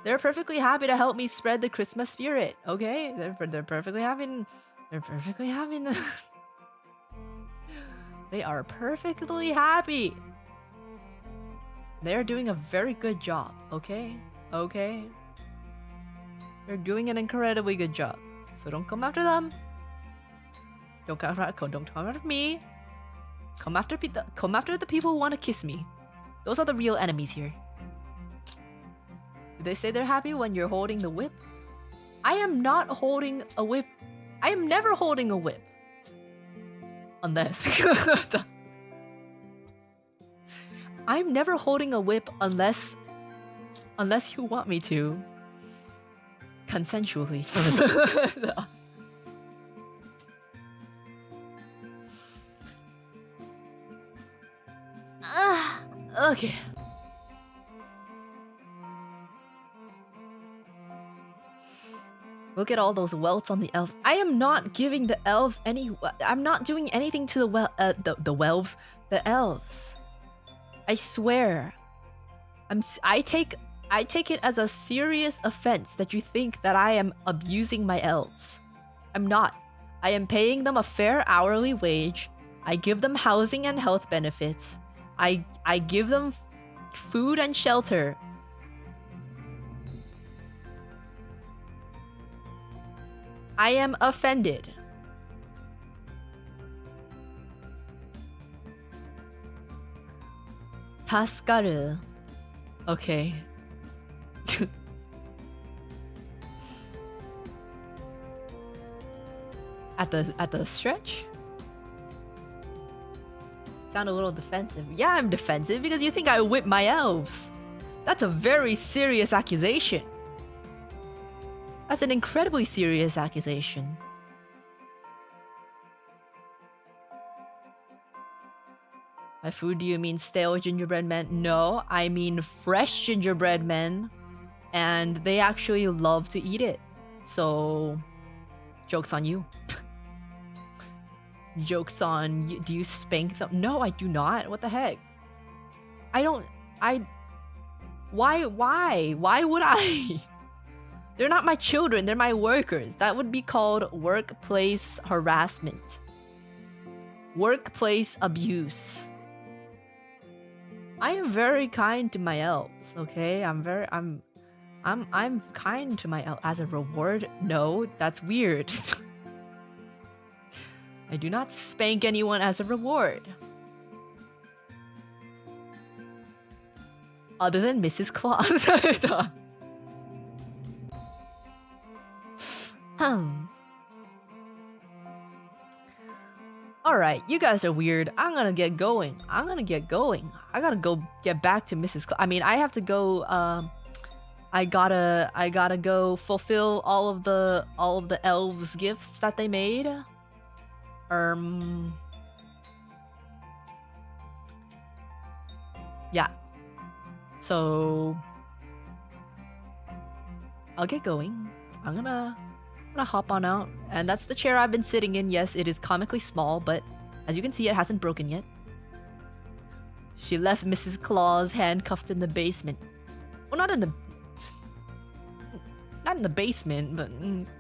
They're perfectly happy to help me spread the Christmas spirit. Okay, they're perfectly happy. They're perfectly happy. They are perfectly happy. They're doing a very good job. Okay. They're doing an incredibly good job. So don't come after them. Don't come after me. Come after the people who want to kiss me. Those are the real enemies here. Do they say they're happy when you're holding the whip? I am not holding a whip. I am never holding a whip. Unless... I'm never holding a whip unless you want me to. Consensually. Okay. Look at all those welts on the elves. I am not giving the elves any. I'm not doing anything to the elves. I swear. I take it as a serious offense that you think that I am abusing my elves. I'm not. I am paying them a fair hourly wage. I give them housing and health benefits. I give them food and shelter. I am offended. Tasukaru. Okay. At the stretch? Sound a little defensive. Yeah, I'm defensive because you think I whip my elves. That's a very serious accusation. That's an incredibly serious accusation. By food, do you mean stale gingerbread men? No, I mean fresh gingerbread men. And they actually love to eat it. So, joke's on you. Joke's on you. Do you spank them? No, I do not. What the heck? Why would I? They're not my children, they're my workers. That would be called workplace harassment. Workplace abuse. I am very kind to my elves, okay? I'm kind to my elves. As a reward? No, that's weird. I do not spank anyone as a reward. Other than Mrs. Claus. Alright, you guys are weird. I'm gonna get going. I gotta go get back to Mrs. I mean, I have to go, I gotta go fulfill all of the elves' gifts that they made. Yeah. So I'll get going. I'm gonna hop on out. And that's the chair I've been sitting in. Yes, it is comically small, but as you can see, it hasn't broken yet. She left Mrs. Claus handcuffed in the basement. Well, not in the basement, but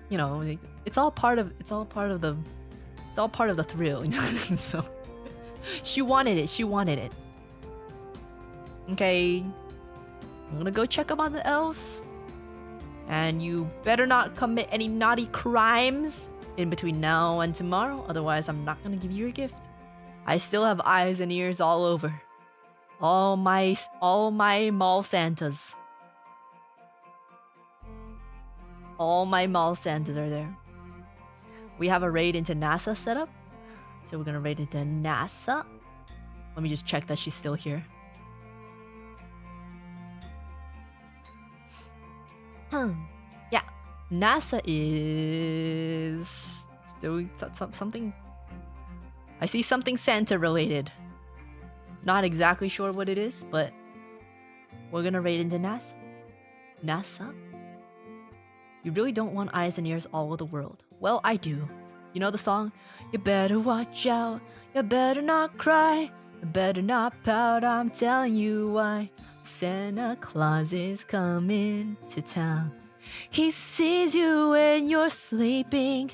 you know, it's all part of the thrill. So she wanted it. Okay, I'm gonna go check up on the elves. And you better not commit any naughty crimes in between now and tomorrow, otherwise I'm not gonna give you your gift. I still have eyes and ears all over. All my mall Santas. All my mall Santas are there. We have a raid into NASA set up. So we're gonna raid into NASA. Let me just check that she's still here. Yeah, NASA is doing something. I see something Santa related. Not exactly sure what it is, but we're gonna raid into NASA. NASA? You really don't want eyes and ears all over the world. Well, I do. You know the song? You better watch out. You better not cry. You better not pout. I'm telling you why. Santa Claus is coming to town. He sees you when you're sleeping.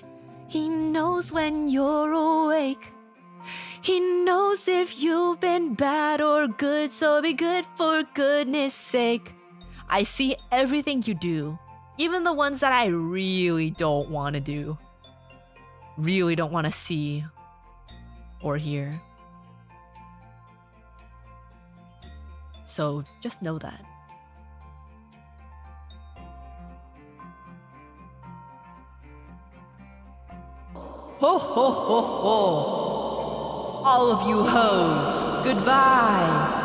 He knows when you're awake. He knows if you've been bad or good, so be good for goodness sake. I see everything you do, even the ones that I really don't want to do. Really don't want to see or hear. So just know that. Ho ho ho ho! All of you hoes, goodbye!